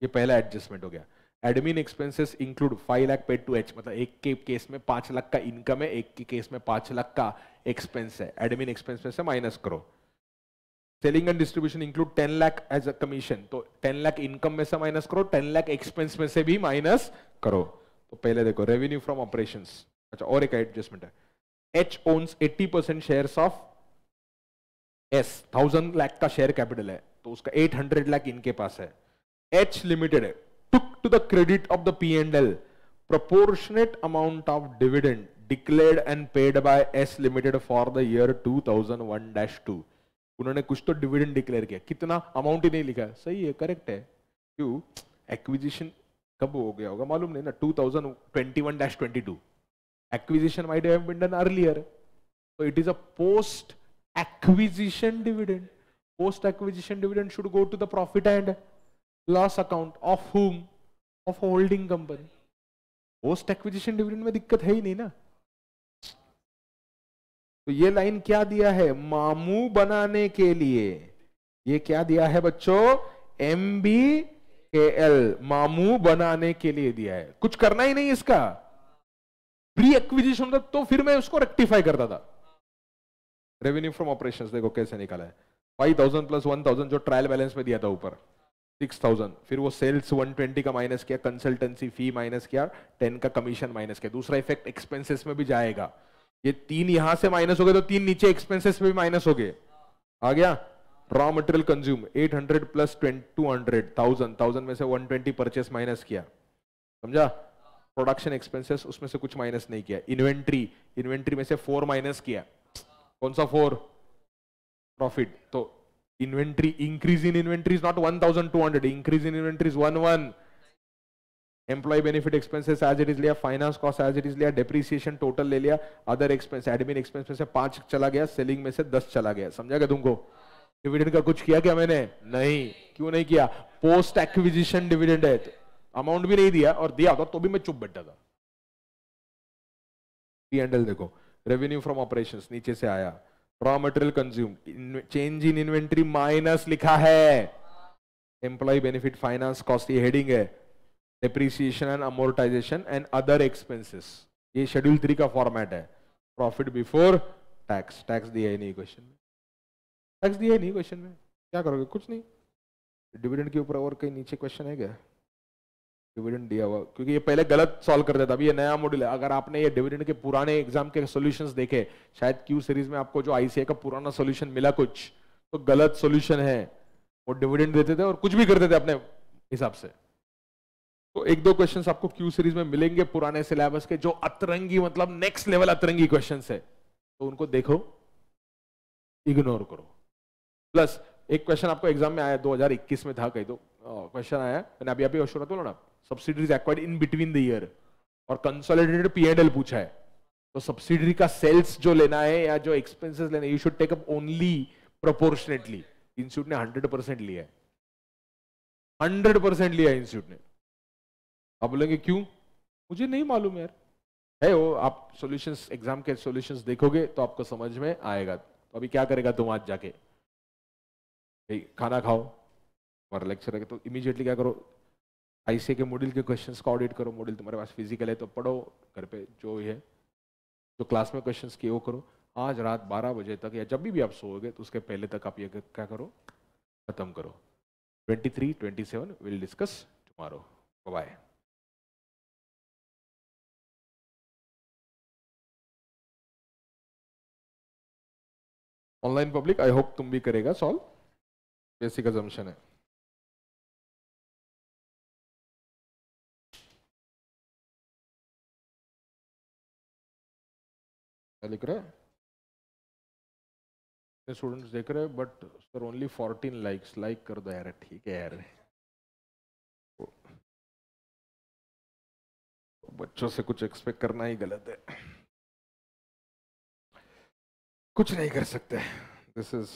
ये पहला एडजस्टमेंट हो गया। Admin expenses include 5 lakh paid to H, मतलब एक के केस में 5 लाख का इनकम है, एक के केस में 5 लाख का एक्सपेंस है, एडमिन एक्सपेंस में से माइनस करो। Selling and distribution include 10 lakh as a commission, तो 10 लाख इनकम में से माइनस करो, 10 लाख एक्सपेंस में से भी माइनस करो। तो पहले देखो रेवेन्यू फ्रॉम ऑपरेशंस, अच्छा और एक एडजस्टमेंट है, H owns 80% shares of S, 1000 lakh का शेयर कैपिटल है, तो उसका 800 लाख इनके पास है। एच लिमिटेड है took to the credit of the P&L proportionate amount of dividend declared and paid by S Limited for the year 2001-2, उन्होंने कुछ तो डिविडेंड डिक्लेयर किया, कितना अमाउंट ही नहीं लिखा, सही है करेक्ट है, क्यों एक्विजिशन कब हो गया होगा मालूम नहीं ना, 2021-22, acquisition might have been done earlier, so it is a post acquisition dividend, post acquisition dividend should go to the profit and loss account of whom, of holding company. Post acquisition dividend में दिक्कत है ही नहीं ना। तो ये line क्या दिया है, मामू बनाने के लिए, ये क्या दिया है बच्चों, MBKL, मामू बनाने के लिए दिया है, कुछ करना ही नहीं इसका। प्री एक्विजिशन था तो फिर मैं उसको रेक्टिफाई करता था। रेवेन्यू फ्रॉम ऑपरेशंस देखो कैसे निकाला है, 5000 प्लस 1000 जो ट्रायल बैलेंस में दिया था ऊपर 6000, फिर वो सेल्स 120 का माइनस किया, कंसल्टेंसी फी माइनस किया, 10 का कमीशन माइनस किया। दूसरा इफेक्ट एक्सपेंसेस में भी जाएगा, ये 3 यहां से माइनस हो गए तो 3 नीचे एक्सपेंसेस में भी माइनस हो गए, आ गया। रॉ मटेरियल कंज्यूम 800 प्लस 200, 1000 में से 120 परचेस माइनस किया, समझा। प्रोडक्शन एक्सपेंसेस उसमें से कुछ माइनस नहीं किया। इन्वेंट्री में से 4 माइनस किया, कौन सा 4, प्रॉफिट। तो inventory, increase in inventory is not 1200, increase in inventory is 11। Employ benefit expenses as it is लिया, finance cost as it is लिया, डेप्रिसिएशन टोटल ले लिया, अदर एक्सपेंस एडमिन एक्सपेंस में से 5 चला गया, सेलिंग में से 10 चला गया, समझा क्या तुमको। डिविडेंड का कुछ किया क्या मैंने, नहीं, क्यों नहीं किया, पोस्ट एक्विजिशन डिविडेंड है, अमाउंट भी नहीं दिया, और दिया होता तो भी मैं चुप बैठा था। P&L देखो, रेवेन्यू फ्रॉम ऑपरेशंस नीचे से आया, raw material consume, change in inventory minus लिखा है, एम्प्लॉय बेनिफिट फाइनेंस कॉस्ट ये हेडिंग है, depreciation and amortisation and other expenses, ये शेड्यूल 3 का फॉर्मेट है, प्रॉफिट बिफोर टैक्स, टैक्स दिया ही नहीं क्वेश्चन में, टैक्स दिया ही नहीं क्वेश्चन में, क्या करोगे, कुछ नहीं। डिविडेंड के ऊपर और कहीं नीचे क्वेश्चन है क्या, डिविडेंड दिया हुआ, क्योंकि ये पहले गलत सॉल्व कर देता, अभी ये नया मॉड्यूल है, अगर आपने ये डिविडेंड के पुराने एग्जाम के सॉल्यूशंस देखे, शायद क्यू सीरीज में आपको जो आईसीआई का पुराना सॉल्यूशन मिला कुछ तो गलत सॉल्यूशन है, वो डिविडेंड देते थे और कुछ भी करते थे अपने हिसाब से। तो एक दो क्वेश्चंस आपको क्यू सीरीज में मिलेंगे पुराने सिलेबस के, जो अतरंगी मतलब नेक्स्ट लेवल अतरंगी क्वेश्चंस है, तो उनको देखो, इग्नोर करो। प्लस एक क्वेश्चन आपको एग्जाम में आया 2021 में था, कहीं तो क्वेश्चन आया, मैंने अभी अभी अश्योर बोला ना, subsidies acquired in between the year और कंसोलिडेटेड P&L पूछा है, तो सब्सिडरी का सेल्स जो लेना है या जो एक्सपेंसेस लेना है, you should take up only proportionately. Institute ने 100% लिया है, 100% लिया है इंस्टीट्यूट ने। आप बोलेंगे क्यों, मुझे नहीं मालूम यार, है वो, आप सॉल्यूशंस एग्जाम के सॉल्यूशंस देखोगे तो आपको समझ में आएगा। तो अभी क्या करेगा तुम आज जाके, खाना खाओ और लेक्चर है तो इमीडिएटली क्या करो, आईसीए के मॉड्यूल के क्वेश्चंस का ऑडिट करो, मॉड्यूल तुम्हारे पास फिजिकल है तो पढ़ो, घर पे जो है जो क्लास में क्वेश्चंस किए वो करो। आज रात 12 बजे तक या जब भी आप सोओगे तो उसके पहले तक आप ये क्या करो, खत्म करो। 23, 27 will discuss tomorrow. Bye. Online public I hope तुम भी करेगा सॉल्व, बेसिक अजम्पशन है। लिख रहे हैं स्टूडेंट्स देख रहे हैं, but sir only 14 likes, like कर दो यार, ठीक है यार, बच्चों से कुछ एक्सपेक्ट करना ही गलत है, कुछ नहीं कर सकते, दिस इज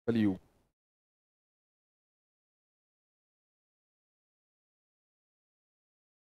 कलयुग।